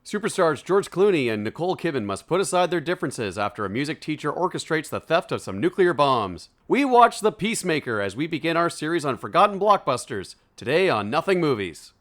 Superstars George Clooney and Nicole Kidman must put aside their differences after a music teacher orchestrates the theft of some nuclear bombs. We watch The Peacemaker as we begin our series on forgotten blockbusters, today on Nothing Movies.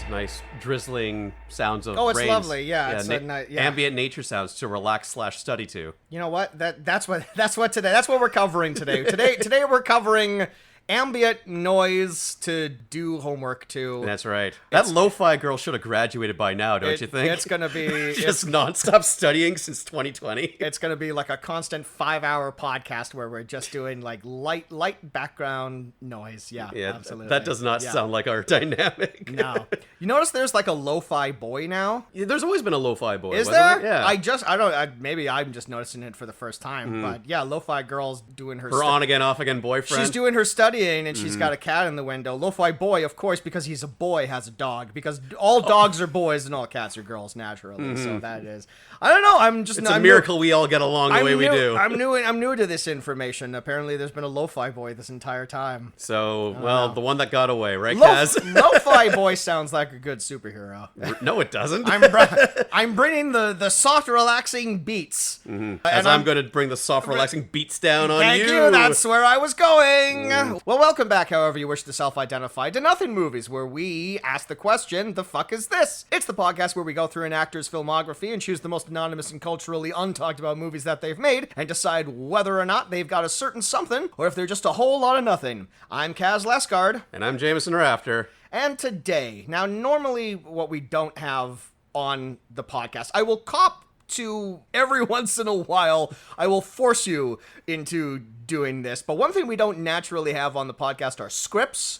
Nice drizzling sounds of Oh, it's rains. lovely. Yeah, it's ambient nature sounds to relax/study to. You know what? That's what today. That's what we're covering today. Today we're covering ambient noise to do homework to. That's right. That lo-fi girl should have graduated by now, don't you think? It's gonna be just nonstop studying since 2020. It's gonna be like a constant 5-hour podcast where we're just doing like light background noise. Yeah, absolutely. That does not sound like our dynamic. No. You notice there's like a lo-fi boy now? Yeah, there's always been a lo-fi boy. Is there? Yeah. Maybe I'm just noticing it for the first time. But yeah, lo-fi girl's doing her on again, off again boyfriend. She's doing her studying and she's got a cat in the window. Lo-fi boy, of course, because he's a boy, has a dog. Because all dogs are boys and all cats are girls naturally. So that is. I don't know. It's a miracle we all get along the way we do. I'm new to this information. Apparently, there's been a lo-fi boy this entire time. So, the one that got away, right, Kaz? Lo-fi boy sounds like a good superhero. No, it doesn't. I'm bringing the soft, relaxing beats. I'm going to bring the soft, relaxing beats down on you. Thank you. That's where I was going. Well, welcome back, however you wish to self-identify, to Nothing Movies, where we ask the question, the fuck is this? It's the podcast where we go through an actor's filmography and choose the most anonymous and culturally untalked about movies that they've made and decide whether or not they've got a certain something or if they're just a whole lot of nothing. I'm Kaz Lesgard. And I'm Jameson Rafter. And today, now normally what we don't have on the podcast, I will cop to every once in a while, I will force you into doing this. But one thing we don't naturally have on the podcast are scripts.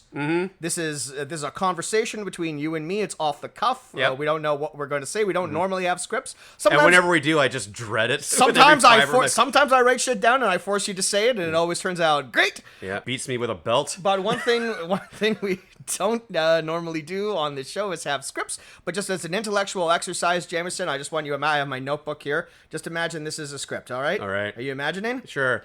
This is a conversation between you and me. It's off the cuff. Yep. We don't know what we're going to say. We don't normally have scripts. And whenever we do, I just dread it. Sometimes I write shit down and I force you to say it, and it always turns out great. Yeah, beats me with a belt. But one thing we don't normally do on this show is have scripts. But just as an intellectual exercise, Jameson, I just want you to. I have my notebook here. Just imagine this is a script. All right. All right. Are you imagining? Sure.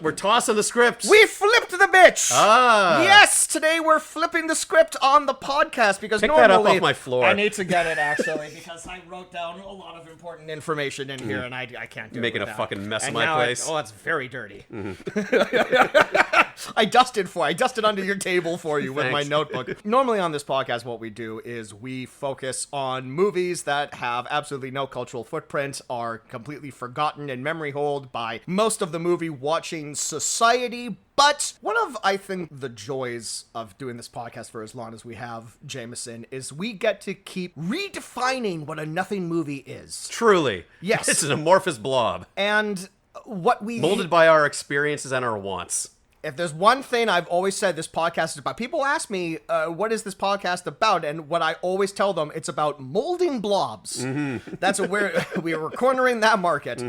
We're tossing the scripts. We flipped the bitch. Ah. Yes, today we're flipping the script on the podcast because Pick normally that up off my floor. I need to get it actually because I wrote down a lot of important information in here and I can't do Making it a fucking mess of my now place. it's very dirty. I dusted under your table for you with my notebook. Normally on this podcast, what we do is we focus on movies that have absolutely no cultural footprint, are completely forgotten in memory hold by most of the movie watching society. But one of, I think, the joys of doing this podcast for as long as we have, Jameson, is we get to keep redefining what a nothing movie is. Truly. Yes. It's an amorphous blob. And what we... molded by our experiences and our wants. If there's one thing I've always said this podcast is about, people ask me, what is this podcast about? And what I always tell them, it's about molding blobs. That's where we're cornering that market.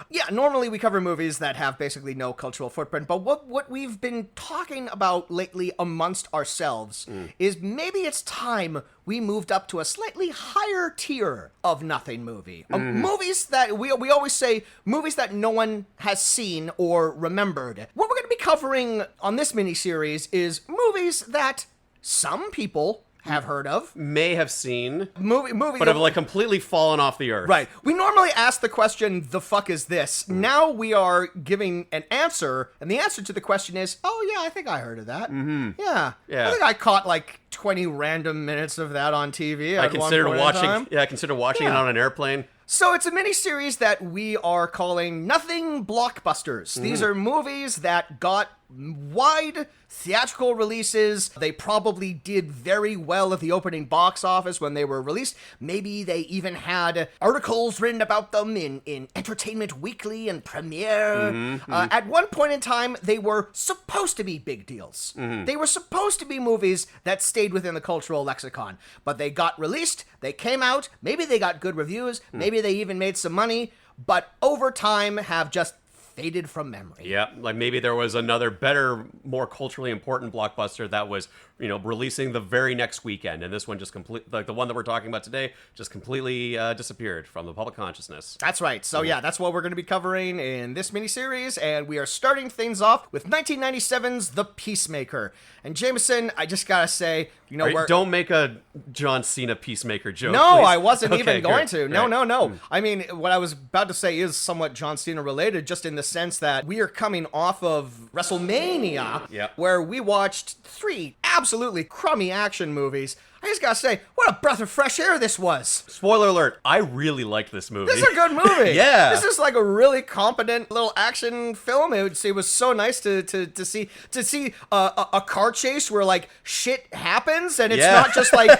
Yeah, normally we cover movies that have basically no cultural footprint. But what we've been talking about lately amongst ourselves is maybe it's time we moved up to a slightly higher tier of nothing movie. Movies that, we always say, movies that no one has seen or remembered. What we're going to be covering on this miniseries is movies that some people have heard of. May have seen. Movie, but have like completely fallen off the earth. Right. We normally ask the question, the fuck is this? Now we are giving an answer, and the answer to the question is, oh yeah, I think I heard of that. Yeah. I think I caught like 20 random minutes of that on TV I considered watching it on an airplane. So it's a miniseries that we are calling Nothing Blockbusters. These are movies that got wide theatrical releases. They probably did very well at the opening box office when they were released. Maybe they even had articles written about them in Entertainment Weekly and Premiere. At one point in time, they were supposed to be big deals. They were supposed to be movies that stayed within the cultural lexicon. But they got released, they came out, maybe they got good reviews, maybe they even made some money, but over time have just faded from memory. Yeah, like maybe there was another better, more culturally important blockbuster that was, releasing the very next weekend, and this one just like the one that we're talking about today, just completely disappeared from the public consciousness. That's right. So yeah, that's what we're going to be covering in this miniseries, and we are starting things off with 1997's The Peacemaker. And Jameson, I just gotta say, Don't make a John Cena Peacemaker joke. No, please. I wasn't even going good. to. No, Right. no. I mean, what I was about to say is somewhat John Cena related, just in the sense that we are coming off of WrestleMania, where we watched 3 absolutely crummy action movies. I just gotta say, what a breath of fresh air this was. Spoiler alert, I really liked this movie. This is a good movie. Yeah. This is like a really competent little action film. It was so nice to see a car chase where like shit happens, and it's not just like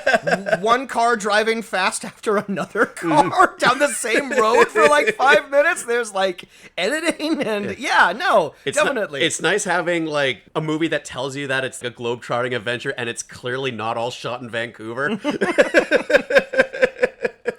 one car driving fast after another car down the same road for like 5 minutes. There's like editing and definitely. It's nice having like a movie that tells you that it's a globe-trotting adventure and it's clearly not all shot in Vancouver.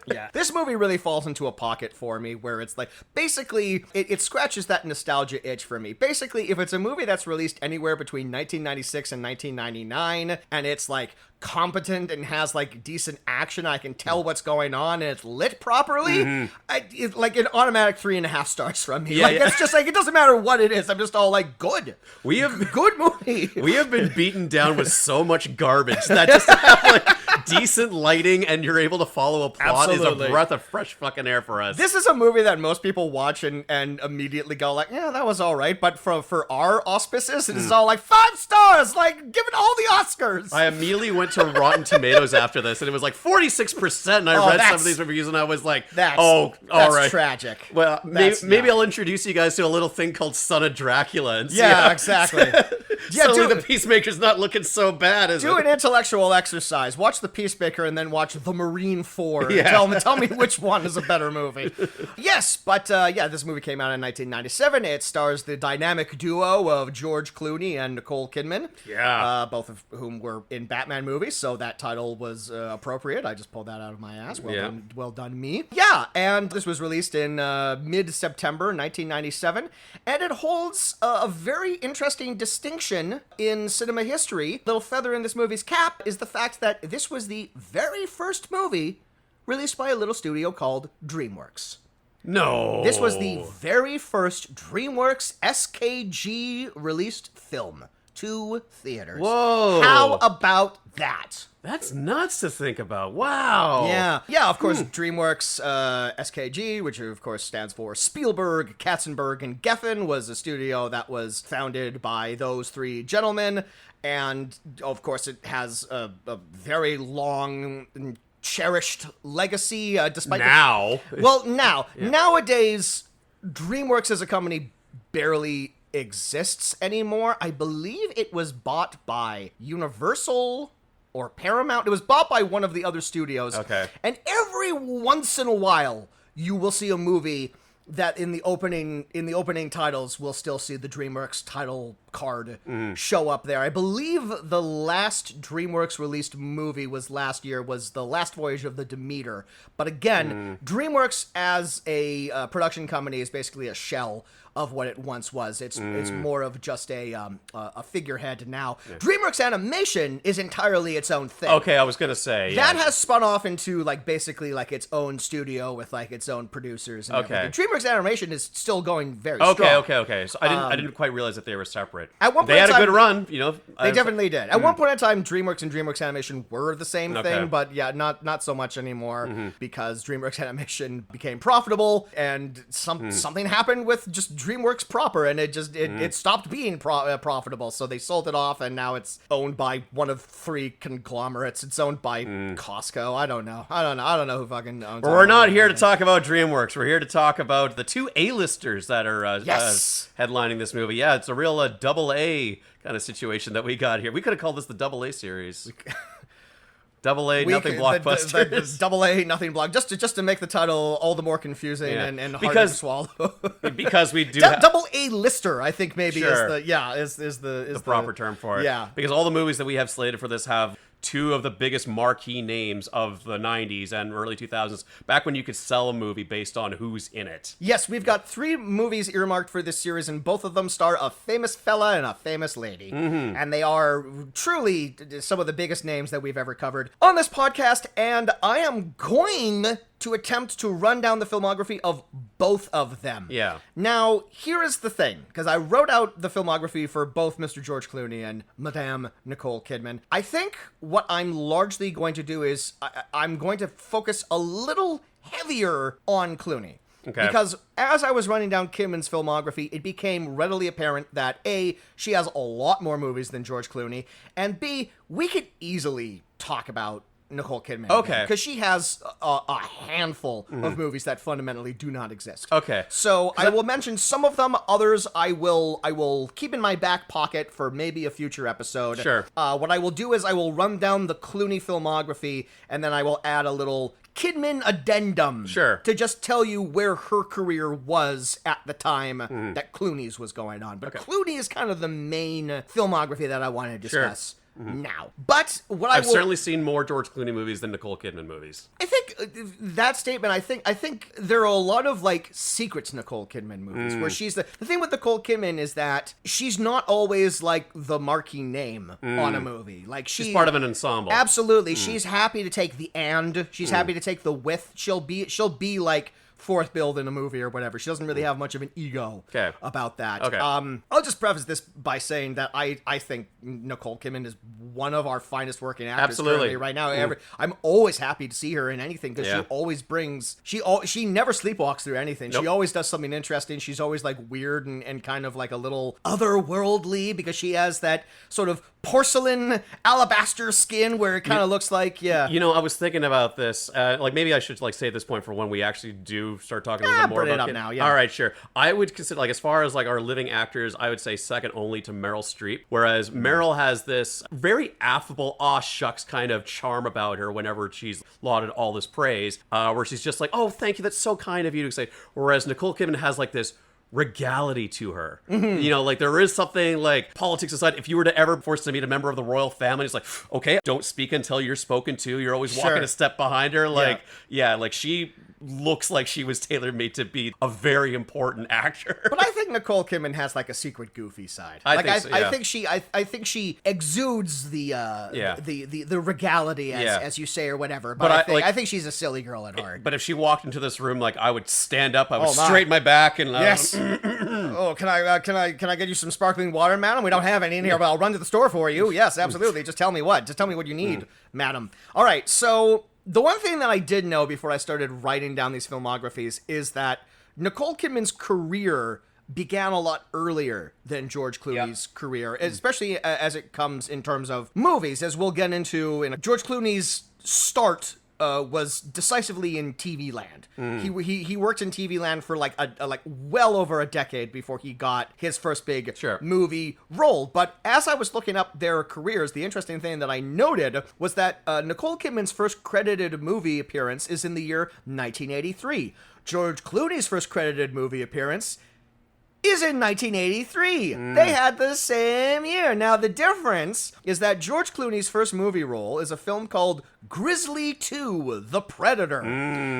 Yeah. This movie really falls into a pocket for me where it's like, basically, it scratches that nostalgia itch for me. Basically, if it's a movie that's released anywhere between 1996 and 1999, and it's like competent and has like decent action, I can tell what's going on, and it's lit properly, it's like an automatic 3.5 stars from me. It's just like, it doesn't matter what it is. I'm just all like, good. Good movie. We have been beaten down with so much garbage that just to have like decent lighting and you're able to follow a plot is a breath of fresh fucking air for us. This is a movie that most people watch and immediately go like, yeah, that was all right. But for our auspices, it is all like 5 stars, like give it all the Oscars. I immediately went to Rotten Tomatoes after this, and it was like 46%. And I read some of these reviews, and I was like, all right. That's tragic. Well, maybe I'll introduce you guys to a little thing called Son of Dracula. And exactly. Suddenly the Peacemaker's not looking so bad, is it? Do an intellectual exercise. Watch The Peacemaker and then watch The Marine 4. Yeah. Tell me which one is a better movie. Yes, but this movie came out in 1997. It stars the dynamic duo of George Clooney and Nicole Kidman. Yeah. Both of whom were in Batman movies, so that title was appropriate. I just pulled that out of my ass. Well done me. Yeah, and this was released in mid-September 1997, and it holds a very interesting distinction in cinema history. Little feather in this movie's cap is the fact that this was the very first movie released by a little studio called DreamWorks. No. This was the very first DreamWorks SKG released film to theaters. Whoa. How about that? That's nuts to think about. Wow. Yeah, of course, DreamWorks SKG, which of course stands for Spielberg, Katzenberg, and Geffen, was a studio that was founded by those 3 gentlemen. And of course, it has a very long and cherished legacy, despite nowadays, DreamWorks as a company barely exists anymore. I believe it was bought by Universal or Paramount. It was bought by one of the other studios. Okay. And every once in a while, you will see a movie that in the opening titles will still see the DreamWorks title card show up there. I believe the last DreamWorks released movie was last year, was The Last Voyage of the Demeter. But again, DreamWorks as a production company is basically a shell of what it once was. It's more of just a figurehead now. Yeah. DreamWorks Animation is entirely its own thing. Okay, I was gonna say that has spun off into like basically like its own studio with like its own producers. And everything. DreamWorks Animation is still going very strong. Okay. So I didn't quite realize that they were separate. At one point they had a good run, you know. They definitely did. At one point in time, DreamWorks and DreamWorks Animation were the same thing, but yeah, not so much anymore because DreamWorks Animation became profitable and something happened with just DreamWorks proper, and it stopped being profitable, so they sold it off, and now it's owned by one of 3 conglomerates. It's owned by Costco. I don't know who fucking owns it. We're not here to talk about DreamWorks. We're here to talk about the 2 A-listers that are headlining this movie. Yeah, it's a real double A kind of situation that we got here. We could have called this the double A series. Double A, nothing blockbusters. Double A, nothing block. Just to make the title all the more confusing and harder to swallow. Because we do double A lister, I think maybe is the proper term for it. Yeah. Because all the movies that we have slated for this have two of the biggest marquee names of the 90s and early 2000s, back when you could sell a movie based on who's in it. Yes, we've got 3 movies earmarked for this series, and both of them star a famous fella and a famous lady. And they are truly some of the biggest names that we've ever covered on this podcast, and I am going to attempt to run down the filmography of both of them. Yeah. Now, here is the thing, because I wrote out the filmography for both Mr. George Clooney and Madame Nicole Kidman. I think what I'm largely going to do is I'm going to focus a little heavier on Clooney. Okay. Because as I was running down Kidman's filmography, it became readily apparent that A, she has a lot more movies than George Clooney, and B, we could easily talk about Nicole Kidman. Okay. Because she has a handful of movies that fundamentally do not exist. Okay. So I will mention some of them. Others I will keep in my back pocket for maybe a future episode. Sure. What I will do is I will run down the Clooney filmography, and then I will add a little Kidman addendum. Sure. To just tell you where her career was at the time that Clooney's was going on. But Clooney is kind of the main filmography that I want to discuss. Now, but what I've certainly seen more George Clooney movies than Nicole Kidman movies. I think that statement. I think there are a lot of like secrets Nicole Kidman movies where she's the thing with Nicole Kidman is that she's not always like the marquee name on a movie. Like she's part of an ensemble. Absolutely, she's happy to take the and. She's happy to take the with. She'll be like fourth build in a movie or whatever. She doesn't really have much of an ego about that. Okay. I'll just preface this by saying that I think Nicole Kidman is one of our finest working actors currently right now. I'm always happy to see her in anything because she always brings she never sleepwalks through anything. She always does something interesting. She's always like weird and kind of like a little otherworldly because she has that sort of porcelain alabaster skin where it kind of looks like I was thinking about this. Like maybe I should like say at this point for when we actually do start talking a little bit more bring it about up it. now, yeah. All right, sure. I would consider like as far as like our living actors, I would say second only to Meryl Streep. Whereas Meryl has this very affable, aw shucks kind of charm about her whenever she's lauded all this praise, where she's just like, oh, thank you, that's so kind of you to say. Whereas Nicole Kidman has like this regality to her. Like there is something like politics aside, if you were to ever force to meet a member of the royal family, it's like, okay, don't speak until you're spoken to. You're always walking a step behind her. Like, like she looks like she was tailor-made to be a very important actor. But I think Nicole Kidman has like a secret goofy side. I think she exudes the regality as you say or whatever. But I think she's a silly girl at heart. But if she walked into this room, like I would stand up, I would straighten my back and yes. Oh, can I get you some sparkling water, madam? We don't have any in here, but I'll run to the store for you. Yes, absolutely. Just tell me what you need, madam. All right. So the one thing that I did know before I started writing down these filmographies is that Nicole Kidman's career began a lot earlier than George Clooney's career, especially as it comes in terms of movies, as we'll get into. George Clooney's start was decisively in TV land. He worked in TV land for like well over a decade before he got his first big movie role. But as I was looking up their careers, the interesting thing that I noted was that Nicole Kidman's first credited movie appearance is in the year 1983. George Clooney's first credited movie appearance is in 1983. They had the same year. Now, the difference is that George Clooney's first movie role is a film called Grizzly 2, The Predator,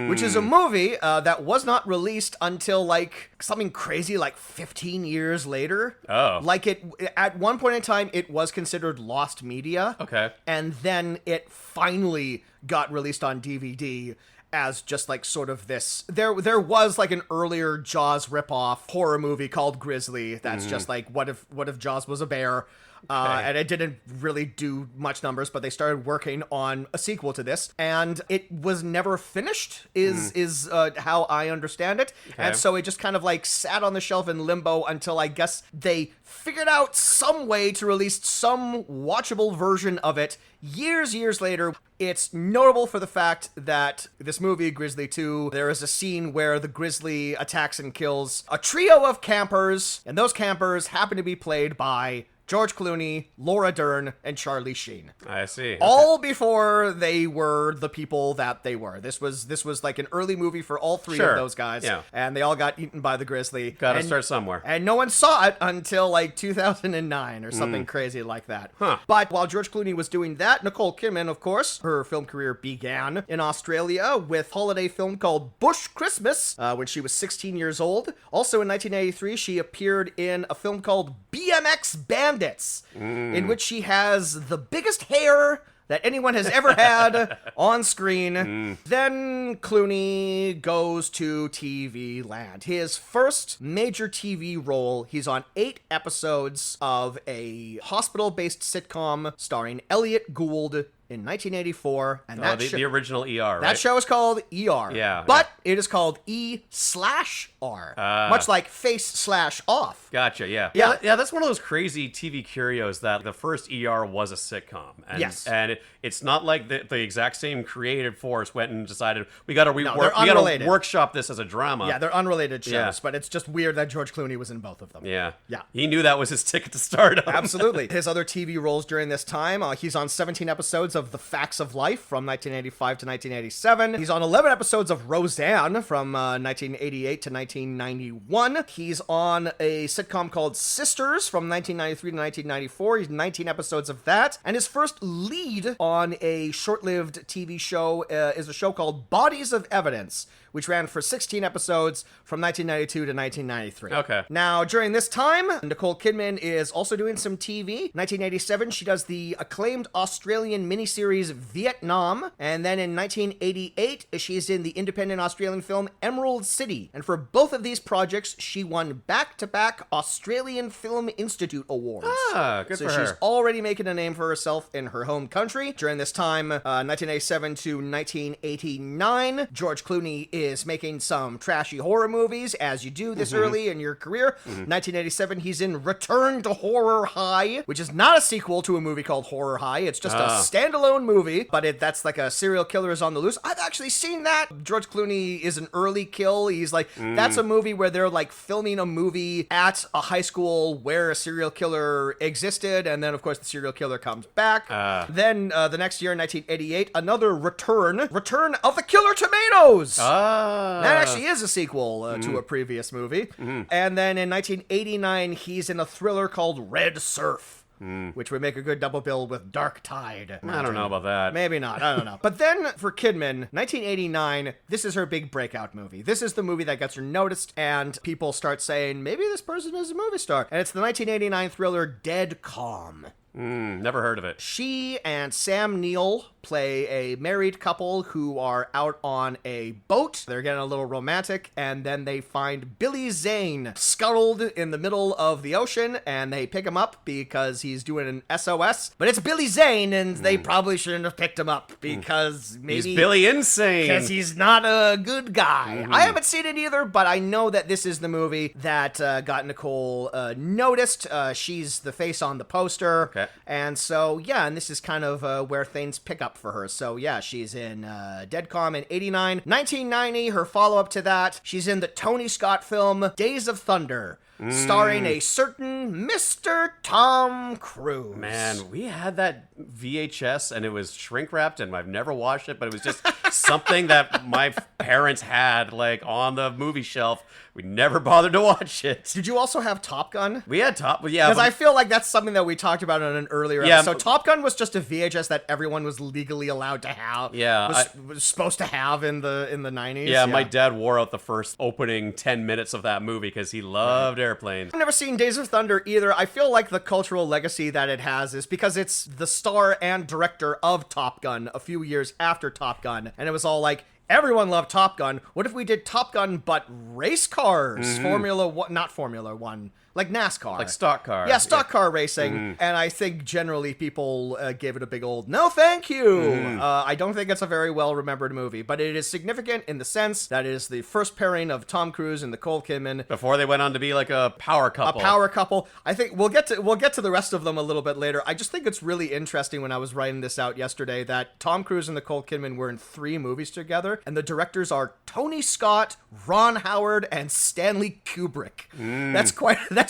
which is a movie that was not released until, like, something crazy like 15 years later. Oh. Like, at one point in time, it was considered lost media. Okay. And then it finally got released on DVD as just like sort of this. There was like an earlier Jaws ripoff horror movie called Grizzly that's just like what if Jaws was a bear. And it didn't really do much numbers, but they started working on a sequel to this, and it was never finished, is how I understand it. Okay. And so it just kind of like sat on the shelf in limbo until I guess they figured out some way to release some watchable version of it years later. It's notable for the fact that this movie, Grizzly 2, there is a scene where the grizzly attacks and kills a trio of campers, and those campers happen to be played by George Clooney, Laura Dern, and Charlie Sheen. I see. All before they were the people that they were. This was like an early movie for all three of those guys. Yeah. And they all got eaten by the grizzly. Gotta start somewhere. And no one saw it until like 2009 or something crazy like that. Huh. But while George Clooney was doing that, Nicole Kidman, of course, her film career began in Australia with a holiday film called Bush Christmas when she was 16 years old. Also in 1983, she appeared in a film called BMX Bandits, in which she has the biggest hair that anyone has ever had on screen. Then Clooney goes to TV land. His first major TV role, he's on 8 episodes of a hospital-based sitcom starring Elliot Gould in 1984, and the original ER, right? That show is called ER. Yeah. But it is called E/R, much like face/off. Gotcha, yeah. Yeah. Yeah, that's one of those crazy TV curios that the first ER was a sitcom. And, Yes. And it's not like the exact same creative force went and decided, we gotta they're unrelated. workshop this as a drama. Yeah, they're unrelated shows, Yeah. but it's just weird that George Clooney was in both of them. Yeah. Yeah. He knew that was his ticket to stardom. Absolutely. His other TV roles during this time, he's on 17 episodes of The Facts of Life from 1985 to 1987. He's on 11 episodes of Roseanne from 1988 to 1991. He's on a sitcom called Sisters from 1993 to 1994. He's 19 episodes of that. And his first lead on a short-lived TV show is a show called Bodies of Evidence, which ran for 16 episodes from 1992 to 1993. Okay. Now, during this time, Nicole Kidman is also doing some TV. 1987, she does the acclaimed Australian miniseries Vietnam. And then in 1988, she's in the independent Australian film Emerald City. And for both of these projects, she won back-to-back Australian Film Institute awards. Ah, good for her. So she's already making a name for herself in her home country. During this time, 1987 to 1989, George Clooney is making some trashy horror movies, as you do this early in your career. 1987, he's in Return to Horror High, which is not a sequel to a movie called Horror High. It's just a standalone movie, but that's like a serial killer is on the loose. I've actually seen that. George Clooney is an early kill. He's like, that's a movie where they're like filming a movie at a high school where a serial killer existed, and then of course the serial killer comes back. Then the next year in 1988, another Return of the Killer Tomatoes. That actually is a sequel to a previous movie. And then in 1989, he's in a thriller called Red Surf. Which would make a good double bill with Dark Tide. I don't know about that. Maybe not. I don't know. But then for Kidman, 1989, this is her big breakout movie. This is the movie that gets her noticed, and people start saying, maybe this person is a movie star. And it's the 1989 thriller Dead Calm. Never heard of it. She and Sam Neill play a married couple who are out on a boat. They're getting a little romantic, and then they find Billy Zane scuttled in the middle of the ocean, and they pick him up because he's doing an SOS. But it's Billy Zane, and they probably shouldn't have picked him up because maybe... He's Billy Insane. Because he's not a good guy. I haven't seen it either, but I know that this is the movie that got Nicole noticed. She's the face on the poster. Okay. And so, yeah, and this is kind of where things pick up for her. So, yeah, she's in Deadcom in 89. 1990, her follow-up to that, she's in the Tony Scott film Days of Thunder, starring a certain Mr. Tom Cruise. Man, we had that VHS, and it was shrink-wrapped, and I've never watched it, but it was just something that my parents had, like, on the movie shelf. We never bothered to watch it. Did you also have Top Gun? We had yeah. Because I feel like that's something that we talked about in an earlier Yeah, episode. Top Gun was just a VHS that everyone was legally allowed to have. Yeah, was supposed to have in the 90s. Yeah, my dad wore out the first opening 10 minutes of that movie because he loved airplanes. I've never seen Days of Thunder either. I feel like the cultural legacy that it has is because it's the star and director of Top Gun a few years after Top Gun. And it was all like, everyone loved Top Gun. What if we did Top Gun but race cars? Not Formula One. Like NASCAR. Like stock car. Yeah, stock car racing. And I think generally people gave it a big old, no thank you. I don't think it's a very well-remembered movie, but it is significant in the sense that it is the first pairing of Tom Cruise and Nicole Kidman. Before they went on to be like a power couple. I think we'll get to the rest of them a little bit later. I just think it's really interesting when I was writing this out yesterday that Tom Cruise and Nicole Kidman were in 3 movies together, and the directors are Tony Scott, Ron Howard, and Stanley Kubrick. That's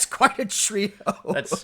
quite a trio. That's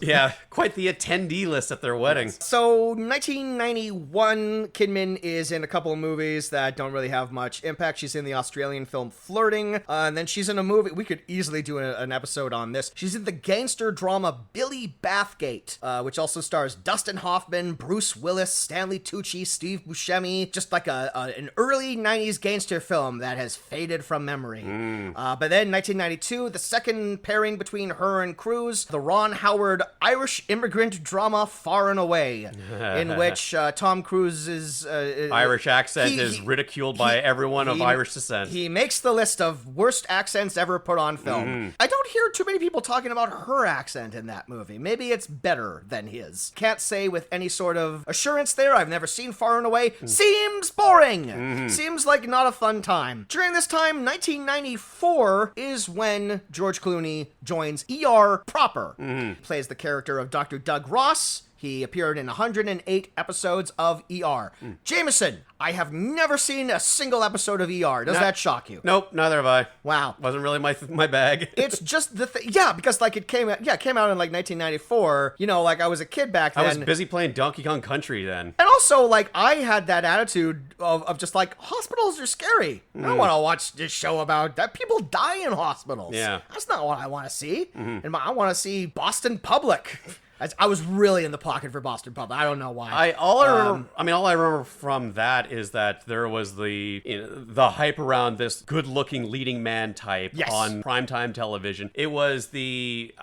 quite the attendee list at their wedding. So 1991, Kidman is in a couple of movies that don't really have much impact. She's in the Australian film Flirting, and then she's in a movie, we could easily do an episode on this. She's in the gangster drama Billy Bathgate, which also stars Dustin Hoffman, Bruce Willis, Stanley Tucci, Steve Buscemi, just like an early 90s gangster film that has faded from memory. But then 1992, the second pairing between her and Cruise, the Ron Howard Irish immigrant drama Far and Away, in which Tom Cruise's Irish accent is ridiculed by everyone of Irish descent. He makes the list of worst accents ever put on film. I don't hear too many people talking about her accent in that movie. Maybe it's better than his. Can't say with any sort of assurance there. I've never seen Far and Away. Seems boring. Seems like not a fun time. During this time, 1994 is when George Clooney joins ER proper. Plays the character of Dr. Doug Ross. He appeared in 108 episodes of ER. Jameson, I have never seen a single episode of ER. Does that shock you? Nope, neither have I. Wow. Wasn't really my bag. It's just the thing. Yeah, because like it came out in like 1994. You know, like I was a kid back then. I was busy playing Donkey Kong Country then. And also, like, I had that attitude of just like, hospitals are scary. I don't want to watch this show about that. People die in hospitals. Yeah. That's not what I want to see. And I want to see Boston Public. I was really in the pocket for Boston Public. I don't know why. All I remember from that is that there was the hype around this good-looking leading man type on primetime television. It was the,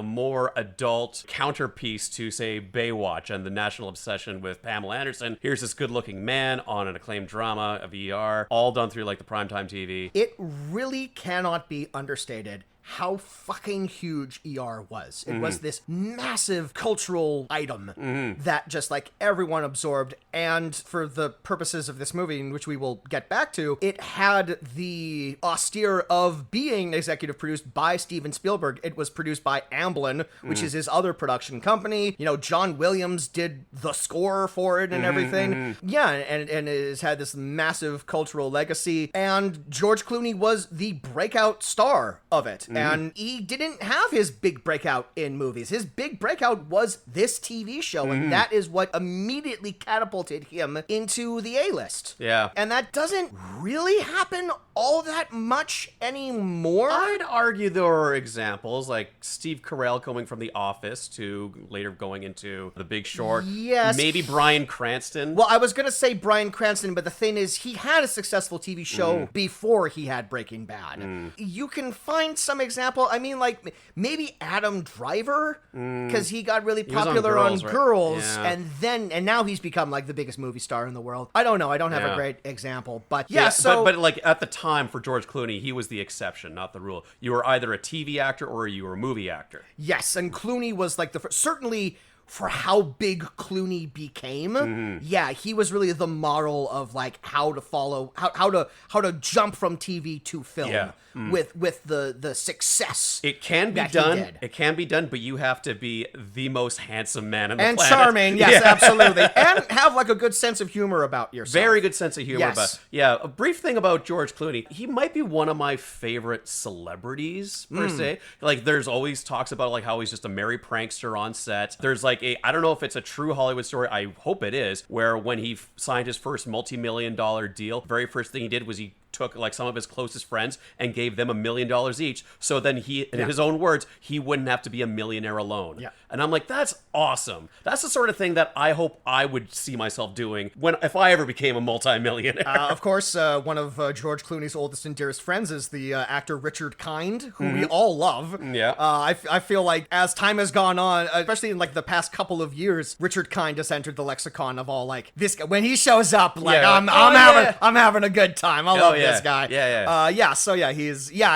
more adult counterpiece to, say, Baywatch and the national obsession with Pamela Anderson. Here's this good-looking man on an acclaimed drama of ER, all done through, like, the primetime TV. It really cannot be understated how fucking huge ER was. It was this massive cultural item that just like everyone absorbed. And for the purposes of this movie, in which we will get back to, it had the austere of being executive produced by Steven Spielberg. It was produced by Amblin, which is his other production company. You know, John Williams did the score for it and everything. Yeah, and it has had this massive cultural legacy. And George Clooney was the breakout star of it. And he didn't have his big breakout in movies. His big breakout was this TV show, and that is what immediately catapulted him into the A-list. Yeah. And that doesn't really happen all that much anymore. I'd argue there are examples, like Steve Carell going from The Office to later going into The Big Short. Yes. Maybe Bryan Cranston. Well, I was going to say Bryan Cranston, but the thing is, he had a successful TV show before he had Breaking Bad. You can find some example. I mean, like, maybe Adam Driver, because he got really popular on Girls, right? and now he's become, like, the biggest movie star in the world. I don't know. I don't have a great example, but but like, at the time, for George Clooney, he was the exception, not the rule. You were either a TV actor or you were a movie actor. Yes, and Clooney was, like, the first, certainly for how big Clooney became, he was really the model of like how to follow, how to jump from TV to film with the success. It can be done. It can be done, but you have to be the most handsome man on the planet. And charming, yes, absolutely. And have like a good sense of humor about yourself. Very good sense of humor. Yes. But a brief thing about George Clooney. He might be one of my favorite celebrities, per se. Like, there's always talks about like how he's just a merry prankster on set. There's like I don't know if it's a true Hollywood story, I hope it is, where when he signed his first multi-million-dollar deal, very first thing he did was he took like some of his closest friends and gave them $1 million each, so then he, in his own words, he wouldn't have to be a millionaire alone. And I'm like, that's awesome. That's the sort of thing that I hope I would see myself doing if I ever became a multi-millionaire. Of course, one of George Clooney's oldest and dearest friends is the actor Richard Kind, who we all love. I feel like as time has gone on, especially in like the past couple of years, Richard Kind has entered the lexicon of all like this guy. When he shows up, like I'm having a good time. I love this guy.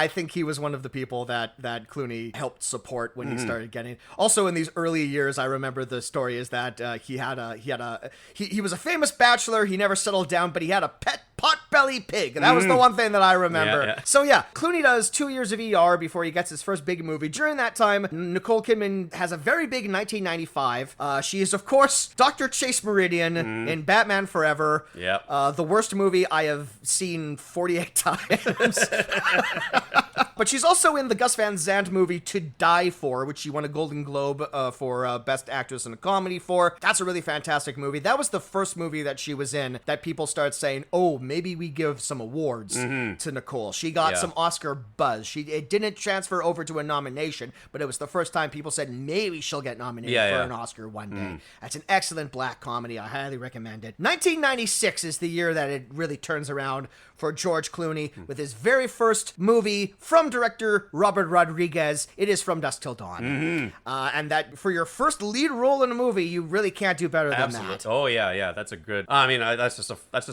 I think he was one of the people that Clooney helped support when he started getting. Also, in these early years, I remember the story is that he was a famous bachelor. He never settled down, but he had a pet potbelly pig. That was the one thing that I remember. So Clooney does 2 years of ER before he gets his first big movie. During that time, Nicole Kidman has a very big 1995. She is, of course, Dr. Chase Meridian in Batman Forever. The worst movie I have seen 48 times. But she's also in the Gus Van Sant movie To Die For, which she won a Golden Globe for Best Actress in a Comedy for. That's a really fantastic movie. That was the first movie that she was in that people start saying, oh, maybe we give some awards to Nicole. She got some Oscar buzz. It didn't transfer over to a nomination, but it was the first time people said maybe she'll get nominated for an Oscar one day. That's an excellent black comedy. I highly recommend it. 1996 is the year that it really turns around for George Clooney with his very first movie from director Robert Rodriguez. It is From Dusk Till Dawn. And that for your first lead role in a movie, you really can't do better than that. Oh yeah, that's a good. I mean, that's just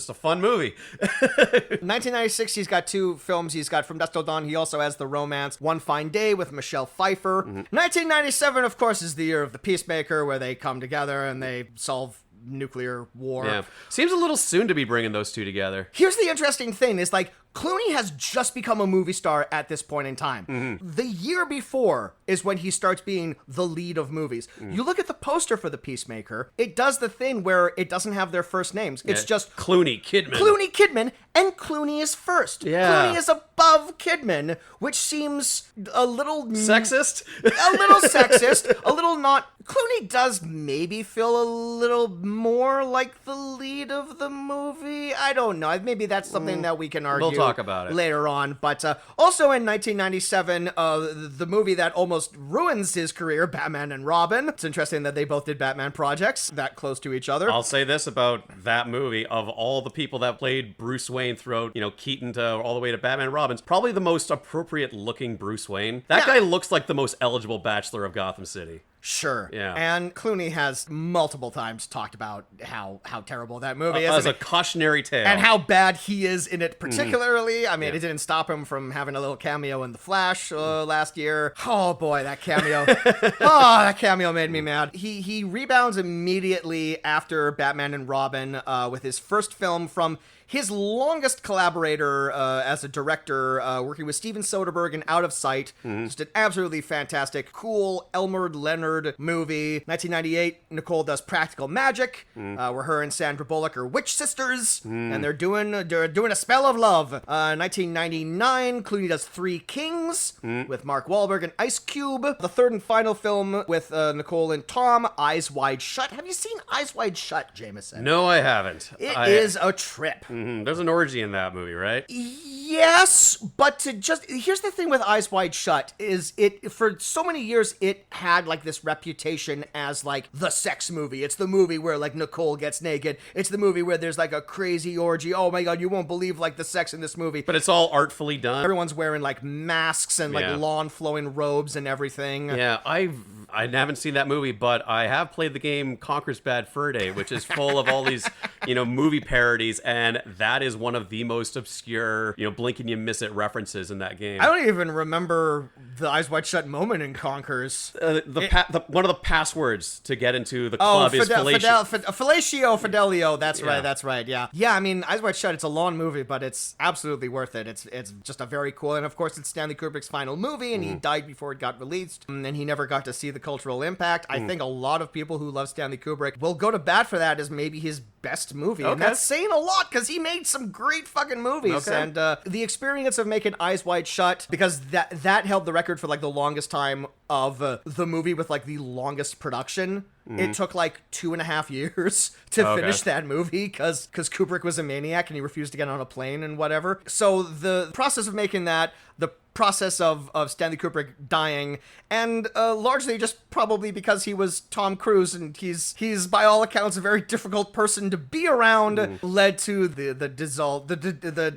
a fun movie. 1996, he's got two films. He's got From Dusk Till Dawn. He also has the romance One Fine Day with Michelle Pfeiffer. 1997, of course, is the year of The Peacemaker, where they come together and they solve nuclear war. Yeah. Seems a little soon to be bringing those two together. Here's the interesting thing is like Clooney has just become a movie star at this point in time. The year before is when he starts being the lead of movies. You look at the poster for The Peacemaker, it does the thing where it doesn't have their first names. It's just Clooney, Kidman. Clooney, Kidman, and Clooney is first. Yeah. Clooney is above Kidman, which seems a little... Sexist? A little sexist, a little not... Clooney does maybe feel a little more like the lead of the movie. I don't know. Maybe that's something that we can argue. We'll talk about it Later on. But also in 1997, the movie that almost ruins his career, Batman and Robin. It's interesting that they both did Batman projects that close to each other. I'll say this about that movie. Of all the people that played Bruce Wayne throughout, Keaton to all the way to Batman and Robin's, probably the most appropriate looking Bruce Wayne. That guy looks like the most eligible bachelor of Gotham City. Sure. Yeah. And Clooney has multiple times talked about how terrible that movie is. As a cautionary tale. And how bad he is in it particularly. I mean, it didn't stop him from having a little cameo in The Flash last year. Oh boy, that cameo. That cameo made me mad. He rebounds immediately after Batman and Robin with his first film from his longest collaborator as a director, working with Steven Soderbergh in Out of Sight. Just an absolutely fantastic, cool Elmer Leonard movie. 1998, Nicole does Practical Magic, where her and Sandra Bullock are witch sisters, and they're doing a spell of love. 1999, Clooney does Three Kings with Mark Wahlberg and Ice Cube. The third and final film with Nicole and Tom, Eyes Wide Shut. Have you seen Eyes Wide Shut, Jameson? No, I haven't. It is a trip. There's an orgy in that movie, right? Yes, but here's the thing with Eyes Wide Shut is it for so many years it had like this reputation as like the sex movie. It's the movie where like Nicole gets naked. It's the movie where there's like a crazy orgy. Oh my god, you won't believe like the sex in this movie. But it's all artfully done. Everyone's wearing like masks and like lawn flowing robes and everything. Yeah, I haven't seen that movie, but I have played the game Conker's Bad Fur Day, which is full of all these, movie parodies, and that is one of the most obscure, blink and you miss it references in that game. I don't even remember the Eyes Wide Shut moment in Conkers. One of the passwords to get into the club is Fellatio Fidelio. That's right. Yeah. Yeah, I mean, Eyes Wide Shut, it's a long movie, but it's absolutely worth it. It's just a very cool, and of course it's Stanley Kubrick's final movie, and he died before it got released, and he never got to see the cultural impact. I think a lot of people who love Stanley Kubrick will go to bat for that as maybe his best movie. And that's saying a lot because he made some great fucking movies. And the experience of making Eyes Wide Shut, because that held the record for like the longest time of the movie with like the longest production. It took like 2.5 years to finish that movie because Kubrick was a maniac and he refused to get on a plane and whatever. So the process of making that, the process of Stanley Kubrick dying, and largely just probably because he was Tom Cruise and he's by all accounts a very difficult person to be around, led to the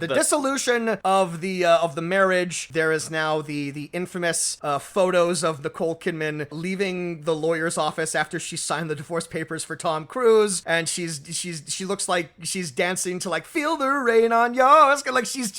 dissolution of the marriage. There is now the infamous photos of Nicole Kidman leaving the lawyer's office after she signed the divorce papers for Tom Cruise, and she looks like she's dancing to like Feel the Rain on Your Skin. Like she's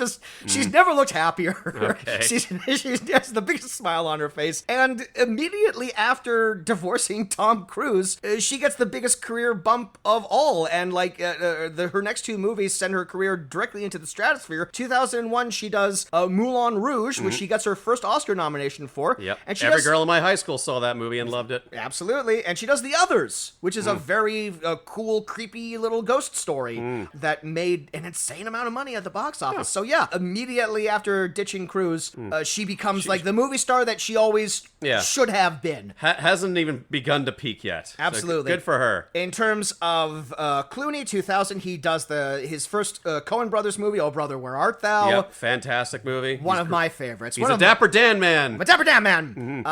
never looked happier. She has the biggest smile on her face. And immediately after divorcing Tom Cruise, she gets the biggest career bump of all. And like her next two movies send her career directly into the stratosphere. 2001, she does Moulin Rouge, which she gets her first Oscar nomination for. Yep. And Every girl in my high school saw that movie and loved it. Absolutely. And she does The The Others, which is a very cool, creepy little ghost story that made an insane amount of money at the box office. So yeah, immediately after ditching Cruise, she becomes like the movie star that she always should have been. Hasn't even begun to peak yet. Absolutely. So good for her. In terms of Clooney, 2000, he does his first Coen Brothers movie, Oh Brother, Where Art Thou? Yep, fantastic movie. One of my favorites. He's a Dapper Dan man. A Dapper Dan man.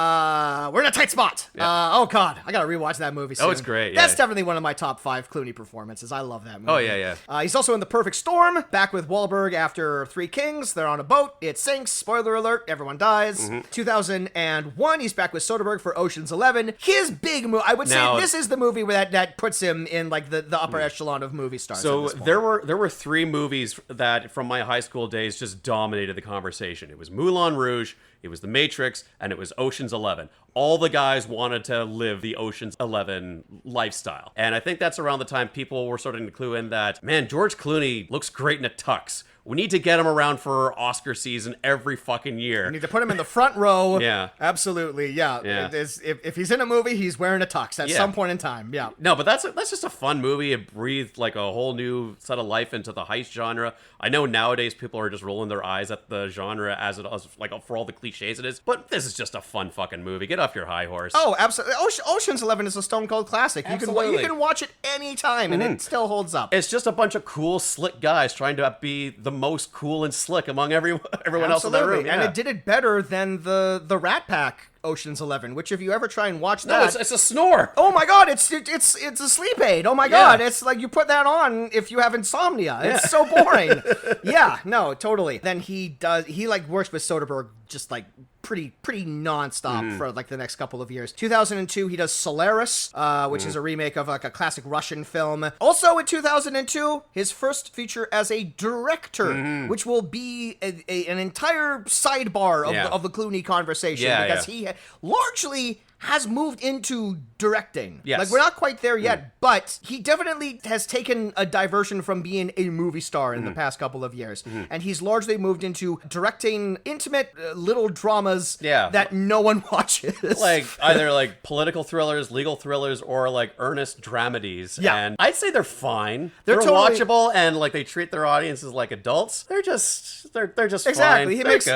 We're in a tight spot. Yep. Oh God, I gotta rewatch that movie soon. Oh, it's great. That's definitely one of my top 5 Clooney performances. I love that movie. Oh, yeah. He's also in The Perfect Storm, back with Wahlberg after Three Kings. They're on a boat. It sinks. Spoiler alert, everyone dies. 2001, he's back with Soderbergh for Ocean's 11. His big movie, I would say this is the movie that puts him in like the upper echelon of movie stars. So there were 3 movies that from my high school days just dominated the conversation. It was Moulin Rouge, it was The Matrix, and it was Ocean's 11. All the guys wanted to live the Ocean's 11 lifestyle. And I think that's around the time people were starting to clue in that, man, George Clooney looks great in a tux. We need to get him around for Oscar season every fucking year. We need to put him in the front row. Yeah. Absolutely, yeah. If he's in a movie, he's wearing a tux at some point in time, yeah. No, but that's just a fun movie. It breathed like a whole new set of life into the heist genre. I know nowadays people are just rolling their eyes at the genre as it is, like for all the cliches it is, but this is just a fun fucking movie. Get off your high horse. Oh, absolutely. Ocean's 11 is a stone cold classic. Absolutely. You can watch it anytime, and it still holds up. It's just a bunch of cool, slick guys trying to be the most cool and slick among everyone else in the room. Yeah. And it did it better than the Rat Pack Ocean's 11, which if you ever try and watch that... No, it's a snore. Oh my God, it's a sleep aid. Oh my God, it's like you put that on if you have insomnia. It's so boring. Yeah, no, totally. Then he like works with Soderbergh just like pretty nonstop for like the next couple of years. 2002, he does Solaris, which is a remake of like a classic Russian film. Also in 2002, his first feature as a director, which will be an entire sidebar of the Clooney conversation because he largely has moved into directing. Yes. Like, we're not quite there yet, but he definitely has taken a diversion from being a movie star in the past couple of years. And he's largely moved into directing intimate little dramas that no one watches. Like, either like political thrillers, legal thrillers, or like earnest dramedies. Yeah. And I'd say they're fine. They're totally watchable, and like they treat their audiences like adults. They're just exactly. fine.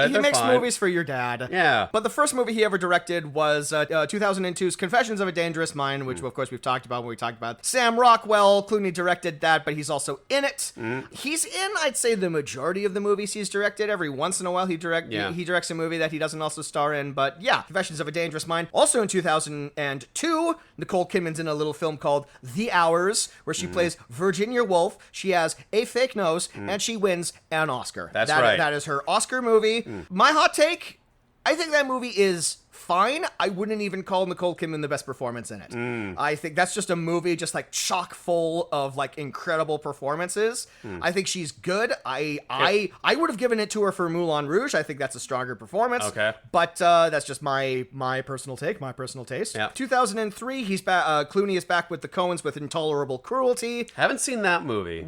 He makes movies for your dad. Yeah. But the first movie he ever directed was 2002's Confessions of a Dangerous Mind, which of course we've talked about when we talked about Sam Rockwell. Clooney directed that, but he's also in it. He's in, I'd say, the majority of the movies he's directed. Every once in a while he directs a movie that he doesn't also star in, but yeah, Confessions of a Dangerous Mind. Also in 2002, Nicole Kidman's in a little film called The Hours, where she plays Virginia Woolf. She has a fake nose, and she wins an Oscar. That's right. That is her Oscar movie. My hot take, I think that movie is fine. I wouldn't even call Nicole Kidman the best performance in it. I think that's just a movie just like chock full of like incredible performances. I think she's good. I would have given it to her for Moulin Rouge. I think that's a stronger performance. Okay. But that's just my personal take, my personal taste. Yeah. 2003, he's back. Clooney is back with the Coens with Intolerable Cruelty. Haven't seen that movie.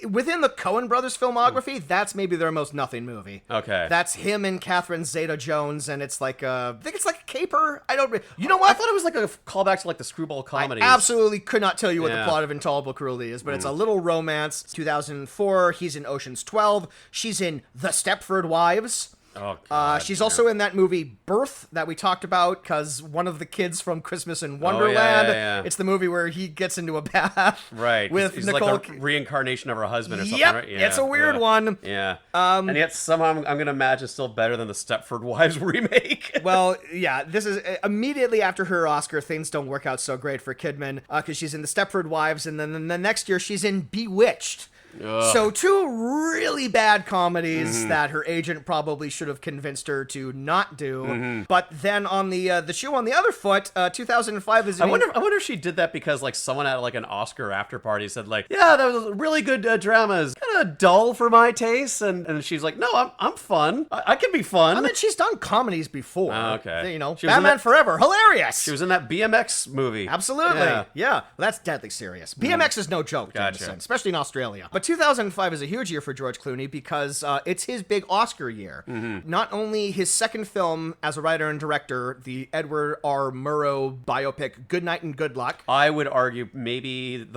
Within the Coen brothers filmography, that's maybe their most nothing movie. Okay. That's him and Catherine Zeta-Jones, and it's like I think it's like a caper. I don't. You know what? I thought it was like a callback to like the screwball comedies. I absolutely could not tell you what the plot of Intolerable Cruelty is, but it's a little romance. 2004, he's in Ocean's 12. She's in The Stepford Wives. Oh, God, she's also in that movie Birth that we talked about, because one of the kids from Christmas in Wonderland, it's the movie where he gets into a bath with he's Nicole. Like a reincarnation of her husband or something, yep, right? Yeah, it's a weird one. Yeah. And yet somehow I'm going to imagine still better than the Stepford Wives remake. Well, yeah, this is immediately after her Oscar, things don't work out so great for Kidman, because she's in the Stepford Wives, and then the next year she's in Bewitched. Ugh. So 2 really bad comedies that her agent probably should have convinced her to not do. But then on the shoe on the other foot, 2005 is. I wonder if she did that because like someone at like an Oscar after party said like, yeah, that was really good dramas, kind of dull for my taste, and she's like, no, I'm fun. I can be fun. I mean, she's done comedies before. Okay, you know, Batman Forever, hilarious. She was in that BMX movie. Absolutely, yeah. Well, that's deadly serious. BMX is no joke, gotcha. especially in Australia. But But 2005 is a huge year for George Clooney because it's his big Oscar year. Not only his second film as a writer and director, the Edward R. Murrow biopic Good Night and Good Luck. I would argue maybe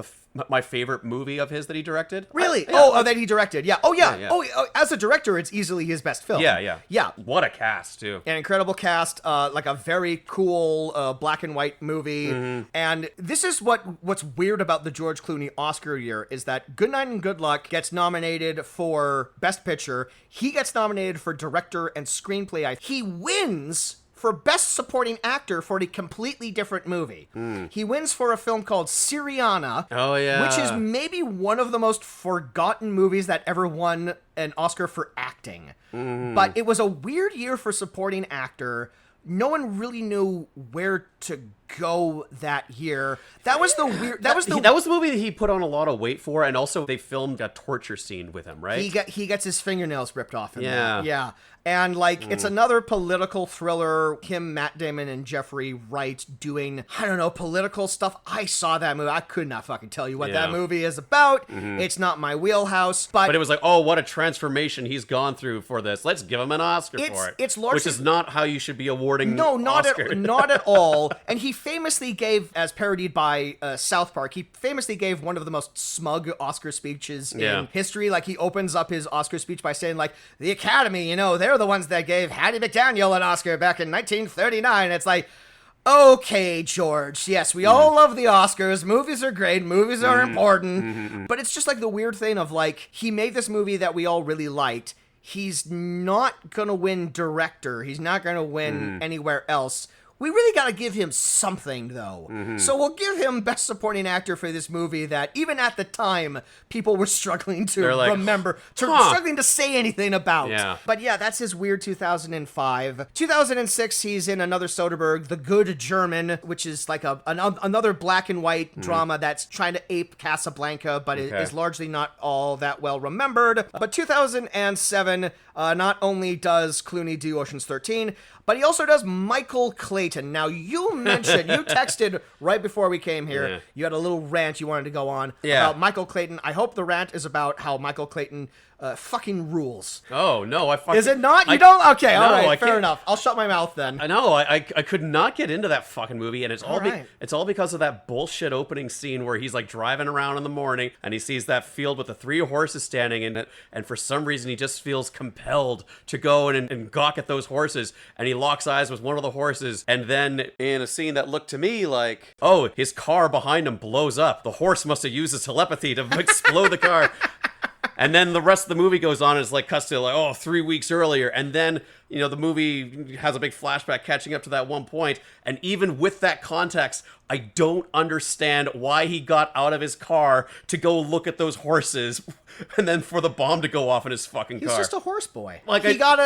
my favorite movie of his that he directed. Really? Yeah. That he directed. Yeah. Oh, yeah. Yeah. Oh, as a director, it's easily his best film. Yeah. Yeah. What a cast, too. An incredible cast, like a very cool black and white movie. And this is what's weird about the George Clooney Oscar year is that Good Night and Good Luck gets nominated for Best Picture. He gets nominated for Director and Screenplay. He wins for Best Supporting Actor for a completely different movie. He wins for a film called Syriana. Oh, yeah. Which is maybe one of the most forgotten movies that ever won an Oscar for acting. But it was a weird year for supporting actor. No one really knew where to go that year. That was the weird. That was the movie that he put on a lot of weight for, and also they filmed a torture scene with him, right? He gets his fingernails ripped off in Yeah. that. Yeah. And, like, it's another political thriller. Him, Matt Damon, and Jeffrey Wright doing, I don't know, political stuff. I saw that movie. I could not fucking tell you what that movie is about. It's not my wheelhouse. But it was like, oh, what a transformation he's gone through for this. Let's give him an Oscar for it. It's largely, which is not how you should be awarding Oscars. Not at all. And he famously gave, as parodied by South Park, he famously gave one of the most smug Oscar speeches in history. Like, he opens up his Oscar speech by saying, like, the Academy, you know, they're the ones that gave Hattie McDaniel an Oscar back in 1939. It's like, okay, George, yes, we all love the Oscars. Movies are great. Movies are important. But it's just like the weird thing of, like, he made this movie that we all really liked. He's not going to win director. He's not going to win anywhere else. We really got to give him something, though. So we'll give him Best Supporting Actor for this movie that, even at the time, people were struggling to remember, struggling to say anything about. Yeah. But yeah, that's his weird 2005. 2006, he's in another Soderbergh, The Good German, which is like another black and white drama that's trying to ape Casablanca, but it is largely not all that well remembered. But 2007, not only does Clooney do Ocean's 13, but he also does Michael Clayton. Now, you mentioned, you texted right before we came here, you had a little rant you wanted to go on about Michael Clayton. I hope the rant is about how Michael Clayton fucking rules. Oh, no, I fucking... Is it not? You don't? Okay, all no, right, fair enough. I'll shut my mouth then. I could not get into that fucking movie, and it's all right. it's all because of that bullshit opening scene where he's like driving around in the morning and he sees that field with the 3 horses standing in it, and for some reason he just feels compelled to go and gawk at those horses, and he locks eyes with one of the horses, and then in a scene that looked to me like, oh, his car behind him blows up. The horse must have used his telepathy to explode the car. And then the rest of the movie goes on, and it's like cuts to like, 3 weeks earlier. And then, you know, the movie has a big flashback catching up to that one point. And even with that context, I don't understand why he got out of his car to go look at those horses and then for the bomb to go off in his fucking car. He's just a horse boy. Like he got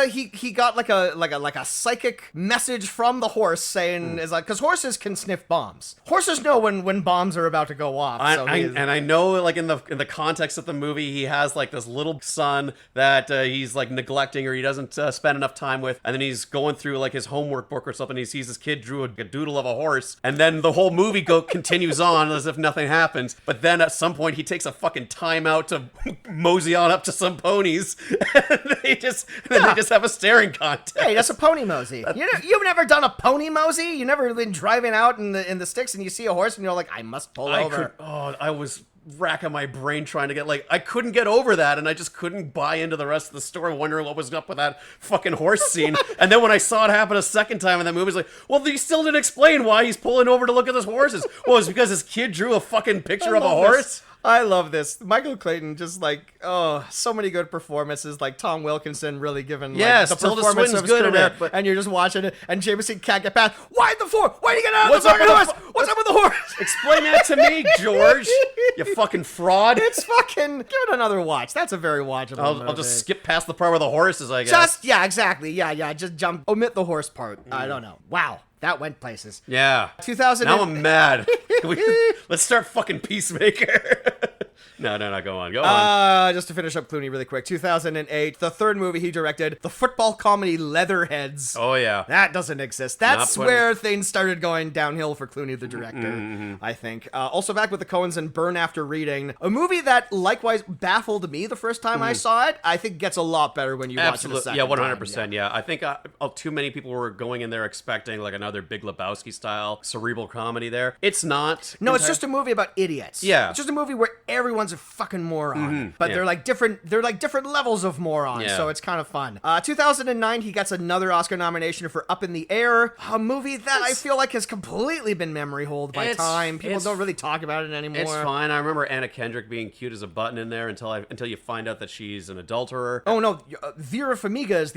like a psychic message from the horse saying is like, because horses can sniff bombs. Horses know when bombs are about to go off. And I know, like, in the context of the movie, he has like this little son that he's like neglecting or he doesn't spend enough time with, and then he's going through like his homework book or something. He sees his kid drew a doodle of a horse, and then the whole movie continues on as if nothing happens. But then at some point, he takes a fucking time out to mosey on up to some ponies, and they just have a staring contest. Hey, that's a pony mosey. You've never done a pony mosey? You never been driving out in the sticks and you see a horse and you're like, I must pull over. I was racking my brain trying to get, like, I couldn't get over that, and I just couldn't buy into the rest of the story, wondering what was up with that fucking horse scene. And then when I saw it happen a second time in that movie, it's like, well, they still didn't explain why he's pulling over to look at those horses. Well, it's because his kid drew a fucking picture of a horse. I love this. Michael Clayton, just like, so many good performances. Like Tom Wilkinson really giving the performance of his career. And you're just watching it, and Jameson can't get past. Why'd you get out of the fucking horse? What's up with the horse? Explain that to me, George. You fucking fraud. It's fucking... Give it another watch. That's a very watchable movie. I'll just skip past the part where the horses, I guess. Yeah, exactly. Yeah. Just omit the horse part. I don't know. Wow. That went places. Yeah. 2000. Now I'm mad. Let's start fucking Peacemaker. No, go on. Go on. Just to finish up Clooney really quick, 2008, the third movie he directed, the football comedy Leatherheads. Oh, yeah. That doesn't exist. That's where things started going downhill for Clooney, the director, I think. Also back with the Coens and Burn After Reading, a movie that likewise baffled me the first time I saw it. I think gets a lot better when you watch it a second time. Yeah, 100%. time. Yeah. I think too many people were going in there expecting like another Big Lebowski style cerebral comedy there. It's not. No, it's just a movie about idiots. Yeah. It's just a movie where everyone's a fucking moron. But they're like different levels of moron, so it's kind of fun. 2009, he gets another Oscar nomination for Up in the Air, a movie that I feel like has completely been memory holed by time. People don't really talk about it anymore. It's fine. I remember Anna Kendrick being cute as a button in there until you find out that she's an adulterer. Oh no, Vera Farmiga is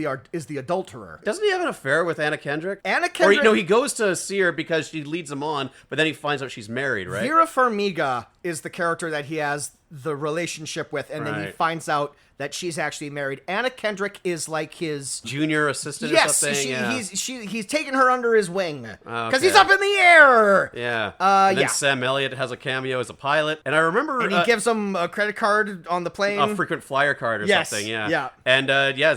the adulterer. Doesn't he have an affair with Anna Kendrick? Anna Kendrick. Or no, he goes to see her because she leads him on, but then he finds out she's married, right? Vera Farmiga is the character that he has the relationship with, and then he finds out that she's actually married. Anna Kendrick is like his junior assistant or something. Yes, he's taken her under his wing because he's up in the air. Yeah. And then Sam Elliott has a cameo as a pilot, and I remember and he gives him a credit card on the plane, a frequent flyer card or something. Yeah. And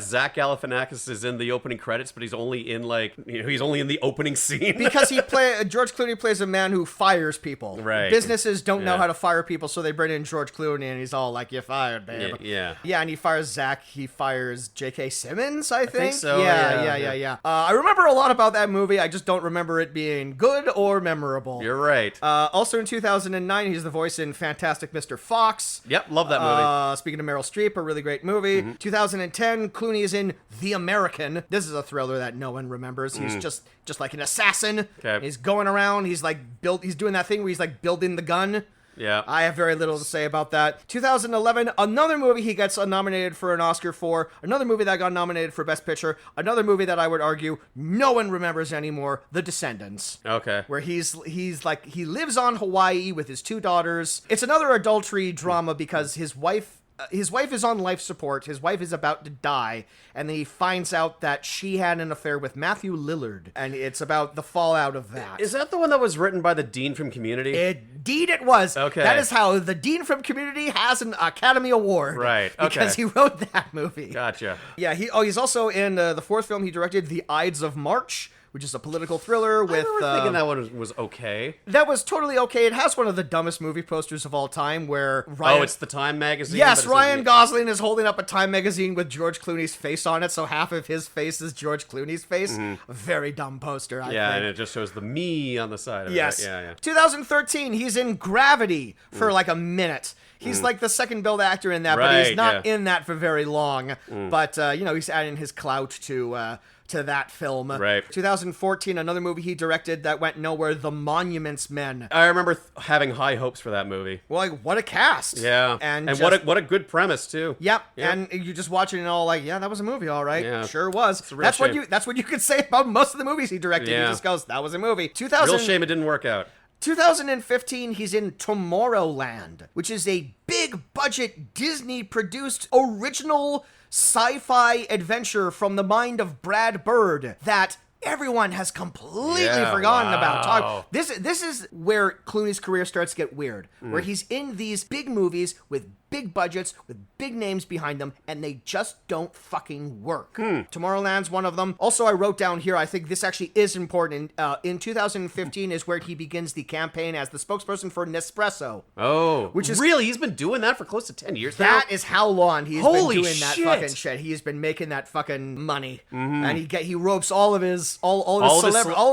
Zach Galifianakis is in the opening credits, but he's only in he's only in the opening scene because George Clooney plays a man who fires people. Right. Businesses don't know how to fire people, so they bring in George Clooney, and he's all like, "You're fired, babe." Yeah. And he fires Zach. He fires J.K. Simmons, I think. So. Yeah. I remember a lot about that movie. I just don't remember it being good or memorable. You're right. Also in 2009, he's the voice in Fantastic Mr. Fox. Yep, love that movie. Speaking of Meryl Streep, a really great movie. 2010, Clooney is in The American. This is a thriller that no one remembers. He's just like an assassin. Okay. He's going around. He's doing that thing where he's like building the gun. Yeah. I have very little to say about that. 2011, another movie he gets nominated for an Oscar for. Another movie that got nominated for Best Picture. Another movie that I would argue no one remembers anymore, The Descendants. Okay. Where he lives on Hawaii with his two daughters. It's another adultery drama because his wife is on life support. His wife is about to die, and then he finds out that she had an affair with Matthew Lillard, and it's about the fallout of that. Is that the one that was written by the dean from Community? Indeed it was. Okay. That is how the dean from Community has an Academy Award. Right, okay. Because he wrote that movie. Gotcha. Yeah, he's also in the fourth film he directed, The Ides of March, which is a political thriller with... I remember thinking that one was okay. That was totally okay. It has one of the dumbest movie posters of all time where Ryan... Oh, it's the Time magazine? Yes, Ryan Gosling is holding up a Time magazine with George Clooney's face on it, so half of his face is George Clooney's face. A very dumb poster, I think. Yeah, and it just shows the me on the side of it. Yes. Yeah. 2013, he's in Gravity for like a minute. He's like the second build actor in that, but he's not in that for very long. But, he's adding his clout to that film. Right. 2014, another movie he directed that went nowhere, The Monuments Men. I remember having high hopes for that movie. Well, like, what a cast. Yeah. And what a good premise, too. Yep. And you just watch it and all like, yeah, that was a movie, all right. Yeah. Sure was. That's what you could say about most of the movies he directed. Yeah. He just goes, that was a movie. Real shame it didn't work out. 2015, he's in Tomorrowland, which is a big budget Disney produced original sci-fi adventure from the mind of Brad Bird that everyone has completely forgotten about. This is where Clooney's career starts to get weird, where he's in these big movies with big budgets, with big names behind them, and they just don't fucking work. Tomorrowland's one of them. Also, I wrote down here, I think this actually is important. In 2015 is where he begins the campaign as the spokesperson for Nespresso. Oh. Which is really? He's been doing that for close to 10 years now? That is how long he's been doing that shit. fucking shit. He's been making that fucking money. And he ropes all of his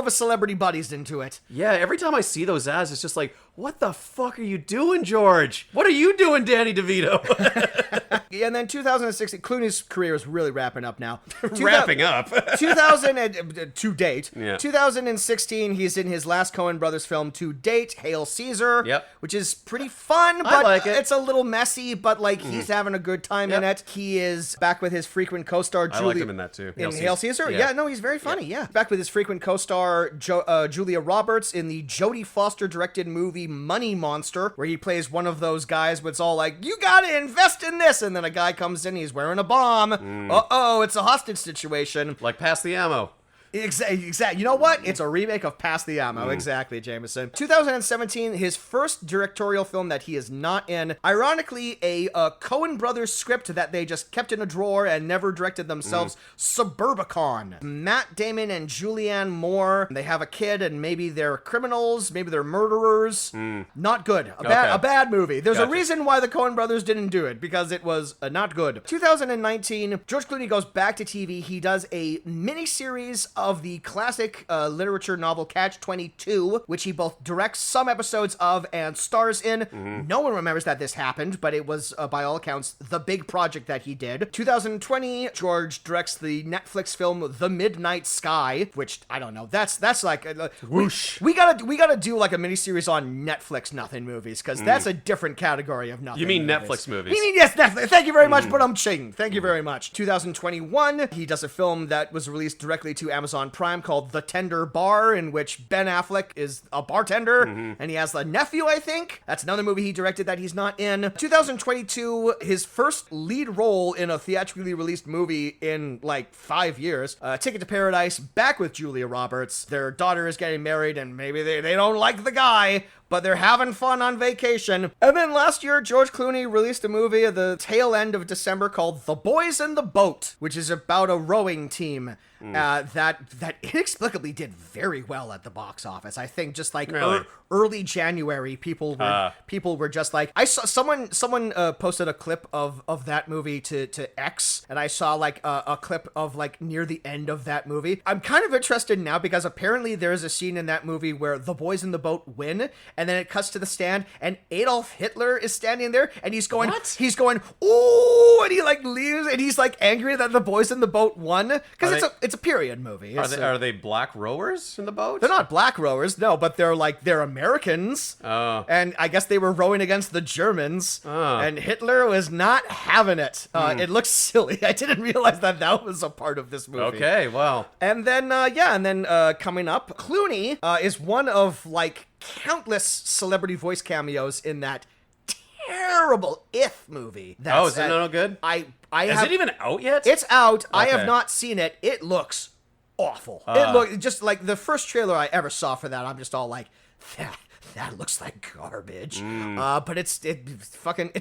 celebrity buddies into it. Yeah, every time I see those ads, it's just like, what the fuck are you doing, George? What are you doing, Danny DeVito? And then 2016, Clooney's career is really wrapping up now. Wrapping up. 2000 to date. Yeah. 2016, he's in his last Coen Brothers film to date, Hail Caesar. Yep. Which is pretty fun, but I like it. It's a little messy, but like he's having a good time in it. He is back with his frequent co-star Julia. I liked him in that too. In Hail Caesar? Yeah, no, he's very funny, yeah. Back with his frequent co-star Julia Roberts in the Jodie Foster directed movie Money Monster, where he plays one of those guys what's all like, you gotta invest in this, and then a guy comes in, he's wearing a bomb. Uh-oh, it's a hostage situation. Like Pass the Ammo. Exactly. You know what? It's a remake of Pass the Ammo. Exactly, Jameson. 2017, his first directorial film that he is not in. Ironically, a Coen Brothers script that they just kept in a drawer and never directed themselves. Suburbicon. Matt Damon and Julianne Moore. They have a kid, and maybe they're criminals, maybe they're murderers. Not good. A bad movie. There's a reason why the Coen Brothers didn't do it, because it was not good. 2019, George Clooney goes back to TV. He does a miniseries of the classic literature novel Catch-22, which he both directs some episodes of and stars in. No one remembers that this happened, but it was, by all accounts, the big project that he did. 2020, George directs the Netflix film The Midnight Sky, which, I don't know, that's like... whoosh. We gotta do like a miniseries on Netflix nothing movies, because that's a different category of nothing. You mean movies. Netflix movies? Yes, Netflix. Thank you very much, but I'm ching. Thank you very much. 2021, he does a film that was released directly to Amazon Prime called The Tender Bar, in which Ben Affleck is a bartender, and he has a nephew, I think. That's another movie he directed that he's not in. 2022, his first lead role in a theatrically released movie in like 5 years. Ticket to Paradise, back with Julia Roberts. Their daughter is getting married, and maybe they don't like the guy, but they're having fun on vacation. And then last year, George Clooney released a movie at the tail end of December called The Boys in the Boat, which is about a rowing team that inexplicably did very well at the box office. I think just like early January, people were just like, I saw someone posted a clip of that movie to X, and I saw like a clip of like near the end of that movie. I'm kind of interested now because apparently there's a scene in that movie where the boys in the boat win, and then it cuts to the stand, and Adolf Hitler is standing there, and he's going, ooh, and he like leaves, and he's like angry that the boys in the boat won, because it's a period movie. Are they black rowers in the boat? They're not black rowers, no, but they're Americans. Oh. And I guess they were rowing against the Germans. Oh. And Hitler was not having it. It looks silly. I didn't realize that was a part of this movie. Okay, well. And then, coming up, Clooney is one of like countless celebrity voice cameos in that terrible If movie. Is it no good? Is it even out yet? It's out. Okay. I have not seen it. It looks awful. It looked just like the first trailer I ever saw for that. I'm just all like, that looks like garbage. But it's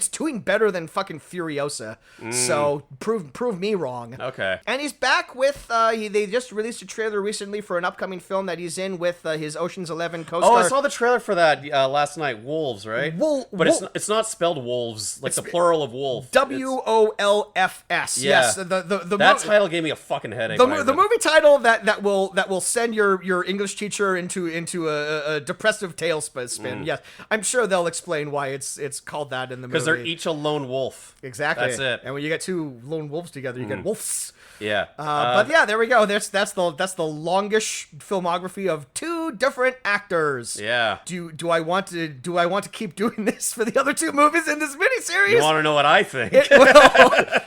doing better than fucking Furiosa. So prove me wrong. Okay. And he's back with they just released a trailer recently for an upcoming film that he's in with his Ocean's 11 co-star. Oh, I saw the trailer for that last night. Wolves, right? But it's not spelled wolves, like the plural of wolf. WOLFS. Yeah. Yes. That title gave me a fucking headache. The movie title that will send your English teacher into a depressive tailspin. Yes, I'm sure they'll explain why it's called that in the movie. Because they're each a lone wolf. Exactly. That's it. And when you get two lone wolves together, you get wolves. Yeah. But yeah, there we go. That's the longish filmography of two different actors. Yeah. Do I want to keep doing this for the other two movies in this miniseries? You want to know what I think?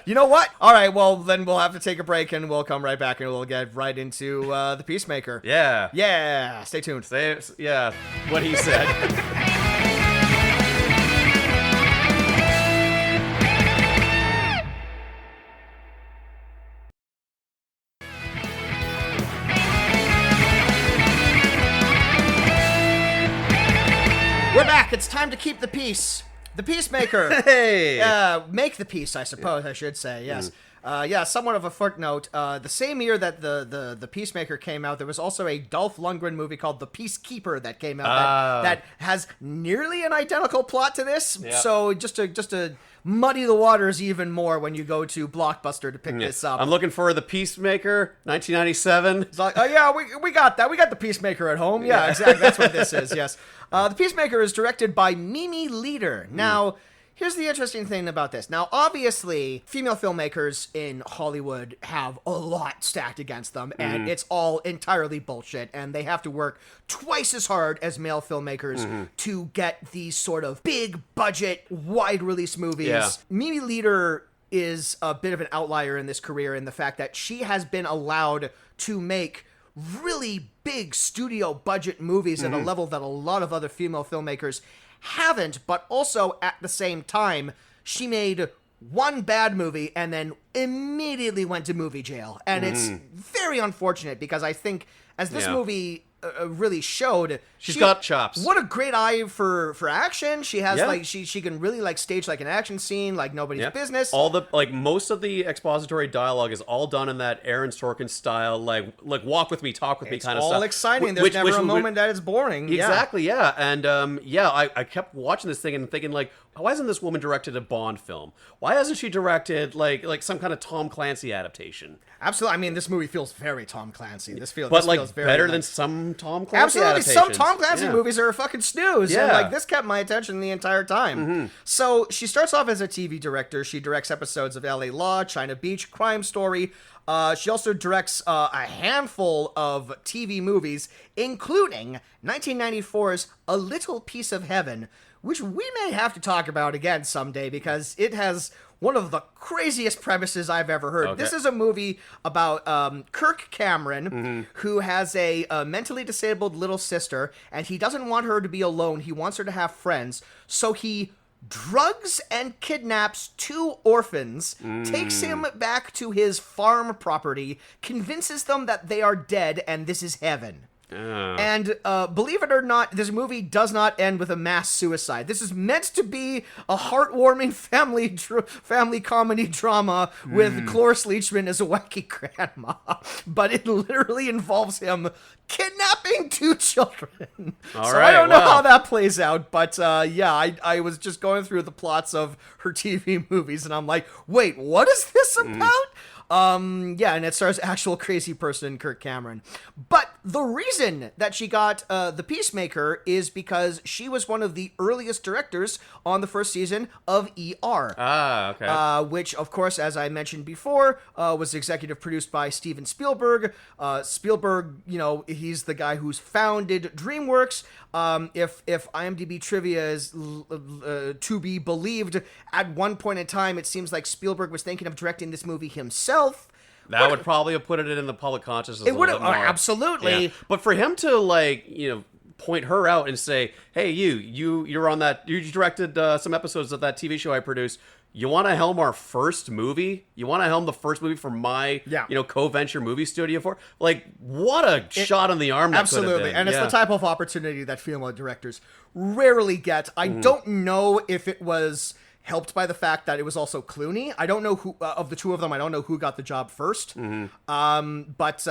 You know what? All right. Well, then we'll have to take a break, and we'll come right back, and we'll get right into the Peacemaker. Yeah. Yeah. Stay tuned. Yeah. What he said. We're back. It's time to keep the peace. The Peacemaker. Hey. Make the peace, I suppose I should say. Yes. Somewhat of a footnote. The same year that the Peacemaker came out, there was also a Dolph Lundgren movie called The Peacekeeper that came out that has nearly an identical plot to this. Yeah. So just to muddy the waters even more when you go to Blockbuster to pick this up. I'm looking for The Peacemaker, 1997. It's like, oh yeah, we got that. We got The Peacemaker at home. Yeah, exactly. That's what this is. Yes. The Peacemaker is directed by Mimi Leder. Now, here's the interesting thing about this. Now, obviously, female filmmakers in Hollywood have a lot stacked against them, and it's all entirely bullshit, and they have to work twice as hard as male filmmakers to get these sort of big-budget, wide-release movies. Yeah. Mimi Leder is a bit of an outlier in this career in the fact that she has been allowed to make really big studio budget movies at a level that a lot of other female filmmakers haven't, but also at the same time, she made one bad movie and then immediately went to movie jail. And it's very unfortunate because I think as this movie really showed, she's got chops. What a great eye for action. She has like she can really like stage like an action scene like nobody's business. All the most of the expository dialogue is all done in that Aaron Sorkin style, like walk with me, talk with me kind of stuff. It's all exciting. There's never a moment that is boring. Exactly, yeah. And I kept watching this thing and thinking like, why hasn't this woman directed a Bond film? Why hasn't she directed like some kind of Tom Clancy adaptation? Absolutely. I mean, this movie feels very Tom Clancy. This feels very better than some Tom Clancy Absolutely. adaptations. Some Tom Clancy movies are a fucking snooze. Yeah. And like this kept my attention the entire time. So she starts off as a TV director. She directs episodes of LA Law, China Beach, Crime Story. She also directs a handful of TV movies, including 1994's A Little Piece of Heaven, which we may have to talk about again someday because it has one of the craziest premises I've ever heard. Okay. This is a movie about Kirk Cameron, who has a mentally disabled little sister, and he doesn't want her to be alone. He wants her to have friends. So he drugs and kidnaps two orphans, takes him back to his farm property, convinces them that they are dead and this is heaven. And believe it or not, this movie does not end with a mass suicide. This is meant to be a heartwarming family comedy drama with Cloris Leachman as a wacky grandma, but it literally involves him kidnapping two children. I don't know how that plays out, but I was just going through the plots of her TV movies, and I'm like, wait, what is this about? And it stars actual crazy person Kirk Cameron. But the reason that she got The Peacemaker is because she was one of the earliest directors on the first season of ER. Okay. Which, of course, as I mentioned before, was executive produced by Steven Spielberg. Spielberg, he's the guy who's founded DreamWorks. If IMDb trivia is to be believed, at one point in time, it seems like Spielberg was thinking of directing this movie himself. That would probably have put it in the public consciousness. It would have, absolutely. Yeah. But for him to point her out and say, "Hey, you're on that. You directed some episodes of that TV show I produced. You want to helm our first movie? You want to helm the first movie for my, co-venture movie studio for?" Like, what a shot in the arm that could have been. And it's the type of opportunity that female directors rarely get. I don't know if it was helped by the fact that it was also Clooney. I don't know who, of the two of them, I don't know who got the job first. But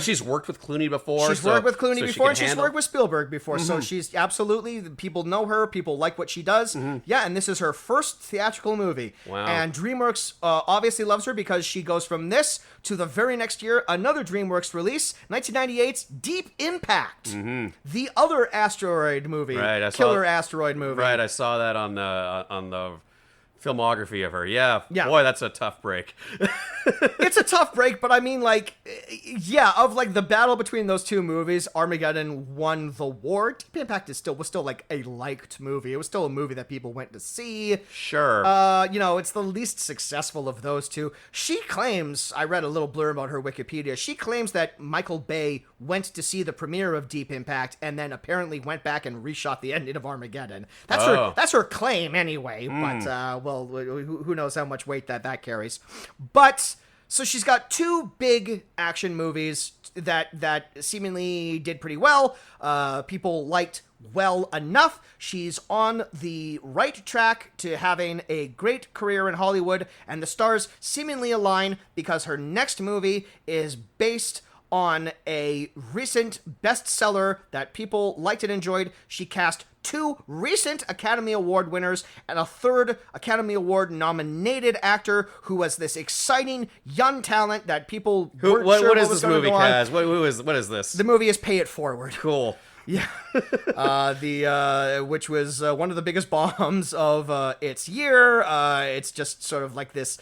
she's worked with Clooney before. She's worked with Clooney before, and she's worked with Spielberg before. So she's absolutely, people know her, people like what she does. Yeah, and this is her first theatrical movie. Wow. And DreamWorks obviously loves her because she goes from this to the very next year, another DreamWorks release, 1998's Deep Impact. The other asteroid movie. Right, asteroid movie. Right, I saw that on the filmography of her. Yeah. Boy, that's a tough break. It's a tough break, but I mean, of the battle between those two movies, Armageddon won the war. Deep Impact was still like a liked movie. It was still a movie that people went to see. Sure. It's the least successful of those two. She claims, I read a little blurb about her Wikipedia, she claims that Michael Bay went to see the premiere of Deep Impact and then apparently went back and reshot the ending of Armageddon. That's her claim anyway, but who knows how much weight that carries. But so she's got two big action movies that seemingly did pretty well. People liked well enough. She's on the right track to having a great career in Hollywood, and the stars seemingly align because her next movie is based on a recent bestseller that people liked and enjoyed. She cast two recent Academy Award winners and a third Academy Award nominated actor who was this exciting young talent that people weren't sure what was is this gonna movie, go on. Kaz? What is this? The movie is Pay It Forward. Cool. Yeah. Which was one of the biggest bombs of its year. It's just sort of like this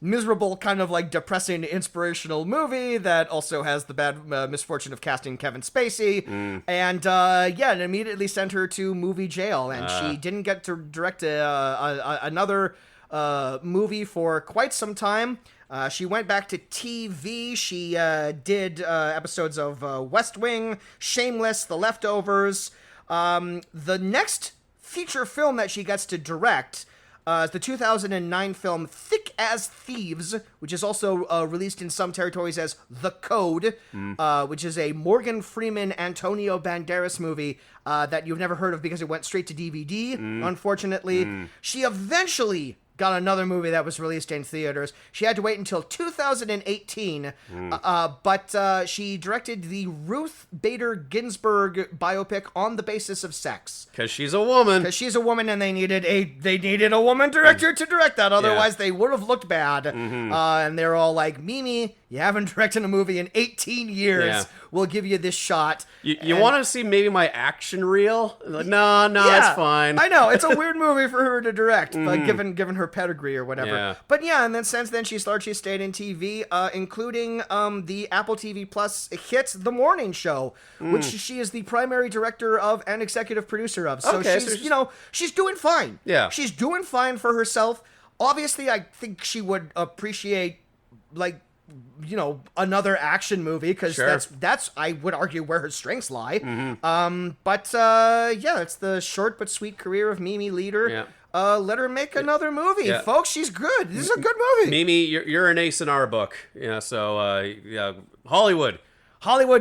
miserable, kind of like depressing, inspirational movie that also has the bad misfortune of casting Kevin Spacey. And it immediately sent her to movie jail, and she didn't get to direct another movie for quite some time. She went back to TV. She did episodes of West Wing, Shameless, The Leftovers. The next feature film that she gets to direct The 2009 film Thick as Thieves, which is also released in some territories as The Code, which is a Morgan Freeman, Antonio Banderas movie that you've never heard of because it went straight to DVD, unfortunately. She eventually got another movie that was released in theaters. She had to wait until 2018, but she directed the Ruth Bader Ginsburg biopic On the Basis of Sex. Because she's a woman. Because she's a woman, and they needed a woman director to direct that. Otherwise, they would have looked bad. And they're all like, Mimi, you haven't directed a movie in 18 years. Yeah. We'll give you this shot. You want to see maybe my action reel? Like, no, it's fine. I know, it's a weird movie for her to direct, but given her pedigree or whatever. Yeah. But yeah, and then since then she stayed in TV, including the Apple TV Plus hit The Morning Show, which she is the primary director of and executive producer of. So she's doing fine. Yeah. She's doing fine for herself. Obviously, I think she would appreciate, like, another action movie, because that's I would argue where her strengths lie. But it's the short but sweet career of Mimi Leader. Yeah. Let her make another movie, folks. She's good. This is a good movie. Mimi, you're an ace in our book. Yeah. So Hollywood,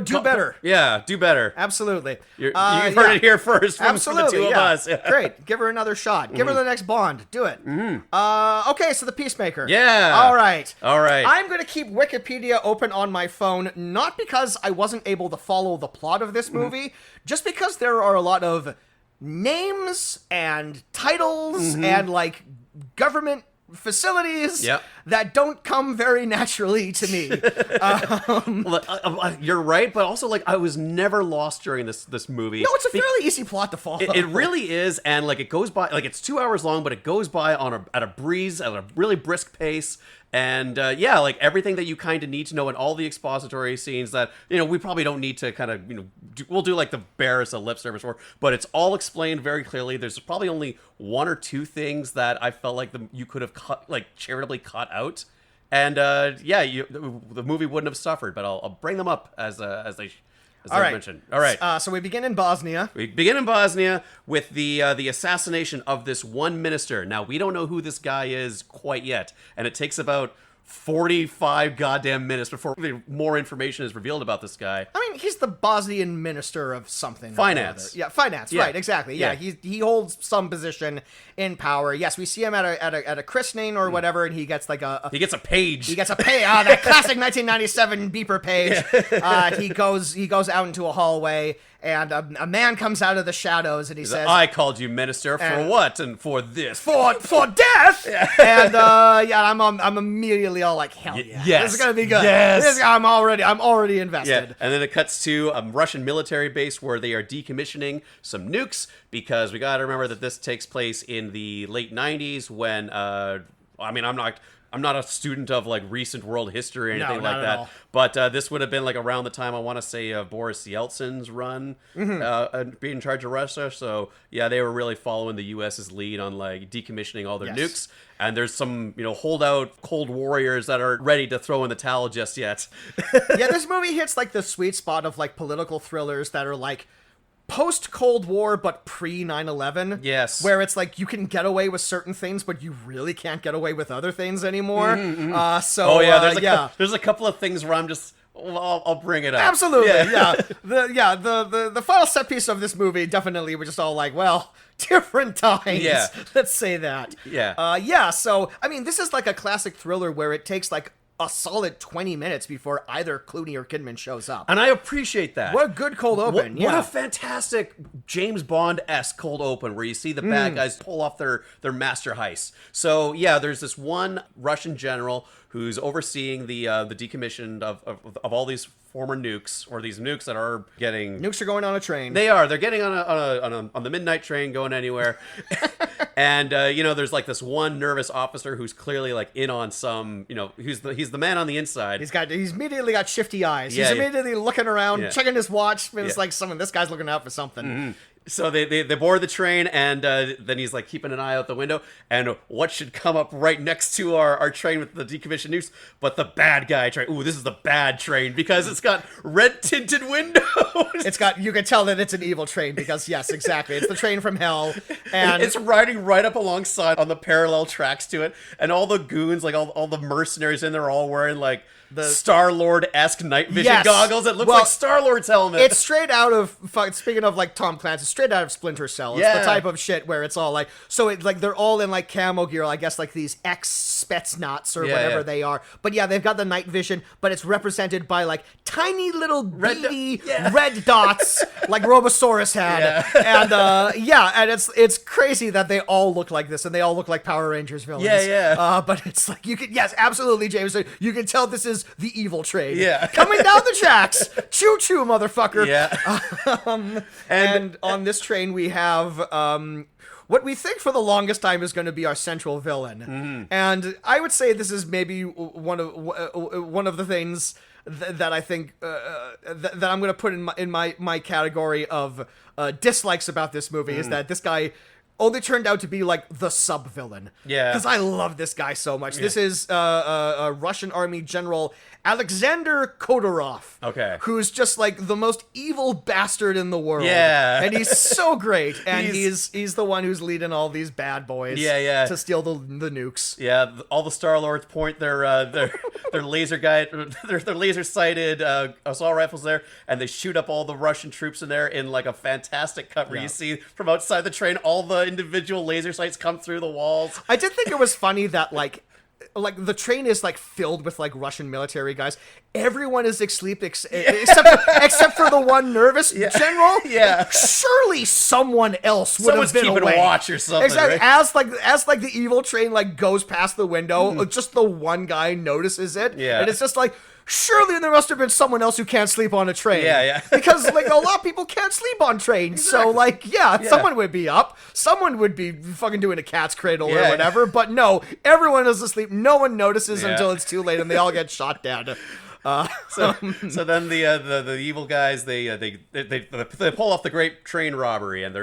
do better. Yeah, do better. Absolutely. You've heard it here first from the two of us. Yeah. Great. Give her another shot. Give her the next Bond. Do it. Okay, so the Peacemaker. Yeah. All right. I'm going to keep Wikipedia open on my phone, not because I wasn't able to follow the plot of this movie, just because there are a lot of names and titles and, like, government facilities that don't come very naturally to me. You're right, but also, like, I was never lost during this movie. No, it's a fairly easy plot to follow. It really is, and like it goes by, like it's 2 hours long, but it goes by at a breeze, at a really brisk pace. And like everything that you kind of need to know in all the expository scenes that, we probably don't need to kind of, we'll do like the barest of lip service for, but it's all explained very clearly. There's probably only one or two things that I felt like you could have charitably cut out. And the movie wouldn't have suffered, but I'll bring them up as I mentioned. All right. So we begin in Bosnia. We begin in Bosnia with the assassination of this one minister. Now, we don't know who this guy is quite yet, and it takes about 45 goddamn minutes before more information is revealed about this guy. I mean, he's the Bosnian minister of something. Finance. Yeah, finance. Yeah. Right, exactly. Yeah, he holds some position in power. Yes, we see him at a christening or whatever, and he gets like he gets a page. He gets a page. That classic 1997 beeper page. He goes out into a hallway, and a man comes out of the shadows, and he says, "I called you minister for what? And for this? For death." Yeah. And I'm immediately all like, hell yeah, yes, this is gonna be good. Yes, I'm already invested. Yeah. And then it cuts to a Russian military base where they are decommissioning some nukes, because we got to remember that this takes place in the late 90s when I'm not a student of like recent world history or anything like that, but this would have been like around the time I want to say of Boris Yeltsin's run being in charge of Russia. So yeah, they were really following the U.S.'s lead on like decommissioning all their nukes. And there's some holdout Cold Warriors that are ready to throw in the towel just yet. Yeah, this movie hits like the sweet spot of like political thrillers that are like post-Cold War, but pre-9/11. Yes. Where it's like, you can get away with certain things, but you really can't get away with other things anymore. There's a couple of things where I'm just, I'll bring it up. Absolutely, yeah. The final set piece of this movie definitely we're just all like, well, different times. Yeah. Let's say that. Yeah. So, I mean, this is like a classic thriller where it takes like a solid 20 minutes before either Clooney or Kidman shows up. And I appreciate that. What a good cold open. What a fantastic James Bond-esque cold open where you see the bad guys pull off their master heist. So, yeah, there's this one Russian general who's overseeing the decommission of all these former nukes, or these nukes that are getting... Nukes are going on a train. They're getting on the midnight train going anywhere. And, there's like this one nervous officer who's clearly like in on some, he's the man on the inside. He's immediately got shifty eyes. Yeah, he's immediately looking around, checking his watch, and it's like, this guy's looking out for something. So they board the train, and then he's like keeping an eye out the window, and what should come up right next to our train with the decommissioned nukes but the bad guy train. Ooh, this is the bad train because it's got red tinted windows. You can tell that it's an evil train because yes, exactly, it's the train from hell, and it's riding right up alongside on the parallel tracks to it, and all the goons, like all the mercenaries in there, are all wearing like the Star-Lord-esque night vision goggles. It looks like Star-Lord's helmet. It's straight out of, speaking of like Tom Clancy, straight out of Splinter Cell. It's the type of shit where it's all like, so it like they're all in like camo gear, I guess like these ex-Spetsnaz or whatever they are. But yeah, they've got the night vision, but it's represented by like tiny little beady red dots like Robosaurus had. And and it's crazy that they all look like this and they all look like Power Rangers villains. But it's like, you can, yes, absolutely, James. You can tell this is the evil train. Coming down the tracks. Choo choo, motherfucker. And on this train we have what we think for the longest time is going to be our central villain. And I would say this is maybe one of the things that I think that I'm going to put in my category of dislikes about this movie is that this guy only turned out to be like the sub-villain. Because I love this guy so much. This is a Russian army general, Alexander Khodorov. Who's just like the most evil bastard in the world. And he's so great. And he's the one who's leading all these bad boys to steal the nukes. All the Star-Lords point their laser their laser sighted assault rifles there, and they shoot up all the Russian troops in there in like a fantastic cut where you see from outside the train all the individual laser sights come through the walls. I did think it was funny that like the train is like filled with like Russian military guys. Everyone is asleep except for the one nervous general. Surely someone else would have been keeping away. Watch or something. Exactly. Right? As the evil train like goes past the window, just the one guy notices it. And it's just like, surely there must have been someone else who can't sleep on a train. Because like a lot of people can't sleep on trains. So like, someone would be up. Someone would be fucking doing a cat's cradle or whatever. But no, everyone is asleep. No one notices until it's too late and they all get shot down. So then the evil guys they pull off the great train robbery, and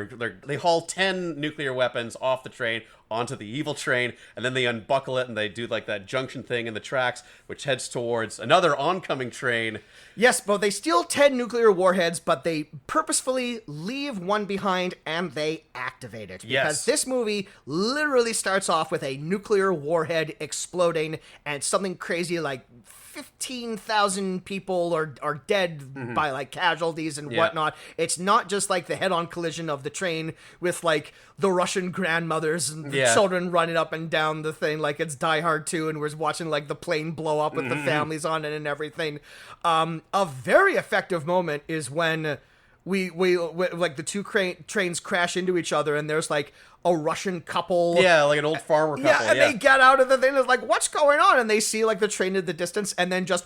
they haul 10 nuclear weapons off the train onto the evil train, and then they unbuckle it and they do like that junction thing in the tracks, which heads towards another oncoming train. Yes, but they steal 10 nuclear warheads, but they purposefully leave one behind and they activate it. Because this movie literally starts off with a nuclear warhead exploding and something crazy like 15,000 people are dead by like casualties and whatnot. It's not just like the head-on collision of the train with like the Russian grandmothers and the children running up and down the thing like it's Die Hard 2 and we're watching like the plane blow up with the families on it and everything. A very effective moment is when we like the two trains crash into each other and there's like a Russian couple. Like an old farmer couple. And they get out of the thing. It's like, what's going on? And they see like the train at the distance and then just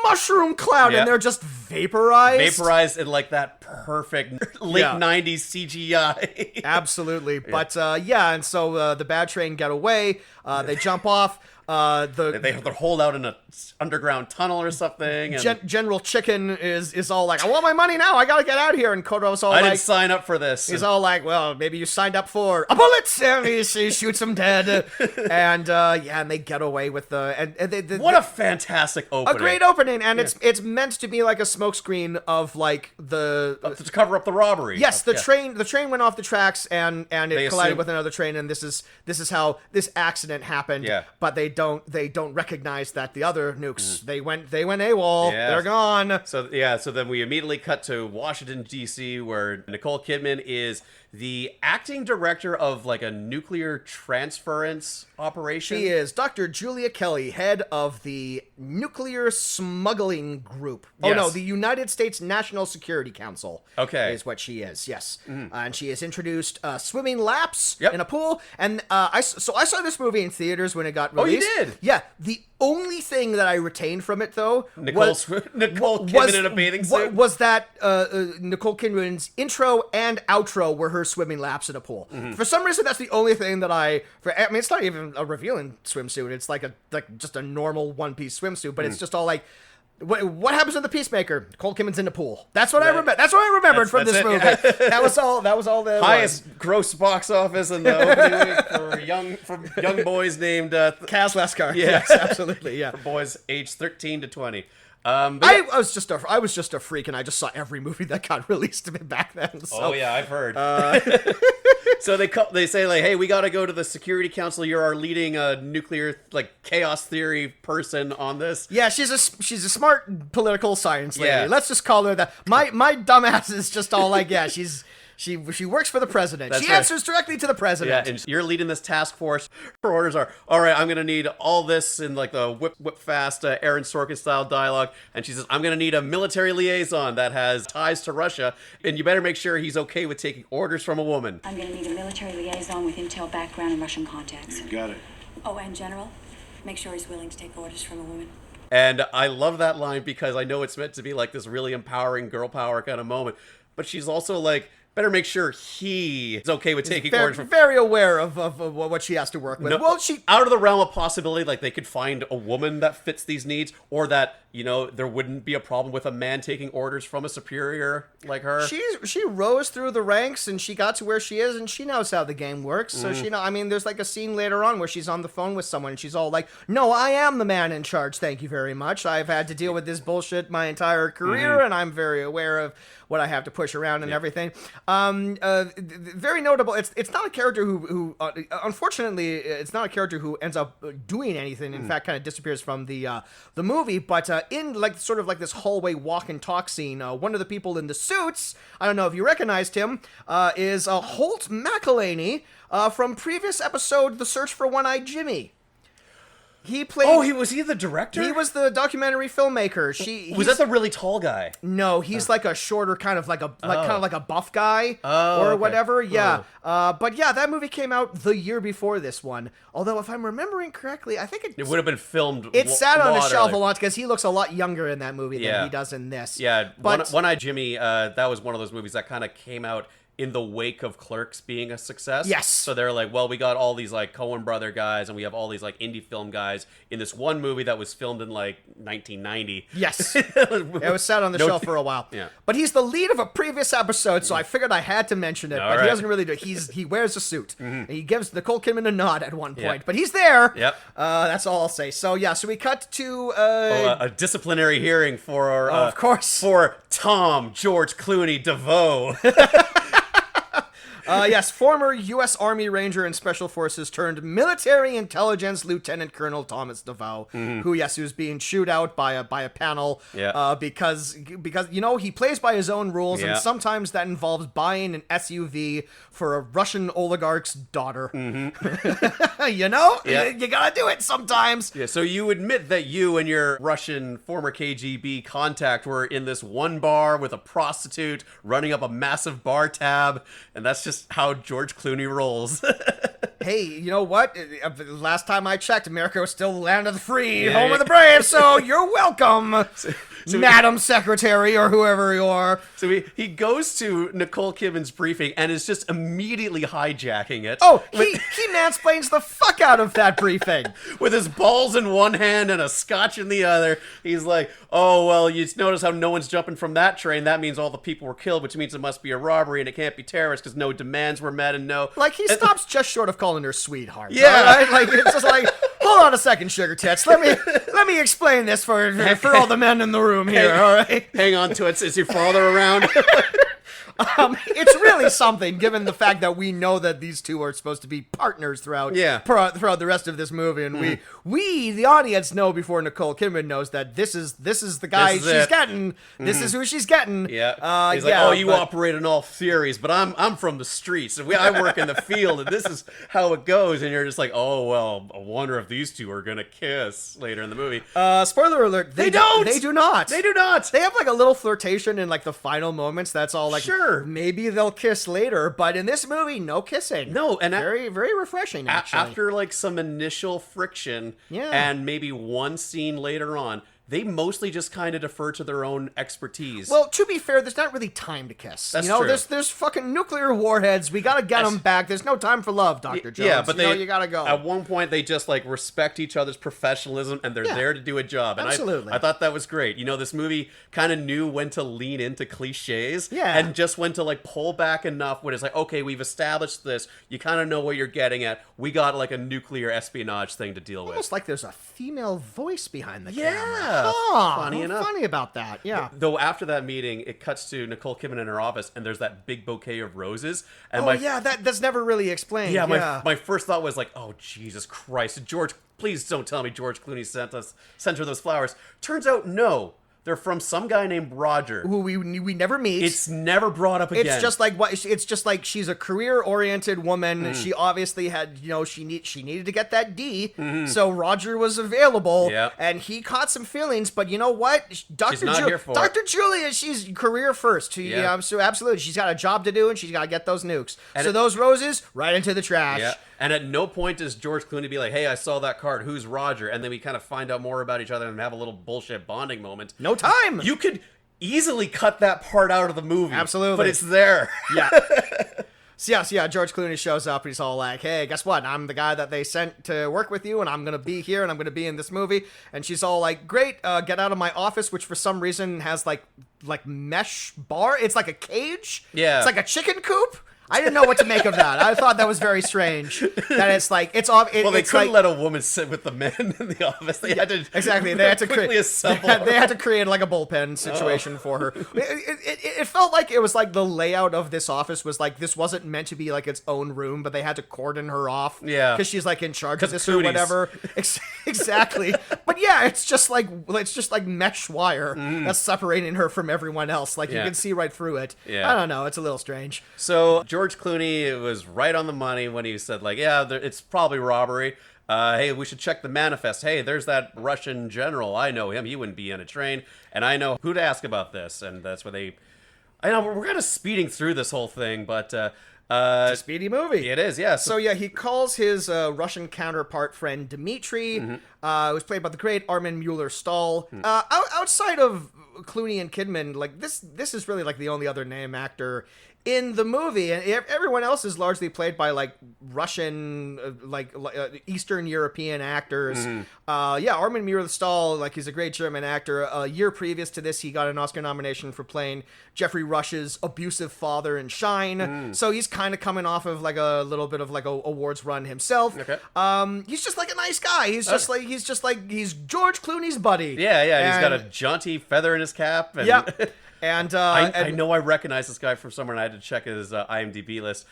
mushroom cloud and they're just vaporized. Vaporized in like that perfect late 90s CGI. Absolutely. But and so the bad train get away. They jump off. They hold out in an underground tunnel or something. And General Chicken is all like, I want my money now. I gotta get out of here. And Kodorov's all I didn't sign up for this. He's all like, well, maybe you signed up for a bullet. And he shoots him dead. And and they get away with the. What a fantastic opening! A great opening, and it's meant to be like a smokescreen of like to cover up the robbery. Yes, the train went off the tracks and it collided with another train, and this is how this accident happened. But they don't recognize that the other nukes they went AWOL. They're gone. So then we immediately cut to Washington D.C. where Nicole Kidman is the acting director of like a nuclear transference operation. She is Dr. Julia Kelly, head of the nuclear smuggling group. Oh no, the United States National Security Council. Is what she is. Yes, and she has introduced swimming laps in a pool. And I saw this movie in theaters when it got released. Oh, you did? Yeah. The only thing that I retained from it, though, Nicole Kidman in a bathing suit, was that Nicole Kidman's intro and outro were her swimming laps in a pool. For some reason, that's the only thing that I mean, it's not even a revealing swimsuit. It's like just a normal one-piece swimsuit, but it's just all like, What happens in the Peacemaker? Nicole Kidman's in the pool. That's what I remember. That's what I remembered from this movie. Yeah. That was all. The highest gross box office in the opening week for young boys named Kaz Leskar. Yeah. Yes, absolutely. Yeah. For boys aged 13 to 20. I was just a freak, and I just saw every movie that got released back then. So. Oh yeah, I've heard. So they say like, hey, we got to go to the Security Council. You're our leading nuclear chaos theory person on this. Yeah, she's a smart political science lady. Yeah. Let's just call her that. My dumbass is just all like, yeah, she works for the president. That's She right. answers directly to the president. Yeah, and you're leading this task force. Her orders are, all right, I'm going to need all this in like the whip fast Aaron Sorkin style dialogue. And she says, I'm going to need a military liaison that has ties to Russia. And you better make sure he's okay with taking orders from a woman. I'm going to need a military liaison with intel background and Russian contacts. Got it. Oh, and General, make sure he's willing to take orders from a woman. And I love that line because I know it's meant to be like this really empowering girl power kind of moment. But she's also like, better make sure he is okay with taking orders from... Very aware of what she has to work with. No, well, out of the realm of possibility, like they could find a woman that fits these needs, or that, you know, there wouldn't be a problem with a man taking orders from a superior like her. She rose through the ranks and she got to where she is, and she knows how the game works. So there's like a scene later on where she's on the phone with someone and she's all like, "No, I am the man in charge. Thank you very much. I've had to deal with this bullshit my entire career, and I'm very aware of what I have to push around and everything." Very notable. It's not a character who unfortunately, it's not a character who ends up doing anything. In fact, kind of disappears from the movie. But in like sort of like this hallway walk and talk scene, one of the people in the suits, I don't know if you recognized him, is Holt McElhaney from previous episode, The Search for One-Eyed Jimmy. He played. Was he the director? He was the documentary filmmaker. Was that the really tall guy? No, he's like a shorter, kind of like a buff guy or whatever. Yeah. But yeah, that movie came out the year before this one. Although, if I'm remembering correctly, I think it would have been filmed. It sat on a shelf a lot because he looks a lot younger in that movie than he does in this. Yeah, but One-Eyed Jimmy. That was one of those movies that kind of came out in the wake of Clerks being a success. Yes. So they're like, well, we got all these like Coen brother guys, and we have all these like indie film guys in this one movie that was filmed in like 1990. Yes. It was sat on the shelf for a while. Yeah. But he's the lead of a previous episode, so I figured I had to mention it. But he doesn't really do it. He wears a suit. And he gives Nicole Kidman a nod at one point. But he's there. Yep. That's all I'll say. So yeah, so we cut to a disciplinary hearing for of course, for Tom George Clooney DeVoe. Yes, former U.S. Army Ranger and Special Forces turned military intelligence Lieutenant Colonel Thomas DeVoe, who was being chewed out by a panel, because he plays by his own rules, and sometimes that involves buying an SUV for a Russian oligarch's daughter. You gotta do it sometimes. Yeah, so you admit that you and your Russian former KGB contact were in this one bar with a prostitute running up a massive bar tab, and that's just how George Clooney rolls. Hey, you know what? Last time I checked, America was still the land of the free, home of the brave, so you're welcome, Madam Secretary, or whoever you are. So he goes to Nicole Kidman's briefing and is just immediately hijacking it. Oh, he mansplains the fuck out of that briefing. With his balls in one hand and a scotch in the other. He's like, oh, well, you notice how no one's jumping from that train. That means all the people were killed, which means it must be a robbery and it can't be terrorists because no demands were met and no... Like, he stops just short of calling her sweetheart. Yeah. Right? Like, it's just like, hold on a second, sugar tits. Let me explain this for all the men in the room here, all right? Hang on to it. Is your father around? It's really something, given the fact that we know that these two are supposed to be partners throughout the rest of this movie, and we the audience know before Nicole Kidman knows that this is the guy she's getting. This is who she's getting. Yeah. He's like, oh, you operate in all theories, but I'm from the streets, and I work in the field, and this is how it goes. And you're just like, oh well, I wonder if these two are gonna kiss later in the movie. Spoiler alert: they don't. They do not. They do not. They have like a little flirtation in like the final moments. That's all. Like, sure. Maybe they'll kiss later, but in this movie, no kissing. No, and very, very refreshing, actually. After like some initial friction, and maybe one scene later on, they mostly just kind of defer to their own expertise. Well, to be fair, there's not really time to kiss. That's true. There's fucking nuclear warheads. We gotta get them back. There's no time for love, Dr. Jones. Yeah, but you gotta go. At one point, they just like respect each other's professionalism, and they're there to do a job. And absolutely. I thought that was great. This movie kind of knew when to lean into cliches, Yeah. and just when to like pull back enough when it's like, okay, we've established this. You kind of know what you're getting at. We got like a nuclear espionage thing to deal with. Almost like there's a female voice behind the Yeah. camera. Funny enough. Funny about that. Yeah. Though after that meeting, it cuts to Nicole Kidman in her office, and there's that big bouquet of roses. And that's never really explained. Yeah, my first thought was like, oh, Jesus Christ. George, please don't tell me George Clooney sent her those flowers. Turns out, no. They're from some guy named Roger, who we never meet. It's never brought up again. It's just like she's a career-oriented woman. She obviously had, she needed to get that D. So Roger was available, and he caught some feelings. But you know what, Dr. Julia, she's career first. So absolutely, she's got a job to do, and she's got to get those nukes. And so those roses right into the trash. Yeah. And at no point does George Clooney be like, hey, I saw that card. Who's Roger? And then we kind of find out more about each other and have a little bullshit bonding moment. No time. You could easily cut that part out of the movie. Absolutely. But it's there. Yeah. So George Clooney shows up and he's all like, hey, guess what? I'm the guy that they sent to work with you, and I'm going to be here, and I'm going to be in this movie. And she's all like, great, get out of my office, which for some reason has like mesh bar. It's like a cage. Yeah. It's like a chicken coop. I didn't know what to make of that. I thought that was very strange. That it's like they couldn't let a woman sit with the men in the office. They had to They had to quickly assemble. They had to create like a bullpen situation for her. It felt like it was like the layout of this office was like this wasn't meant to be like its own room, but they had to cordon her off. Yeah, because she's like in charge of this cooties. or whatever. Exactly. But yeah, it's just like mesh wire that's separating her from everyone else. Like you can see right through it. Yeah. I don't know. It's a little strange. So George Clooney was right on the money when he said, like, yeah, it's probably robbery. Hey, we should check the manifest. Hey, there's that Russian general. I know him. He wouldn't be in a train. And I know who to ask about this. And that's where I know we're kind of speeding through this whole thing, but it's a speedy movie. It is, yeah. So yeah, he calls his Russian counterpart friend Dmitri, who was played by the great Armin Mueller-Stahl. Outside of Clooney and Kidman, like this is really like the only other name actor in the movie, and everyone else is largely played by like Russian, Eastern European actors. Armin Mueller-Stahl, like he's a great German actor. A year previous to this, he got an Oscar nomination for playing Jeffrey Rush's abusive father in Shine. So he's kind of coming off of like a little bit of like a awards run himself. Okay. He's just like a nice guy. He's George Clooney's buddy. Yeah. He's got a jaunty feather in his cap. And And I know I recognize this guy from somewhere, and I had to check his IMDb list.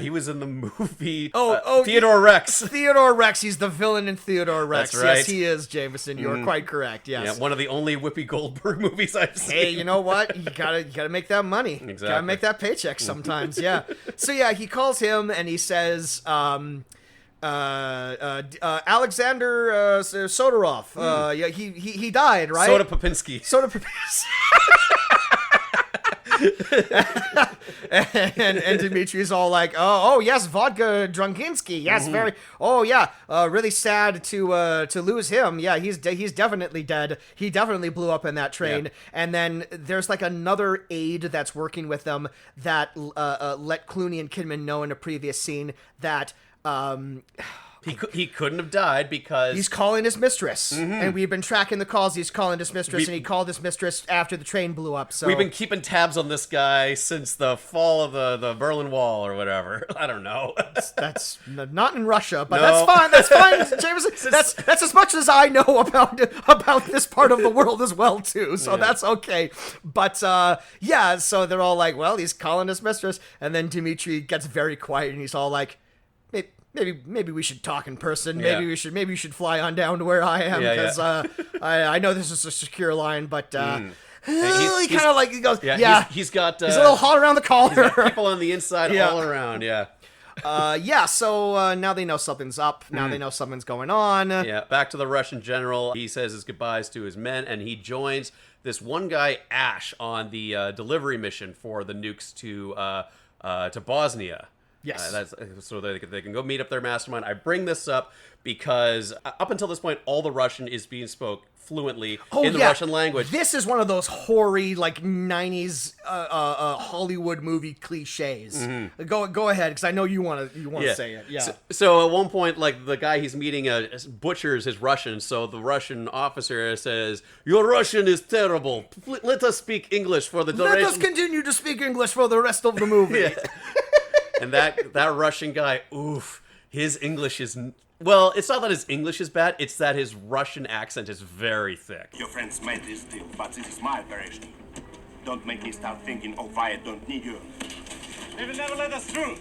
He was in the movie Theodore Rex. Theodore Rex. He's the villain in Theodore Rex. That's right. Yes, he is, Jameson. You're quite correct. Yes. Yeah, one of the only Whoopi Goldberg movies I've seen. Hey, you know what? You gotta make that money. Exactly. Gotta make that paycheck sometimes. Yeah. So yeah, he calls him and he says, Alexander Sotorov. Yeah, he died, right? Soda Popinski. and Dimitri's all like, oh yes, vodka Drunkinski, yes, very, really sad to lose him. Yeah, he's definitely dead. He definitely blew up in that train. Yeah. And then there's like another aide that's working with them that let Clooney and Kidman know in a previous scene that he couldn't have died because he's calling his mistress, and we've been tracking the calls. He's calling his mistress, and he called his mistress after the train blew up. So we've been keeping tabs on this guy since the fall of the Berlin Wall or whatever. I don't know. That's not in Russia, but that's fine. That's fine, Jameson. That's as much as I know about this part of the world as well too. So that's okay. But so they're all like, well, he's calling his mistress, and then Dimitri gets very quiet, and he's all like, Maybe we should talk in person. Maybe we should fly on down to where I am because I know this is a secure line, but he kind of like he goes, he's got he's a little hot around the collar. He's got people on the inside all around, So now they know something's up. Now they know something's going on. Yeah, back to the Russian general. He says his goodbyes to his men, and he joins this one guy, Ash, on the delivery mission for the nukes to Bosnia. Yes. That's so they can go meet up their mastermind. I bring this up because up until this point, all the Russian is being spoke fluently in the Russian language. This is one of those hoary, like, 90s Hollywood movie cliches. Mm-hmm. Go ahead, because I know you want to say it. Yeah. So at one point, like, the guy he's meeting butchers his Russian, so the Russian officer says, "Your Russian is terrible. Let us speak English for the duration." Let us continue to speak English for the rest of the movie. Yeah. And that Russian guy, oof, his English is... Well, it's not that his English is bad, it's that his Russian accent is very thick. Your friends made this deal, but this is my operation. Don't make me start thinking, oh, Wyatt don't need you. They will never let us through.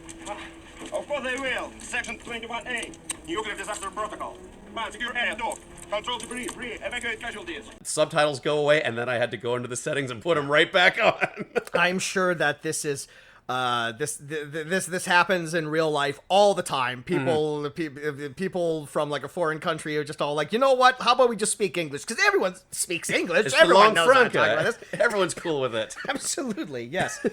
Of course they will. Section 21A. Nuclear disaster protocol. Man, secure area, door. Control debris, free, evacuate casualties. Subtitles go away, and then I had to go into the settings and put them right back on. I'm sure that this is... this happens in real life all the time. People from like a foreign country are just all like, you know what? How about we just speak English? Because everyone speaks English. It's Everyone knows how to Franca. talk about this. Everyone's cool with it. Absolutely, yes.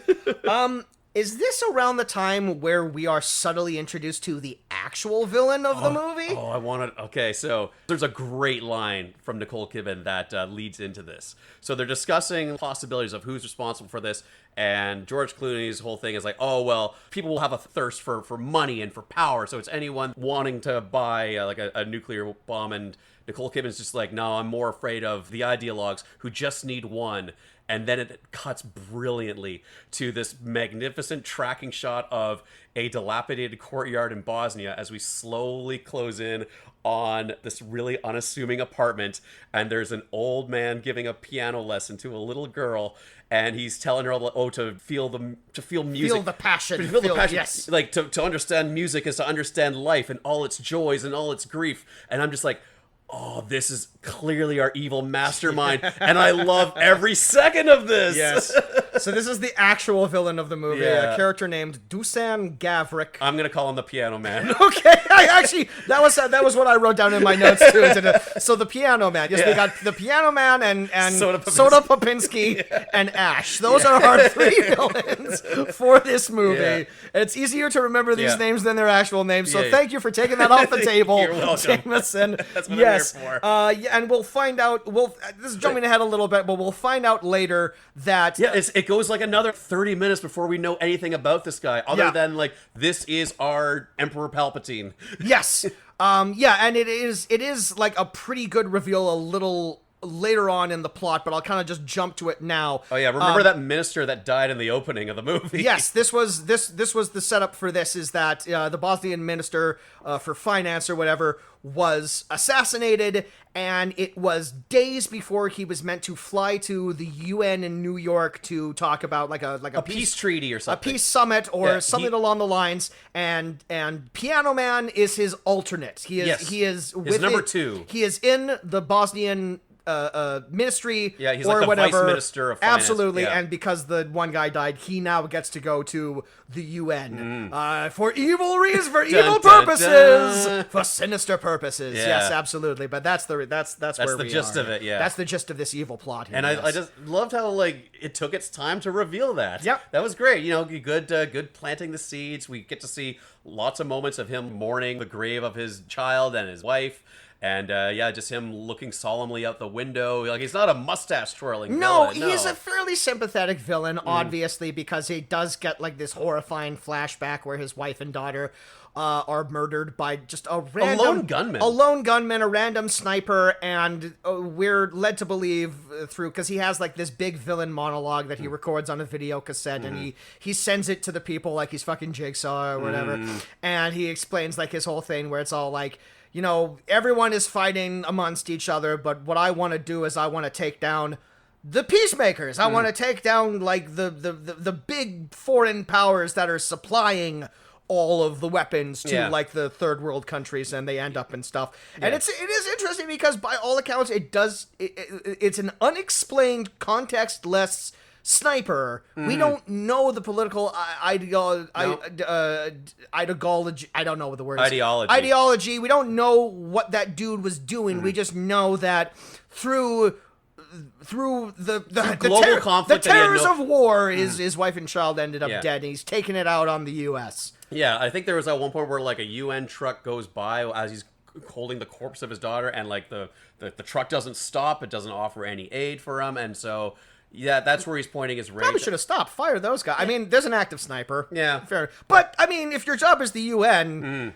Is this around the time where we are subtly introduced to the actual villain of the movie? Oh, I want to... Okay, so there's a great line from Nicole Kidman that leads into this. So they're discussing possibilities of who's responsible for this, and George Clooney's whole thing is like, oh, well, people will have a thirst for money and for power, so it's anyone wanting to buy like a nuclear bomb, and Nicole Kidman's just like, no, I'm more afraid of the ideologues who just need one. And then it cuts brilliantly to this magnificent tracking shot of a dilapidated courtyard in Bosnia as we slowly close in on this really unassuming apartment. And there's an old man giving a piano lesson to a little girl, and he's telling her, to feel music, Feel the passion. feel the passion. Yes. Like to understand music is to understand life and all its joys and all its grief. And I'm just like, oh, this is clearly our evil mastermind, and I love every second of this. Yes. So this is the actual villain of the movie, Yeah. a character named Dusan Gavrik. I'm gonna call him the Piano Man. Okay, that was what I wrote down in my notes too. So the Piano Man. Yes, we got the Piano Man and Soda Soda Popinski and Ash. Those are our three villains for this movie. Yeah. It's easier to remember these Yeah. names than their actual names. So Yeah. thank you for taking that off the table, You're welcome. Jameson. That's what yes. I'm here for. Yeah, and we'll find out. This is jumping ahead a little bit, but we'll find out later that Yeah, it goes like another 30 minutes before we know anything about this guy, other Yeah. than like, this is our Emperor Palpatine. Yes. Yeah, and it is like a pretty good reveal a little later on in the plot, but I'll kind of just jump to it now. Oh yeah, remember that minister that died in the opening of the movie? Yes, this was the setup for this, is that the Bosnian minister for finance or whatever was assassinated, and it was days before he was meant to fly to the UN in New York to talk about like a peace treaty or a something. peace summit or Yeah, something along the lines, and Piano Man is his alternate. He is Yes. he is His with number two. He is in the Bosnian ministry, Yeah, he's or like the whatever. vice minister of finance. Absolutely, Yeah. and because the one guy died, he now gets to go to the UN for evil reasons, for evil dun, purposes, dun. for sinister purposes. Yeah. Yes, absolutely. But that's where the we gist are. of it, yeah. That's the gist of this evil plot here. And yes. I just loved how like it took its time to reveal that. Yep. That was great. You know, good planting the seeds. We get to see lots of moments of him mourning the grave of his child and his wife. And just him looking solemnly out the window. Like, he's not a mustache twirling No, villain. he's a fairly sympathetic villain, obviously, because he does get like this horrifying flashback where his wife and daughter are murdered by just a random lone gunman. A random sniper, and we're led to believe through, because he has like this big villain monologue that he records on a video cassette, and he sends it to the people like he's fucking Jigsaw or whatever, and he explains like his whole thing where it's all like, you know, everyone is fighting amongst each other, but what I want to do is I want to take down the Peacemakers. I want to take down like the big foreign powers that are supplying all of the weapons to like the third world countries, and they end up and stuff. And it is interesting because by all accounts it's an unexplained, contextless sniper. We don't know the political ideology. I don't know what the word is. Ideology. We don't know what that dude was doing. We just know that through the global conflict, the terrors of war, his wife and child ended up dead, and he's taking it out on the U.S. Yeah, I think there was at one point where like a UN truck goes by as he's holding the corpse of his daughter, and like the truck doesn't stop. It doesn't offer any aid for him, and so yeah, that's where he's pointing his range. Probably should have stopped. Fire those guys. I mean, there's an active sniper. Yeah, fair. But I mean, if your job is the UN,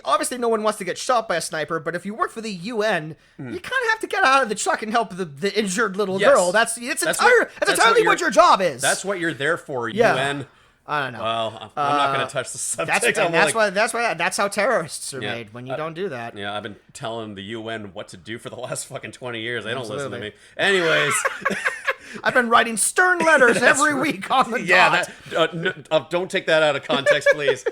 obviously no one wants to get shot by a sniper. But if you work for the UN, you kind of have to get out of the truck and help the injured little girl. That's entirely what your job is. That's what you're there for. UN. I don't know. Well, I'm not going to touch the subject. That's how terrorists are made when you don't do that. Yeah, I've been telling the UN what to do for the last fucking 20 years. They don't listen to me. Anyways. I've been writing stern letters every week on the dot. Don't take that out of context, please.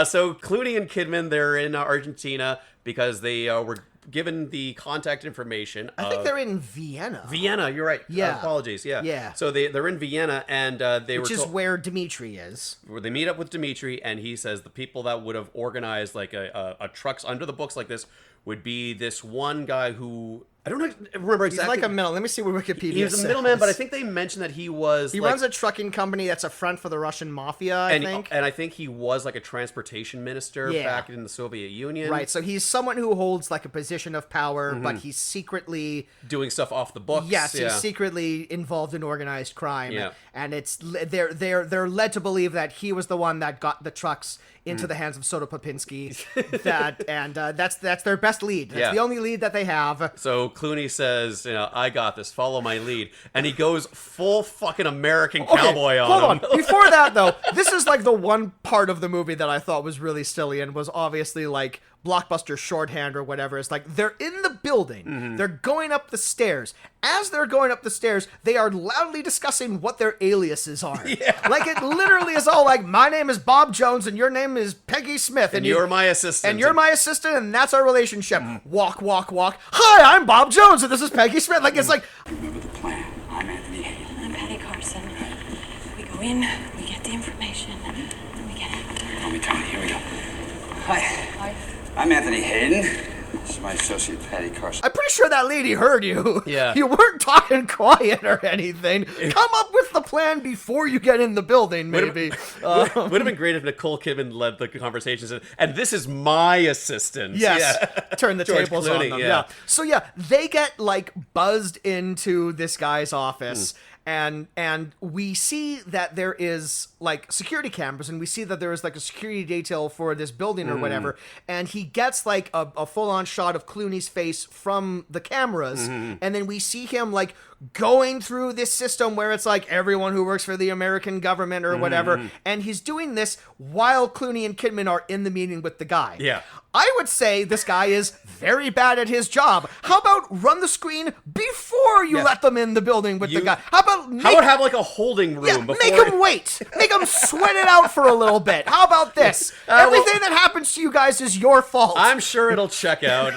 So Clooney and Kidman, they're in Argentina because they were given the contact information. I think they're in Vienna. Vienna, you're right. Yeah. Apologies. Yeah. Yeah. So they're in Vienna, and which is where Dimitri is. Where they meet up with Dimitri, and he says the people that would have organized like a trucks under the books like this would be this one guy who I don't remember exactly. He's like a middle. Let me see what Wikipedia says. He was a middleman, but I think they mentioned that he was. He runs a trucking company that's a front for the Russian mafia. I think, and I think he was like a transportation minister back in the Soviet Union. Right. So he's someone who holds like a position of power, but he's secretly doing stuff off the books. Yes, he's secretly involved in organized crime. Yeah. And it's they're led to believe that he was the one that got the trucks into the hands of Soto Popinski. That's their best lead. That's the only lead that they have. So Clooney says, I got this. Follow my lead, and he goes full fucking American cowboy on him. Hold on. Before that, though, this is like the one part of the movie that I thought was really silly and was obviously like blockbuster shorthand or whatever. It's like they're in the building, they're going up the stairs. As they're going up the stairs, they are loudly discussing what their aliases are. Like it literally is all like, my name is Bob Jones and your name is Peggy Smith, and you're my assistant, and you're my assistant, and that's our relationship. Walk, walk, walk. Hi, I'm Bob Jones and this is Peggy Smith. Like it's like, remember the plan. I'm Anthony Hayden. I'm Patty Carson. We go in, we get the information, and we get out. Call me Tony. Here we go. Hi. Hi. I'm Anthony Hayden. This is my associate, Patty Carson. I'm pretty sure that lady heard you. Yeah. You weren't talking quiet or anything. Come up with the plan before you get in the building, maybe. Would have been great if Nicole Kidman led the conversations, and this is my assistant. Yes. Yeah. Turn the George tables Clooney, on them. Yeah. So they get like buzzed into this guy's office. And we see that there is like security cameras, and we see that there is like a security detail for this building or whatever. And he gets like a full-on shot of Clooney's face from the cameras, and then we see him like going through this system where it's like everyone who works for the American government or whatever, and he's doing this while Clooney and Kidman are in the meeting with the guy. Yeah. I would say this guy is very bad at his job. How about run the screen before you let them in the building with the guy? How about have like a holding room before? Make him wait. Make him sweat it out for a little bit. How about this? Everything that happens to you guys is your fault. I'm sure it'll check out.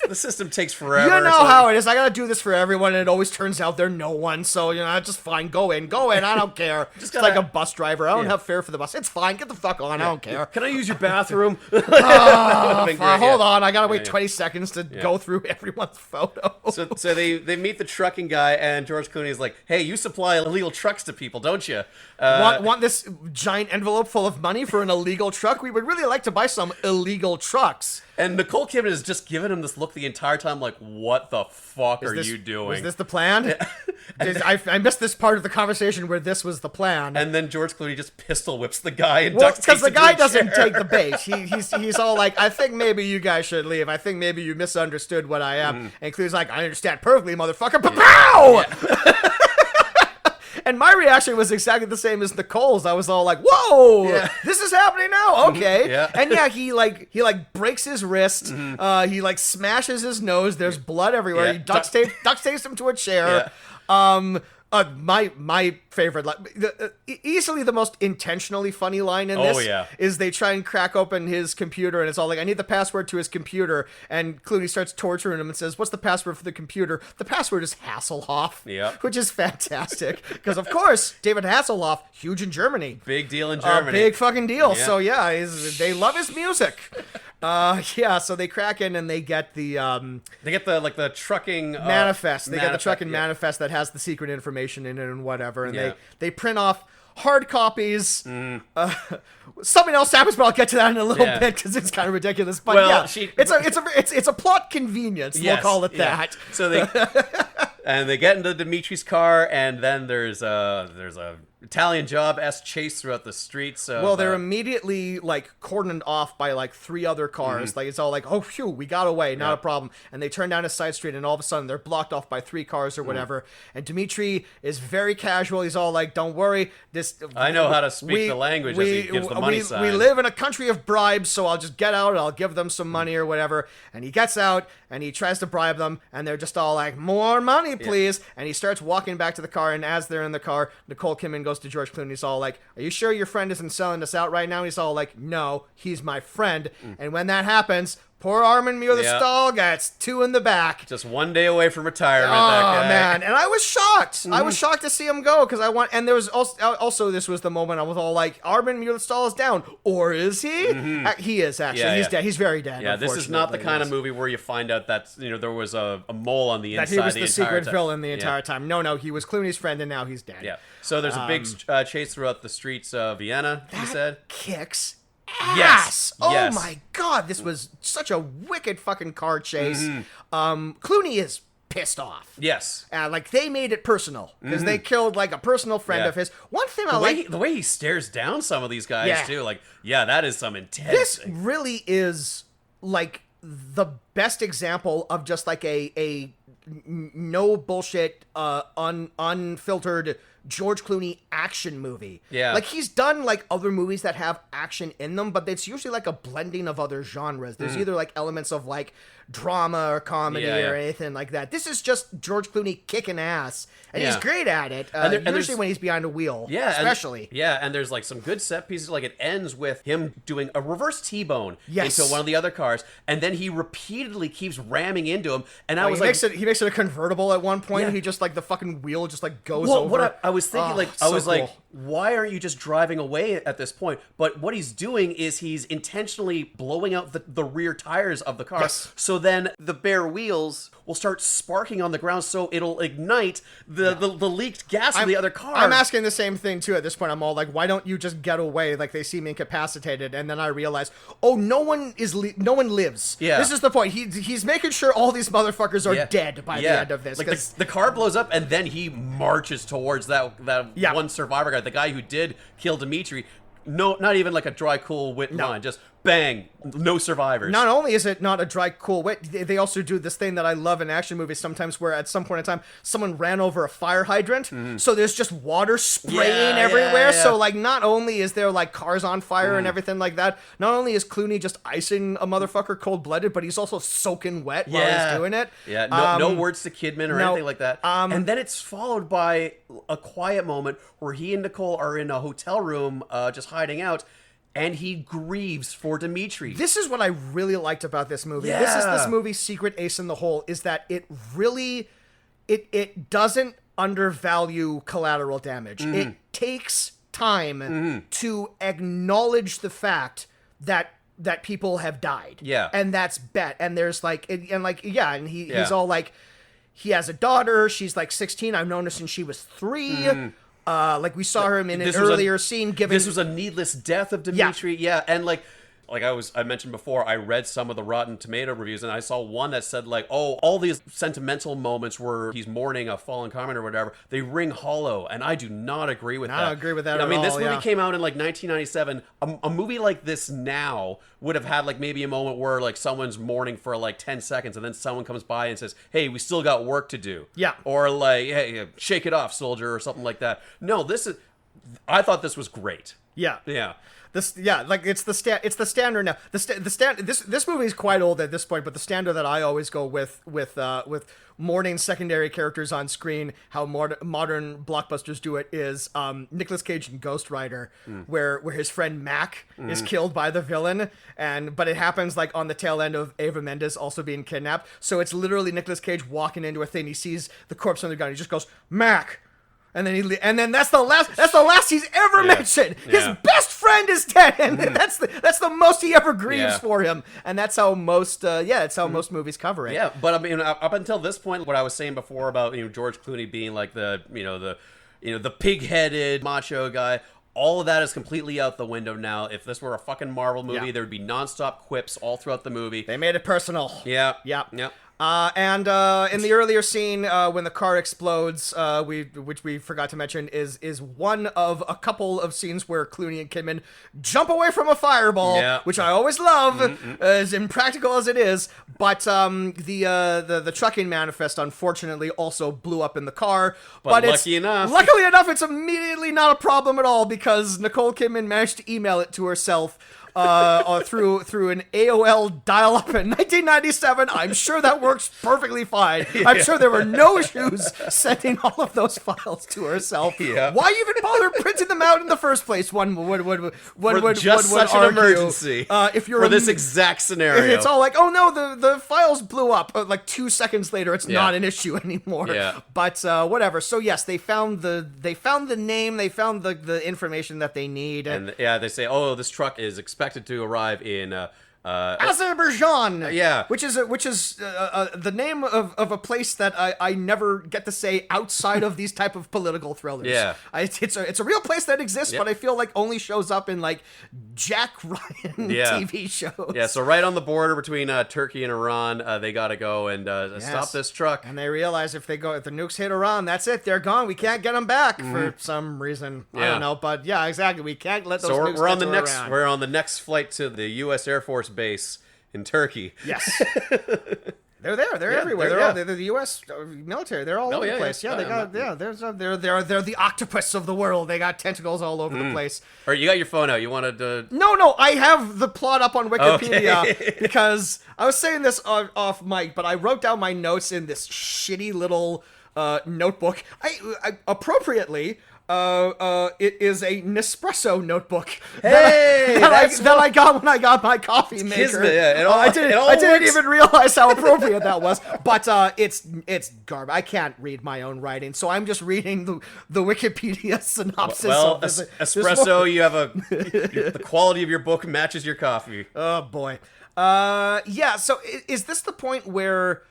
The system takes forever. You know how it is. I gotta do this for everyone, and it always turns out they're no one. So just fine. Go in. I don't care. Just like a bus driver. I don't have fare for the bus. It's fine. Get the fuck on. I don't care. Can I use your bathroom? Hold on. I gotta wait 20 seconds to go through everyone's photo. So they meet the trucking guy, and George Clooney is like, "Hey, you supply illegal trucks to people, don't you? Want this giant envelope full of money for an illegal truck? We would really like to buy some illegal trucks." And Nicole Kidman is just giving him this look the entire time, like, "What the fuck are you doing? Was this the plan?" I missed this part of the conversation where this was the plan. And then George Clooney just pistol whips the guy and ducks because the guy doesn't take the bait. He's all like, "I think maybe you guys should leave. I think maybe you misunderstood what I am." And Clooney's like, "I understand perfectly, motherfucker." Pow! And my reaction was exactly the same as Nicole's. I was all like, "Whoa, this is happening now." Okay. And he breaks his wrist. He like smashes his nose. There's blood everywhere. He duct tapes him to a chair. My favorite. Easily the most intentionally funny line in this is they try and crack open his computer, and it's all like, I need the password to his computer. And Clooney starts torturing him and says, what's the password for the computer? The password is Hasselhoff, which is fantastic. Because, of course, David Hasselhoff, huge in Germany. Big deal in Germany. Big fucking deal. Yeah. So, yeah, they love his music. So they crack in and they get the the trucking manifest. They get the trucking manifest that has the secret information in it and whatever. And they print off hard copies. Something else happens, but I'll get to that in a little bit because it's kind of ridiculous. But it's a plot convenience. We'll call it that. So they get into Dimitri's car, and then there's a Italian Job-esque chase throughout the streets. They're immediately like cordoned off by like 3 other cars. Like it's all like, oh phew, we got away, not a problem. And they turn down a side street, and all of a sudden they're blocked off by 3 cars or whatever. And Dimitri is very casual. He's all like, don't worry, I know how to speak the language. As he gives the money sign. We live in a country of bribes, so I'll just get out and I'll give them some money or whatever. And he gets out and he tries to bribe them, and they're just all like, more money, please. And he starts walking back to the car, and as they're in the car, Nicole Kidman goes to George Clooney. He's all like, are you sure your friend isn't selling us out right now? And he's all like, no, he's my friend. And when that happens, poor Armin Mueller-Stahl gets 2 in the back. Just 1 day away from retirement, that guy. Oh, man. And I was shocked. I was shocked to see him go because and there was also this was the moment I was all like, Armin Mueller-Stahl is down. Or is he? He is, actually. He's dead. He's very dead. Yeah, this is not the kind of movie where you find out that, there was a mole on the inside. That he was the secret villain the entire time. No, he was Clooney's friend, and now he's dead. Yeah. So there's a big chase throughout the streets of Vienna, you said? Kicks ass. Oh my god, this was such a wicked fucking car chase. Clooney is pissed off. Yes. Like they made it personal because they killed like a personal friend of his. One thing the way he stares down some of these guys too, like, that is some intense. This really is like the best example of just like a no bullshit, unfiltered George Clooney action movie. Yeah. Like he's done like other movies that have action in them, but it's usually like a blending of other genres. There's either like elements of like drama or comedy or anything like that. This is just George Clooney kicking ass, and he's great at it. Usually when he's behind a wheel, especially. And there's like some good set pieces. Like it ends with him doing a reverse T-bone into one of the other cars, and then he repeatedly keeps ramming into him. And I was like, he makes it a convertible at one point. He just like the fucking wheel just like goes over. I was thinking like, why aren't you just driving away at this point? But what he's doing is he's intentionally blowing out the rear tires of the car. Yes. So then the bare wheels will start sparking on the ground, so it'll ignite the leaked gas of the other car. I'm asking the same thing too at this point. I'm all like, why don't you just get away? Like they see me incapacitated, and then I realize, no one lives. Yeah. This is the point. He's making sure all these motherfuckers are dead by the end of this. Like the car blows up, and then he marches towards that one survivor guy, the guy who did kill Dimitri. No, not even like a dry, cool wit line. Just bang, no survivors. Not only is it not a dry, cool wit, they also do this thing that I love in action movies sometimes where at some point in time, someone ran over a fire hydrant, so there's just water spraying everywhere. So, like, not only is there, like, cars on fire and everything like that, not only is Clooney just icing a motherfucker cold-blooded, but he's also soaking wet while he's doing it. Yeah, no words to Kidman or anything like that. And then it's followed by a quiet moment where he and Nicole are in a hotel room just hiding out, and he grieves for Dimitri. This is what I really liked about this movie. Yeah. This is this movie's secret ace in the hole, is that it really, it doesn't undervalue collateral damage. It takes time to acknowledge the fact that people have died. Yeah. And that's bet. And there's like, and he's all like, he has a daughter. She's like 16. I've known her since she was 3. Like we saw her in an earlier scene giving. This was a needless death of Dimitri. Yeah, and like I mentioned before, I read some of the Rotten Tomato reviews, and I saw one that said like, all these sentimental moments where he's mourning a fallen comrade or whatever, they ring hollow, and I do not agree with that. I don't agree with that I mean, at this all, movie came out in like 1997. A movie like this now would have had like maybe a moment where like someone's mourning for like 10 seconds, and then someone comes by and says, "Hey, we still got work to do." Yeah. Or like, "Hey, shake it off, soldier," or something like that. No, I thought this was great. Yeah. Yeah. It's the standard now. This movie is quite old at this point, but the standard that I always go with morning secondary characters on screen, how modern blockbusters do it, is Nicolas Cage in Ghost Rider, where his friend Mac is killed by the villain, but it happens like on the tail end of Eva Mendes also being kidnapped. So it's literally Nicolas Cage walking into a thing. He sees the corpse on the ground. He just goes, Mac. And then that's the last he's ever mentioned. His best friend is dead, and that's the most he ever grieves for him. And that's how most most movies cover it. Yeah, but I mean, up until this point, what I was saying before about George Clooney being like the pig-headed macho guy. All of that is completely out the window now. If this were a fucking Marvel movie, there would be nonstop quips all throughout the movie. They made it personal. Yeah. Yep. Yep. And in the earlier scene, when the car explodes, which we forgot to mention, is one of a couple of scenes where Clooney and Kidman jump away from a fireball, which I always love, as impractical as it is. But the trucking manifest, unfortunately, also blew up in the car. But luckily enough, it's immediately not a problem at all, because Nicole Kidman managed to email it to herself. Through an AOL dial-up in 1997. I'm sure that works perfectly fine. I'm sure there were no issues sending all of those files to herself. Yeah. Why even bother printing them out in the first place? One would such argue, an emergency. If you're for this exact scenario, it's all like, oh no, the files blew up. Like 2 seconds later, it's not an issue anymore. Yeah. But whatever. So yes, they found the name, they found the information that they need, and they say, oh, this truck is expected to arrive in Azerbaijan, which is the name of a place that I never get to say outside of these type of political thrillers. It's a real place that exists, but I feel like only shows up in like Jack Ryan TV shows. Yeah, so right on the border between Turkey and Iran, they got to go and stop this truck. And they realize if the nukes hit Iran, that's it. They're gone. We can't get them back for some reason. I don't know, but yeah, exactly. We can't let those nukes we're on get the to next. Iran. We're on the next flight to the U.S. Air Force Base in Turkey. Yes. They're there. They're everywhere. They're the U.S. military. They're all over the place. They're the octopus of the world. They got tentacles all over the place. Or you got your phone out. You wanted to? No. I have the plot up on Wikipedia because I was saying this off mic, but I wrote down my notes in this shitty little notebook. I appropriately. It is a Nespresso notebook that I got when I got my coffee maker. Kismet, I didn't even realize how appropriate that was. But it's garbage. I can't read my own writing, so I'm just reading the Wikipedia synopsis. Well, espresso, you have the quality of your book matches your coffee. Oh boy. So is this the point where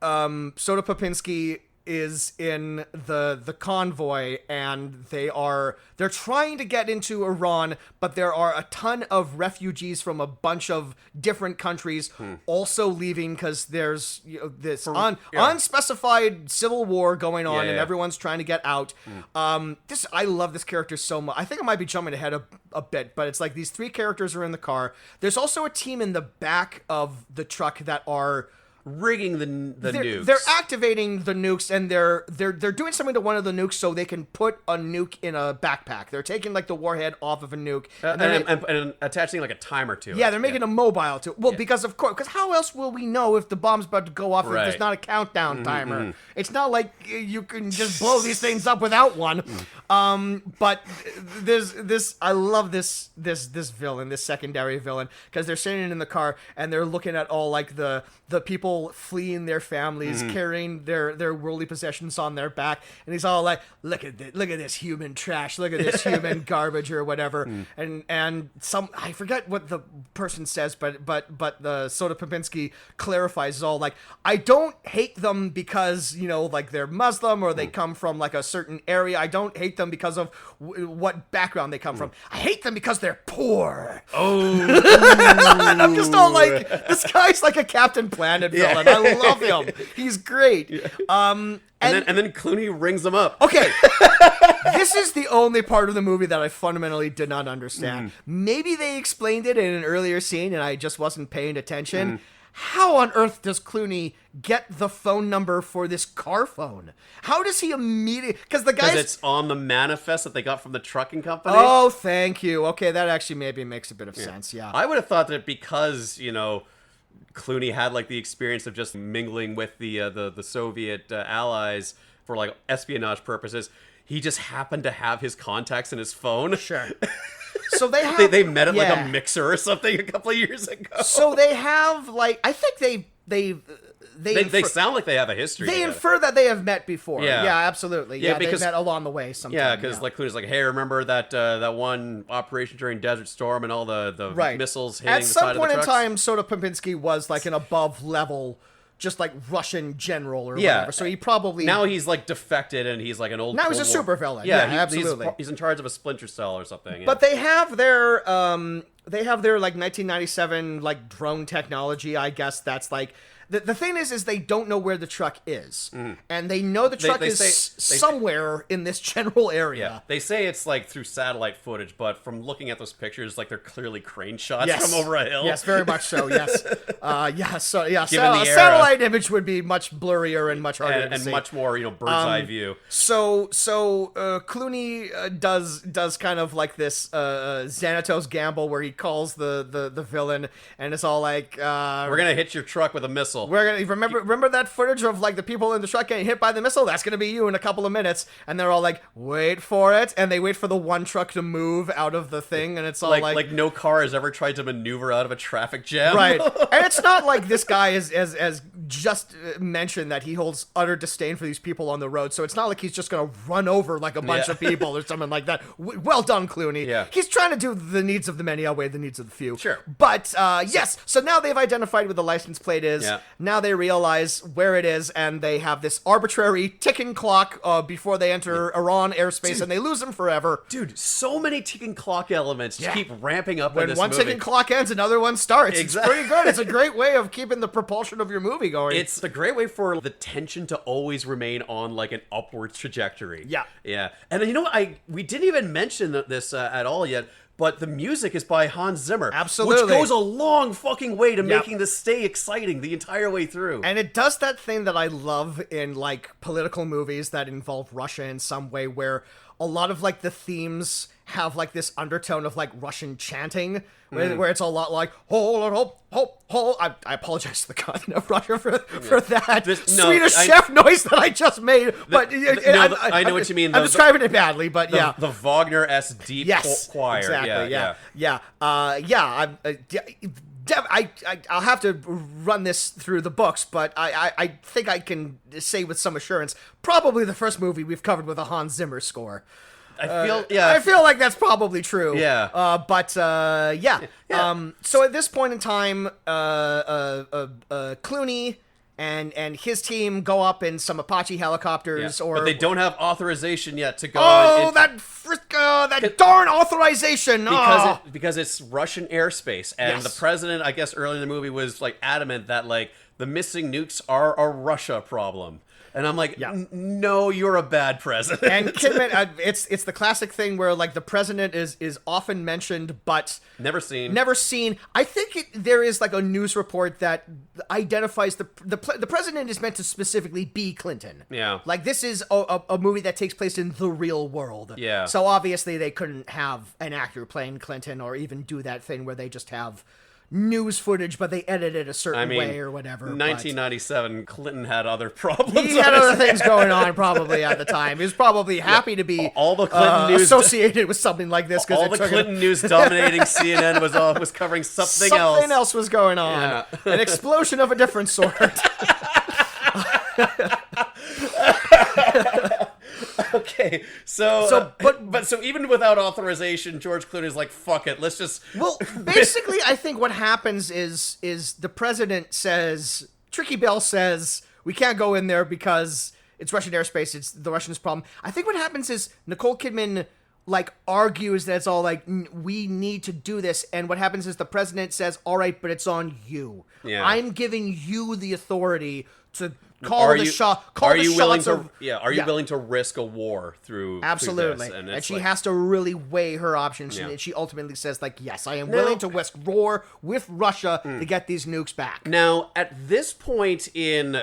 Soda Popinski is in the convoy, and they're trying to get into Iran, but there are a ton of refugees from a bunch of different countries also leaving because there's this unspecified civil war going on, and everyone's trying to get out. I love this character so much. I think I might be jumping ahead a bit, but it's like these 3 characters are in the car. There's also a team in the back of the truck that are rigging the nukes. They're activating the nukes, and they're doing something to one of the nukes so they can put a nuke in a backpack. They're taking like the warhead off of a nuke and attaching like a timer to it. Yeah, they're making a mobile to it. Well, because how else will we know if the bomb's about to go off if there's not a countdown timer? It's not like you can just blow these things up without one. But there's this. I love this villain, this secondary villain, because they're sitting in the car and they're looking at all like the people fleeing their families, carrying their worldly possessions on their back, and he's all like, look at this human trash, look at this human garbage or whatever. And some, I forget what the person says, but the Soda Popinski clarifies, is all like, I don't hate them because like they're Muslim or they come from like a certain area. I don't hate them because of what background they come from. I hate them because they're poor. And I'm just all like, this guy's like a Captain Planet villain. I love him. He's great. And then Clooney rings them up. Okay. This is the only part of the movie that I fundamentally did not understand. Maybe they explained it in an earlier scene and I just wasn't paying attention. how on earth does Clooney get the phone number for this car phone? How does he immediately... Because it's on the manifest that they got from the trucking company. Oh, thank you. Okay, that actually maybe makes a bit of sense, yeah. I would have thought that because, Clooney had, like, the experience of just mingling with the Soviet allies for, like, espionage purposes, he just happened to have his contacts in his phone. Sure. So they have... they met at, like, a mixer or something a couple of years ago. So they have, like... I think they sound like they have a history. They infer that they have met before. Yeah, absolutely. Yeah, because they met along the way sometime. Yeah, because like Clooney's like, hey, remember that one operation during Desert Storm and all the missiles hitting the side of the trucks? At some point in time, Soda Popinski was like an above level, just like Russian general or whatever. So he probably... Now he's like defected and he's like an old... Now he's a supervillain. Yeah, absolutely. He's in charge of a splinter cell or something. Yeah. But they have their like 1997 like drone technology, I guess. That's like... The thing is they don't know where the truck is. And they know the truck is somewhere in this general area. Yeah. They say it's like through satellite footage, but from looking at those pictures, like they're clearly crane shots from over a hill. Yes, very much so, yes. Satellite image would be much blurrier and much harder to see. And much more, bird's eye view. So Clooney does kind of like this Xanatos gamble where he calls the villain and it's all like... we're going to hit your truck with a missile. We're gonna remember that footage of like the people in the truck getting hit by the missile? That's gonna be you in a couple of minutes. And they're all like, wait for it, and they wait for the one truck to move out of the thing, and it's all like no car has ever tried to maneuver out of a traffic jam. Right. And it's not like this guy is just mentioned that he holds utter disdain for these people on the road, so it's not like he's just gonna run over like a bunch of people or something like that. Well done, Clooney. Yeah. He's trying to do the needs of the many outweigh the needs of the few. Sure. But yes, so now they've identified where the license plate is. Yeah. Now they realize where it is, and they have this arbitrary ticking clock before they enter Iran airspace, and they lose them forever. Dude, so many ticking clock elements just keep ramping up in this movie. When one ticking clock ends, another one starts. Exactly. It's pretty good. It's a great way of keeping the propulsion of your movie going. It's a great way for the tension to always remain on like an upward trajectory. Yeah. Yeah. And we didn't even mention this at all yet, but the music is by Hans Zimmer. Absolutely. Which goes a long fucking way to making this stay exciting the entire way through. And it does that thing that I love in, like, political movies that involve Russia in some way, where a lot of, like, the themes have, like, this undertone of, like, Russian chanting, where it's a lot like, I apologize to the continent of Russia for that Swedish chef noise that I just made, but I know what you mean. I'm describing it badly, but the Wagner-esque deep choir. Exactly. I'll have to run this through the books, but I think I can say with some assurance, probably the first movie we've covered with a Hans Zimmer score. I feel like that's probably true. Yeah. So at this point in time, Clooney and his team go up in some Apache helicopters, but they don't have authorization yet to go. Oh, that darn authorization! Because it's Russian airspace, and the president, I guess, early in the movie was like adamant that like the missing nukes are a Russia problem. And I'm like, no, you're a bad president. And Kidman, it's the classic thing where like the president is often mentioned, but never seen. I think there is like a news report that identifies the president is meant to specifically be Clinton. Yeah. Like this is a movie that takes place in the real world. Yeah. So obviously they couldn't have an actor playing Clinton or even do that thing where they just have news footage, but they edit it a certain way or whatever. 1997, Clinton had other problems. He had other things going on probably at the time. He was probably happy to be all the Clinton news associated with something like this. All the Clinton news dominating CNN was covering something else. Something else was going on. Yeah. An explosion of a different sort. Okay, so even without authorization, George Clooney's like, fuck it, let's just... Well, basically, I think what happens is the president says, Tricky Bell says, we can't go in there because it's Russian airspace, it's the Russians' problem. I think what happens is Nicole Kidman, like, argues that it's all like, we need to do this, and what happens is the president says, all right, but it's on you. Yeah. I'm giving you the authority call the shot. Are you willing to risk a war through absolutely? Through this? And she has to really weigh her options, and she ultimately says, like, yes, I am willing to risk war with Russia to get these nukes back. Now, at this point in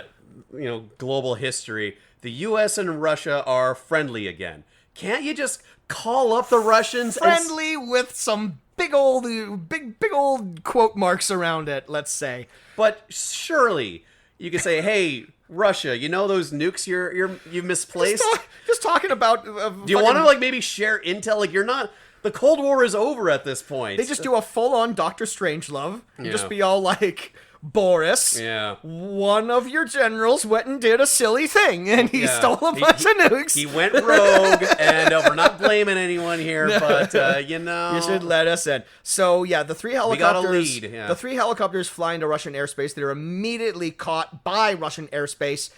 global history, the U.S. and Russia are friendly again. Can't you just call up the Russians? Friendly with some big old quote marks around it, let's say. But surely you could say, hey, Russia, you know those nukes you've misplaced? Just talking about... Do you want to, like, maybe share intel? Like, you're not... The Cold War is over at this point. They just do a full-on Doctor Strangelove. And just be all like... Boris, one of your generals went and did a silly thing, and he stole a bunch of nukes. He went rogue, and we're not blaming anyone here, but, You should let us in. So, the three helicopters... We got a lead, The three helicopters fly into Russian airspace. They're immediately caught by Russian airspace.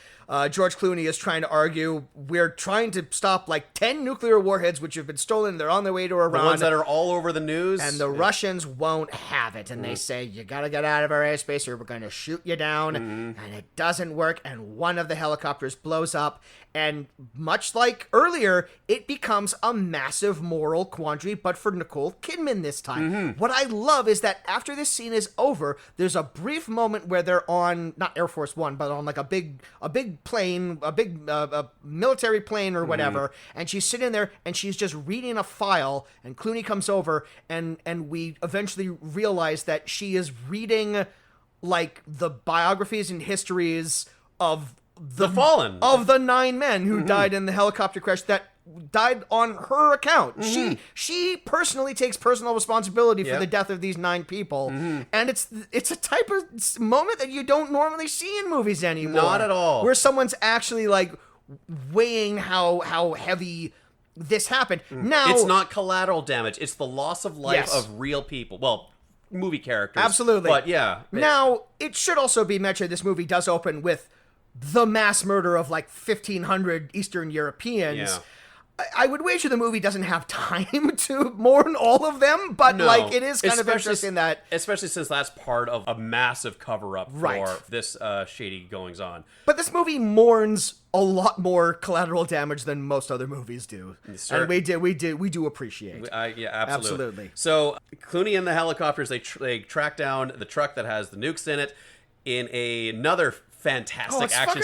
George Clooney is trying to argue, we're trying to stop like 10 nuclear warheads which have been stolen. They're on their way to Iran. The ones that are all over the news. And the Russians won't have it. And they say, you gotta get out of our airspace or we're going to shoot you down. And it doesn't work. And one of the helicopters blows up. And much like earlier, it becomes a massive moral quandary, but for Nicole Kidman this time. What I love is that after this scene is over, there's a brief moment where they're on, not Air Force One, but on like a big plane, a military plane or whatever, and she's sitting there and she's just reading a file, and Clooney comes over, and we eventually realize that she is reading like the biographies and histories of the fallen, of the 9 men who died in the helicopter crash that died on her account. She personally takes personal responsibility for the death of these 9 people, and it's a type of moment that you don't normally see in movies anymore. Not at all. Where someone's actually like weighing how heavy this happened. Now it's not collateral damage; it's the loss of life of real people. Well, movie characters, absolutely. But now it should also be mentioned this movie does open with the mass murder of like 1,500 Eastern Europeans. I would wager the movie doesn't have time to mourn all of them, but like it is kind of interesting that... Especially since that's part of a massive cover-up for this shady goings-on. But this movie mourns a lot more collateral damage than most other movies do. And we do appreciate. Absolutely. So Clooney and the helicopters, they track down the truck that has the nukes in it in another fantastic action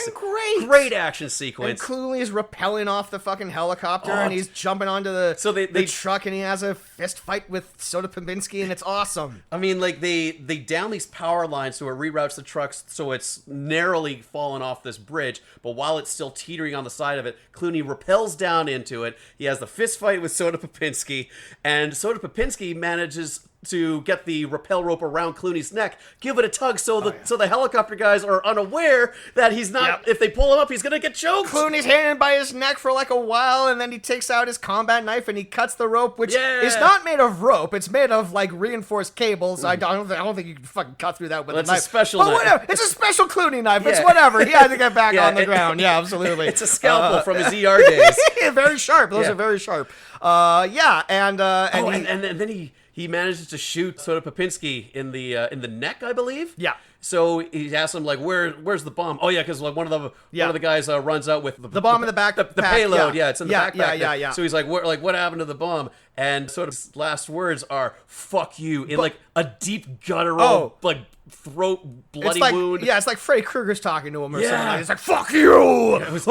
great action sequence. And Clooney is rappelling off the fucking helicopter and he's jumping onto the truck, and he has a fist fight with Soda Popinski, and it's awesome. I mean, like they down these power lines so it reroutes the trucks so it's narrowly fallen off this bridge, but while it's still teetering on the side of it, Clooney rappels down into it. He has the fist fight with Soda Popinski, and Soda Popinski manages to get the rappel rope around Clooney's neck, give it a tug so the helicopter guys are unaware that he's not, if they pull him up, he's gonna get choked. Clooney's hanging by his neck for like a while, and then he takes out his combat knife and he cuts the rope, which is not made of rope, it's made of like reinforced cables. I don't think you can fucking cut through that with a knife. A special knife. Whatever. It's a special Clooney knife. It's whatever. He had to get back on the ground. Yeah, absolutely. It's a scalpel from his ER days. Very sharp. Those are very sharp. And then he manages to shoot Soda Popinski in the neck, I believe. Yeah. So he asks him like, "Where's the bomb?" Oh yeah, because like one of the guys runs out with the bomb in the back, the payload. Yeah, it's in the backpack. Yeah. So he's like, "What happened to the bomb?" And Soda's last words are "fuck you" in like a deep guttural like throat bloody wound. Yeah, it's like Freddy Krueger's talking to him or something. Like, it's like "fuck you." It was,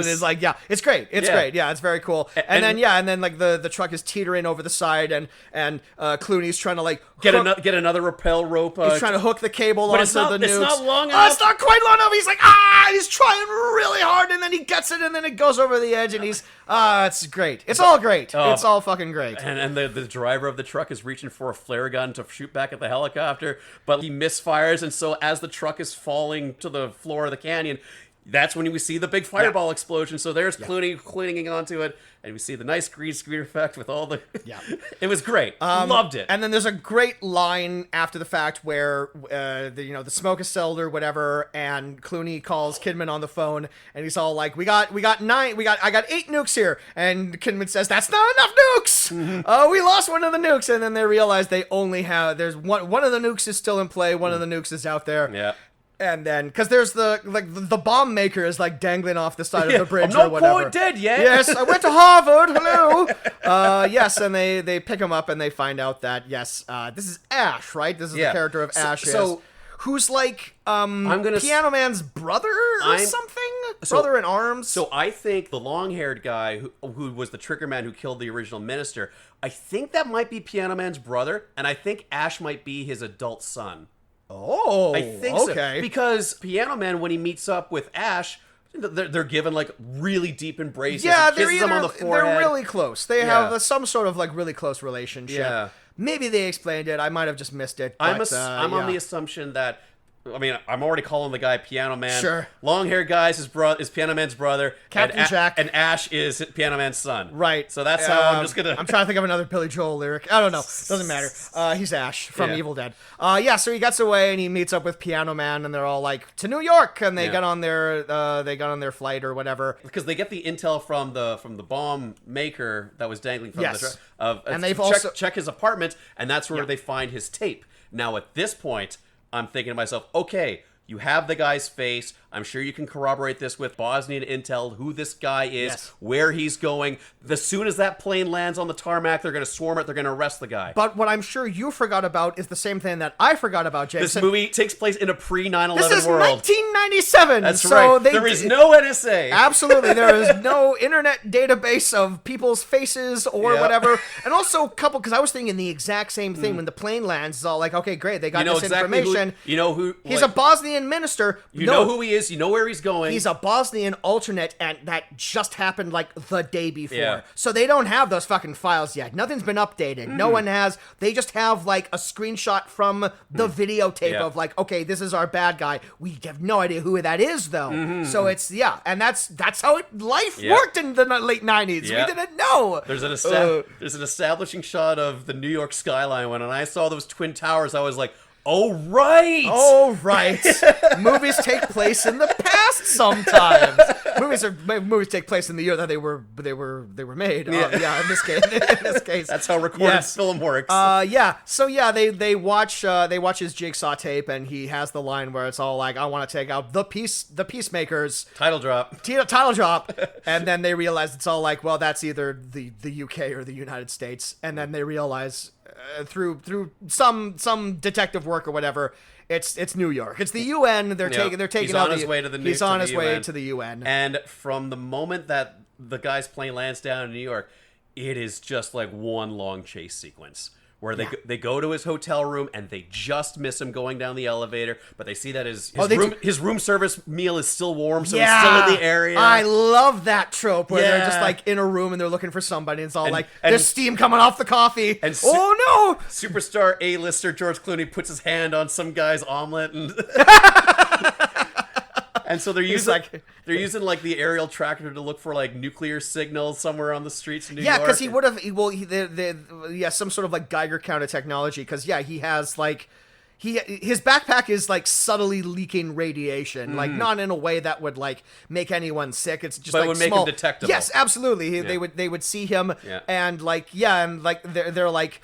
It's like, it's great. It's great. Yeah, it's very cool. And then like the truck is teetering over the side, and Clooney's trying to like get another rappel rope. He's trying to hook the cable onto the nukes. It's not long enough. It's not quite long enough. He's like, he's trying really hard, and then he gets it, and then it goes over the edge, and he's, it's great. It's all great. It's all fucking great. And the driver of the truck is reaching for a flare gun to shoot back at the helicopter, but he misfires, and so as the truck is falling to the floor of the canyon, That's when we see the big fireball explosion. So there's Clooney clinging onto it, and we see the nice green screen effect with all the... It was great. Loved it. And then there's a great line after the fact where, the smoke is settled or whatever, and Clooney calls Kidman on the phone, and he's all like, I got 8 nukes here. And Kidman says, that's not enough nukes! We lost one of the nukes. And then they realize they only have... There's one of the nukes is still in play, one of the nukes is out there. Yeah. And then, because there's the bomb maker is like dangling off the side of the bridge I'm or whatever. not quite dead yet. Yes, I went to Harvard. Hello. Yes, and they pick him up and they find out that this is Ash, right? This is the character of Ash. Who's like Piano Man's brother or something? Brother in arms. So I think the long-haired guy who was the trigger man who killed the original minister, I think that might be Piano Man's brother, and I think Ash might be his adult son. Oh, I think okay. so. Because Piano Man, when he meets up with Ash, they're given like really deep embraces. Yeah, kisses him on the forehead. They're really close. They have some sort of like really close relationship. Yeah. Maybe they explained it. I might have just missed it. But, I'm on the assumption that... I mean, I'm already calling the guy Piano Man. Sure. Long-haired guy is Piano Man's brother. Captain Jack. And Ash is Piano Man's son. Right. So that's how I'm just going to... I'm trying to think of another Billy Joel lyric. I don't know. Doesn't matter. He's Ash from Evil Dead. So he gets away and he meets up with Piano Man and they're all like, to New York! And they got on their flight or whatever. Because they get the intel from the bomb maker that was dangling from the... And they've check his apartment, and that's where they find his tape. Now, at this point... I'm thinking to myself, okay, you have the guy's face. I'm sure you can corroborate this with Bosnian intel, who this guy is, where he's going. As soon as that plane lands on the tarmac, they're going to swarm it. They're going to arrest the guy. But what I'm sure you forgot about is the same thing that I forgot about, Jason. This movie takes place in a pre-9/11 world. This is 1997. That's right. There is no NSA. Absolutely. There is no internet database of people's faces or whatever. And also, because I was thinking the exact same thing when the plane lands. It's all like, okay, great. They got this information. He's a Bosnian minister. You know who he is. You know where he's going. He's a Bosnian alternate, and that just happened like the day before. Yeah. So they don't have those fucking files yet. Nothing's been updated. No one has. They just have like a screenshot from the videotape of like, okay, this is our bad guy. We have no idea who that is though. So it's and that's how life worked in the late 90s. Yeah. We didn't know. There's an establishing shot of the New York skyline. When I saw those twin towers, I was like, oh right! Movies take place in the past sometimes. Movies take place in the year that they were made. In this case. That's how recorded film works. So they watch his Jigsaw tape, and he has the line where it's all like, I want to take out the Peacemakers. Title drop. And then they realize it's all like, well, that's either the UK or the United States. And then they realize through some detective work or whatever, it's New York. It's the UN. They're taking he's out on his way to the He's on his way to the UN. And from the moment that the guy's plane lands down in New York, it is just like one long chase sequence where they go to his hotel room and they just miss him going down the elevator, but they see that his room service meal is still warm, so he's still in the area. I love that trope where they're just like in a room and they're looking for somebody, and it's all there's steam coming off the coffee. And oh no! Superstar A-lister George Clooney puts his hand on some guy's omelet and and so they're using like the aerial tractor to look for like nuclear signals somewhere on the streets of New York. Yeah, because he would have some sort of like Geiger counter technology. Because he has like his backpack is like subtly leaking radiation, like not in a way that would like make anyone sick. It's just but like it would make him detectable. Yes, absolutely. They would see him and they're like,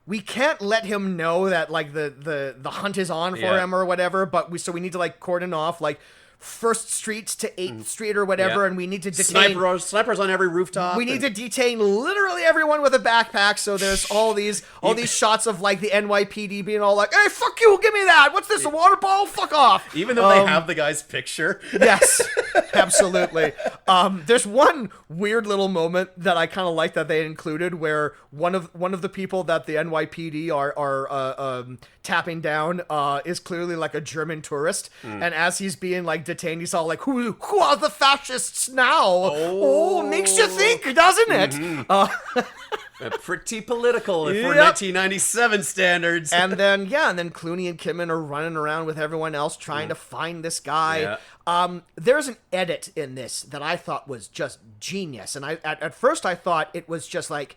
we can't let him know that like the hunt is on for him or whatever. But we need to like cordon off like 1st Street to 8th Street or whatever, and we need to detain... Snipers on every rooftop. We need to detain literally everyone with a backpack, so there's all these shots of, like, the NYPD being all like, hey, fuck you, give me that! What's this, a water bottle? Fuck off! Even though they have the guy's picture. Yes, absolutely. There's one weird little moment that I kind of like that they included, where one of the people that the NYPD are tapping down is clearly, like, a German tourist, and as he's being, like, detained, he's all like, who are the fascists now? Oh, makes you think, doesn't it? Pretty political for Yep. 1997 standards. And then Clooney and Kidman are running around with everyone else trying to find this guy. Yeah. There's an edit in this that I thought was just genius, and at first I thought it was just like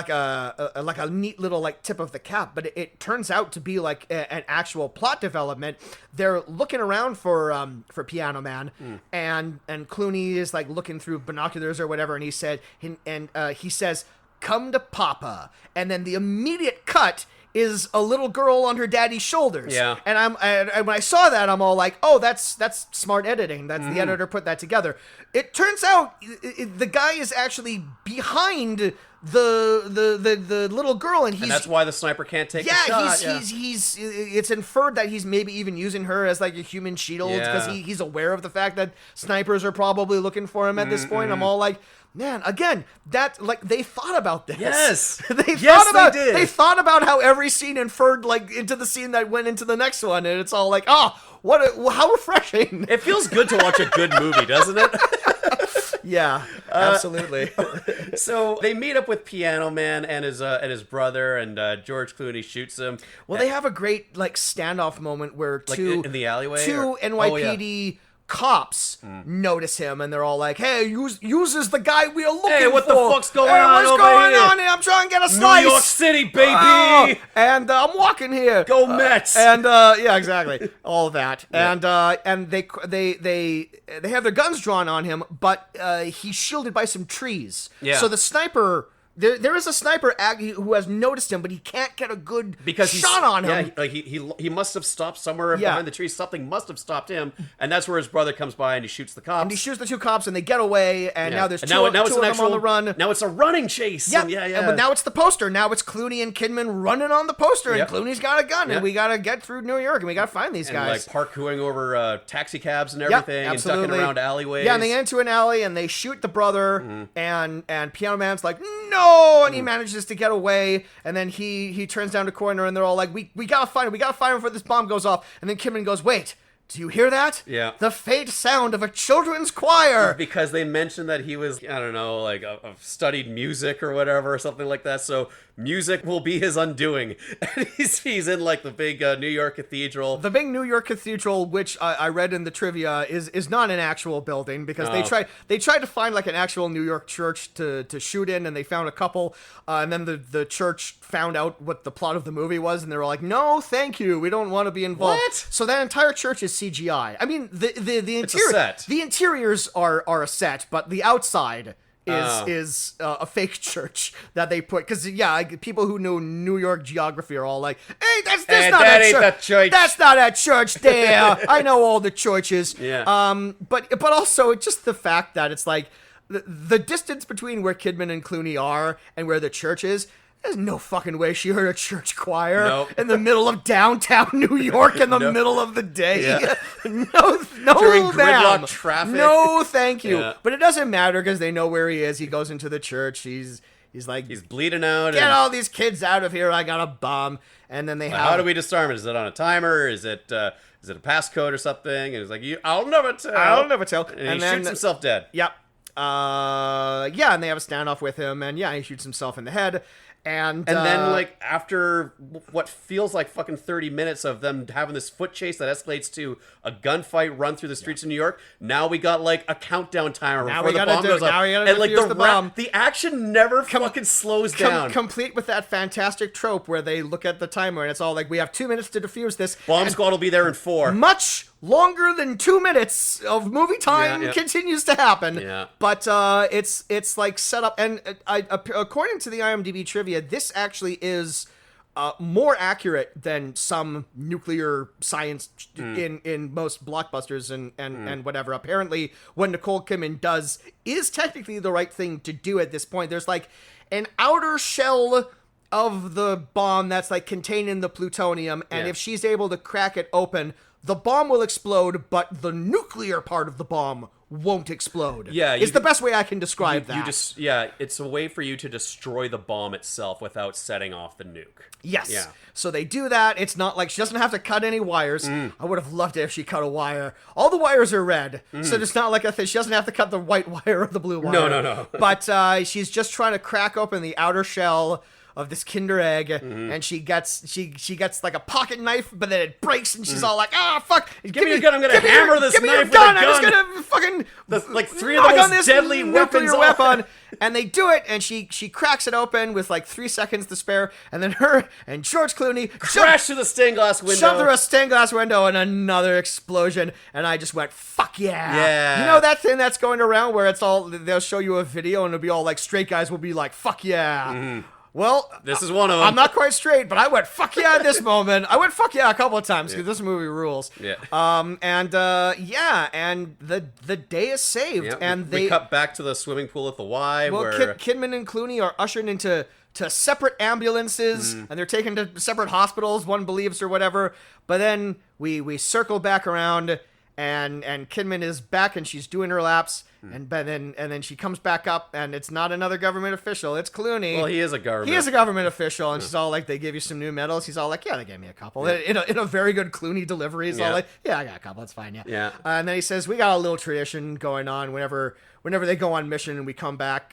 a neat little like tip of the cap, but it turns out to be like an actual plot development. They're looking around for Piano Man, and Clooney is like looking through binoculars or whatever, and he says, "Come to Papa," and then the immediate cut is a little girl on her daddy's shoulders. Yeah. And when I saw that, I'm all like, oh, that's smart editing. That's the editor put that together. It turns out the guy is actually behind the little girl, and and that's why the sniper can't take the shot. He's it's inferred that he's maybe even using her as like a human shield because he's aware of the fact that snipers are probably looking for him at this point. I'm all like, man, again, that like they thought about this. Yes, they did. They thought about how every scene inferred like into the scene that went into the next one, and it's all like, oh, how refreshing. It feels good to watch a good movie, doesn't it? Yeah, absolutely. So they meet up with Piano Man and his brother, and George Clooney shoots him. Well, they have a great like standoff moment where in the alleyway, two NYPD cops notice him, and they're all like, "Hey, uses the guy we are looking for. Hey, what the fuck's going on what's over going here? on here? I'm trying to get a slice. New York City, baby. Oh, and I'm walking here. Go Mets. And yeah, exactly, all of that. Yeah. And they have their guns drawn on him, but he's shielded by some trees. Yeah. So the sniper. There is a sniper who has noticed him, but he can't get a good shot on him. Yeah, he must have stopped somewhere behind the trees. Something must have stopped him, and that's where his brother comes by and he shoots the cops. And he shoots the two cops, and they get away. And now there's two of it's them on the run. Now it's a running chase. Yeah, yeah. But now it's the poster. Now it's Clooney and Kidman running on the poster, and Clooney's got a gun, and we gotta get through New York, and we gotta find these guys. Like parkooing over taxi cabs and everything, and ducking around alleyways. Yeah, and they get into an alley, and they shoot the brother, and Piano Man's like, no, and he manages to get away, and then he turns down the corner, and they're all like, we gotta find him before this bomb goes off. And then Kidman goes, wait, do you hear that? Yeah. The faint sound of a children's choir. Because they mentioned that he was, I don't know, like studied music or whatever, or something like that. So music will be his undoing. And he's in like the big New York cathedral. The big New York cathedral, which I read in the trivia, is not an actual building, because they tried to find like an actual New York church to shoot in, and they found a couple, and then the church found out what the plot of the movie was, and they were like, no, thank you, we don't want to be involved. What? So that entire church is CGI. I mean, the interior, It's a set. The interiors are a set, but the outside is a fake church that they put, because people who know New York geography are all like, hey, that's not that church. That's not a church there. I know all the churches. Yeah. But also just the fact that it's like the distance between where Kidman and Clooney are and where the church is. There's no fucking way she heard a church choir in the middle of downtown New York in the middle of the day. Yeah. No, During ma'am. gridlock traffic. No, thank you. Yeah. But it doesn't matter, because they know where he is. He goes into the church. He's like, he's bleeding out. Get all these kids out of here. I got a bomb. And then they have... How do we disarm it? Is it on a timer? Is it a passcode or something? And it's like, I'll never tell. And he shoots himself dead. Yep. And they have a standoff with him. And he shoots himself in the head. And then, like, after what feels like fucking 30 minutes of them having this foot chase that escalates to a gunfight run through the streets of New York, now we got, like, a countdown timer before the bomb goes up. And, like, the action never fucking slows down. Complete with that fantastic trope where they look at the timer and it's all like, we have 2 minutes to defuse this. Bomb squad will be there in 4. Much longer than 2 minutes of movie time continues to happen. Yeah. But it's like set up, and according to the IMDb trivia, this actually is more accurate than some nuclear science in most blockbusters and whatever. Apparently, what Nicole Kidman does is technically the right thing to do at this point. There's like an outer shell of the bomb that's like containing the plutonium, and if she's able to crack it open, the bomb will explode, but the nuclear part of the bomb won't explode. Yeah, it's the best way I can describe that. It's a way for you to destroy the bomb itself without setting off the nuke. Yes. Yeah. So they do that. It's not like she doesn't have to cut any wires. I would have loved it if she cut a wire. All the wires are red, so it's not like a thing. She doesn't have to cut the white wire or the blue wire. No. But she's just trying to crack open the outer shell of this Kinder Egg, and she gets like a pocket knife, but then it breaks, and she's all like, fuck! Give me your gun! I'm gonna hammer this knife with a gun! I'm just gonna fucking like 3 of the most deadly nuclear weapons weapon. And they do it, and she cracks it open with like 3 seconds to spare, and then her and George Clooney crash through the stained glass window, shove through a stained glass window, and another explosion. And I just went, fuck yeah! Yeah. You know that thing that's going around where they'll show you a video, and it'll be all like straight guys will be like, fuck yeah. Well, this is one of them. I'm not quite straight, but I went fuck yeah at this moment. I went fuck yeah a couple of times because this movie rules. Yeah. And the day is saved, Yeah. and we cut back to the swimming pool at the Y. Well, where Kidman and Clooney are ushered into separate ambulances, and they're taken to separate hospitals. One believes or whatever. But then we circle back around, and Kidman is back, and she's doing her laps. And then she comes back up, and it's not another government official. It's Clooney. Well, he is a government. He is a government official, and she's all like, "They give you some new medals." He's all like, "Yeah, they gave me a couple." In a very good Clooney delivery, he's all like, "Yeah, I got a couple. It's fine." Yeah. Yeah. And then he says, "We got a little tradition going on whenever they go on mission, and we come back,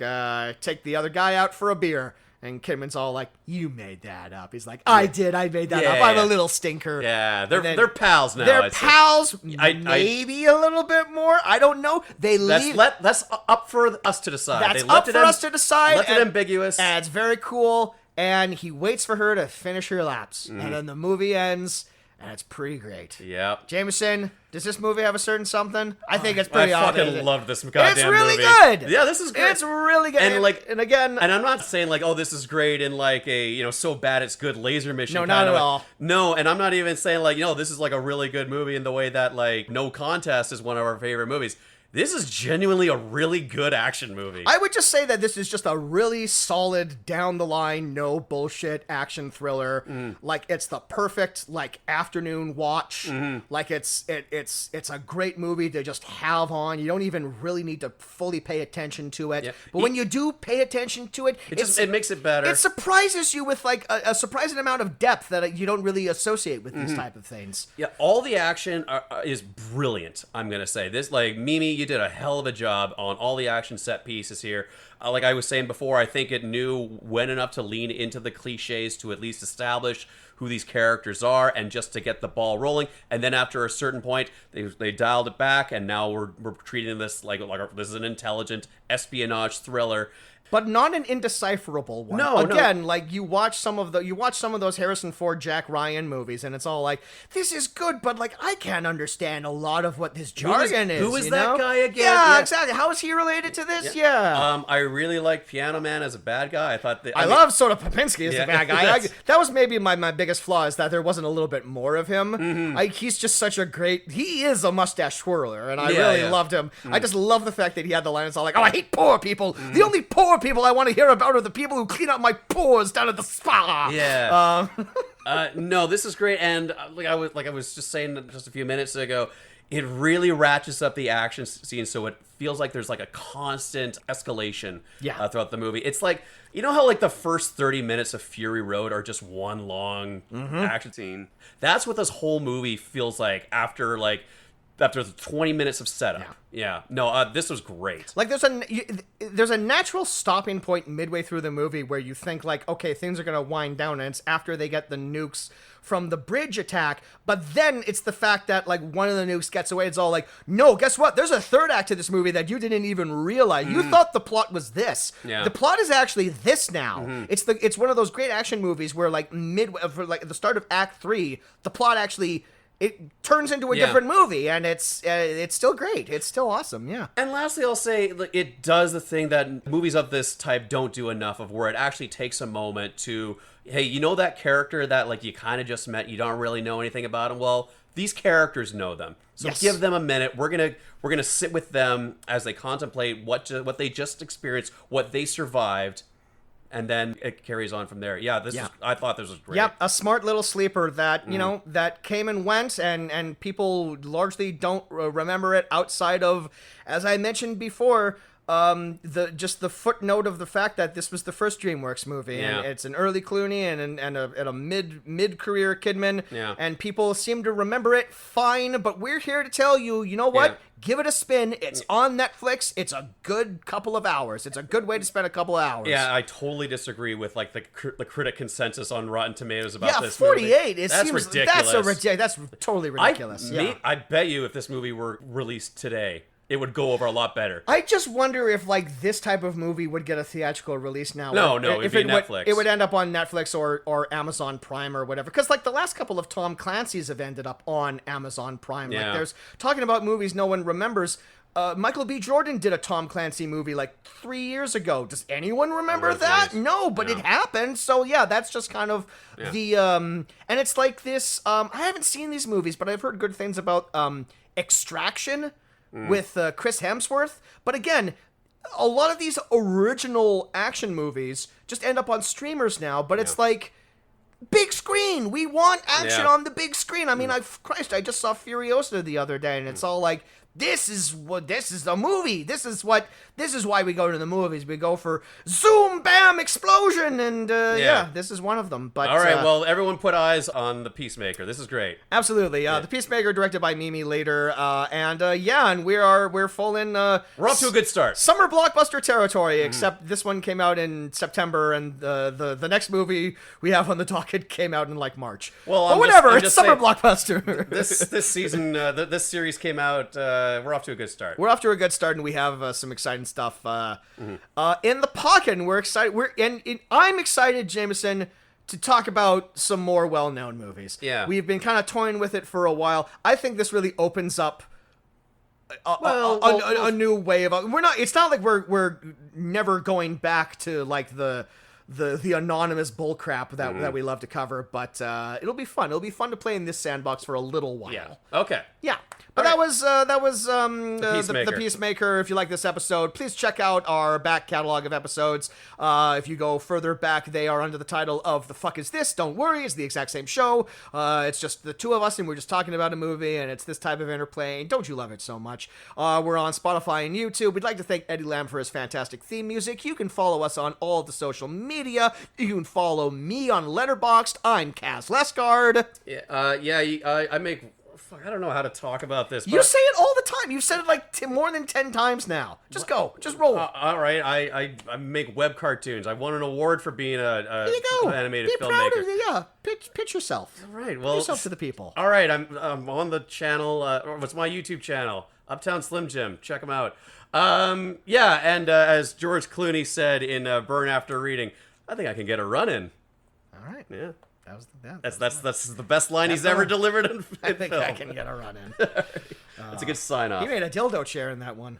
take the other guy out for a beer." And Kidman's all like, "You made that up." He's like, I did. I made that up. I'm a little stinker." Yeah, they're pals now. They're pals, maybe a little bit more. I don't know. That's up for us to decide. That's up for us to decide. Left it ambiguous. And it's very cool. And he waits for her to finish her laps. And then the movie ends, and it's pretty great. Yep. Jameson, does this movie have a certain something? I think it's pretty obvious. I fucking love this goddamn It's really movie. good. Yeah, this is great. It's really good. And again, and I'm not saying like, oh, this is great in like a so bad it's good laser mission. No, kind not of at way. all. No, and I'm not even saying like, this is like a really good movie in the way that like No Contest is one of our favorite movies. This is genuinely a really good action movie. I would just say that this is just a really solid, down the line, no bullshit action thriller. Like it's the perfect like afternoon watch. Like it's a great movie to just have on. You don't even really need to fully pay attention to it. Yeah. But when you do pay attention to it, it makes it better. It surprises you with like a surprising amount of depth that you don't really associate with these type of things. Yeah, all the action is brilliant. I'm gonna say this. Like Mimi, you did a hell of a job on all the action set pieces here. Like I was saying before, I think it knew when enough to lean into the cliches to at least establish who these characters are and just to get the ball rolling. And then after a certain point, they dialed it back, and now we're treating this like this is an intelligent espionage thriller. But not an indecipherable one. No, Again, like you watch some of those Harrison Ford, Jack Ryan movies, and it's all like, this is good, but like I can't understand a lot of what this jargon is. Who is you that know? guy again? Yeah, exactly. How is he related to this? Yeah. I really like Piano Man as a bad guy. I thought I love sort of Popinski as the bad guy. Yes. That was maybe my biggest flaw, is that there wasn't a little bit more of him. He's just such a great. He is a mustache twirler, and I really loved him. I just love the fact that he had the line. It's all like, "Oh, I hate poor people. The only poor people I want to hear about are the people who clean up my pores down at the spa." Yeah. No, this is great, and like I was just saying just a few minutes ago, it really ratchets up the action scene, so it feels like there's like a constant escalation throughout the movie. It's like, you know how like the first 30 minutes of Fury Road are just one long action scene? That's what this whole movie feels like after the 20 minutes of setup. Yeah. No, this was great. Like there's a natural stopping point midway through the movie where you think like, okay, things are going to wind down, and it's after they get the nukes from the bridge attack. But then it's the fact that like one of the nukes gets away. It's all like, no, guess what? There's a third act to this movie that you didn't even realize. You thought the plot was this. Yeah. The plot is actually this now. It's one of those great action movies where like for like at the start of Act 3, the plot actually, it turns into a different movie, and it's still great. It's still awesome, yeah. And lastly, I'll say it does the thing that movies of this type don't do enough of, where it actually takes a moment to, hey, you know that character that like you kind of just met, you don't really know anything about them? Well, these characters know them. So give them a minute. We're gonna sit with them as they contemplate what they just experienced, what they survived. and then it carries on from there. Yeah, I thought this was great. Yep, a smart little sleeper that, you know, that came and went, and people largely don't remember it outside of, as I mentioned before, the footnote of the fact that this was the first DreamWorks movie, and it's an early Clooney and a mid-career Kidman, and people seem to remember it fine, but we're here to tell you, you know what? Give it a spin. It's on Netflix. It's a good couple of hours. It's a good way to spend a couple of hours. Yeah, I totally disagree with like the critic consensus on Rotten Tomatoes about this 48. movie. That's ridiculous. That's totally ridiculous. I bet you if this movie were released today, it would go over a lot better. I just wonder if, like, this type of movie would get a theatrical release now. No, it'd be Netflix. It would end up on Netflix or Amazon Prime or whatever. Because, like, the last couple of Tom Clancy's have ended up on Amazon Prime. Yeah. Like, there's talking about movies no one remembers. Michael B. Jordan did a Tom Clancy movie, like, 3 years ago. Does anyone remember that? No, but it happened. So, yeah, that's just kind of the... and it's like this... I haven't seen these movies, but I've heard good things about Extraction... with Chris Hemsworth. But again, a lot of these original action movies just end up on streamers now, but it's like, big screen. We want action on the big screen. I mean, I just saw Furiosa the other day, and it's all like, this is a movie. This is why we go to the movies. We go for zoom, bam, explosion, and this is one of them. But all right, well, everyone put eyes on The Peacemaker. This is great. Absolutely. The Peacemaker, directed by Mimi later, and we're full in. We're off to a good start. Summer blockbuster territory, except this one came out in September, and the next movie we have on the docket came out in like March. Well, but whatever, it's summer blockbuster. this season, this series came out. We're off to a good start. We're off to a good start, and we have some exciting stuff in the pocket. And we're excited. I'm excited, Jameson, to talk about some more well-known movies. Yeah, we've been kind of toying with it for a while. I think this really opens up a new way of. It's not like we're never going back to like the anonymous bullcrap that we love to cover, but it'll be fun. It'll be fun to play in this sandbox for a little while. Yeah. Okay. Yeah. But that was the Peacemaker. If you like this episode, please check out our back catalog of episodes. If you go further back, they are under the title of The Fuck Is This? Don't worry, it's the exact same show. It's just the two of us, and we're just talking about a movie, and it's this type of interplay. Don't you love it so much? We're on Spotify and YouTube. We'd like to thank Eddie Lamb for his fantastic theme music. You can follow us on all of the social media. You can follow me on Letterboxd. I'm Kaz Lesgard. I make... I don't know how to talk about this. You say it all the time. You've said it like more than 10 times now. Just go. Just roll. All right. I make web cartoons. I won an award for being an animated filmmaker. Be proud of it. Yeah. Pitch yourself. All right. Well, pitch yourself to the people. All right. I'm on the channel. What's my YouTube channel? Uptown Slim Jim. Check them out. And as George Clooney said in Burn After Reading, I think I can get a run in. All right. Yeah. That's the best line he's ever delivered in I think film. I can get a run in. That's a good sign off. He made a dildo chair in that one.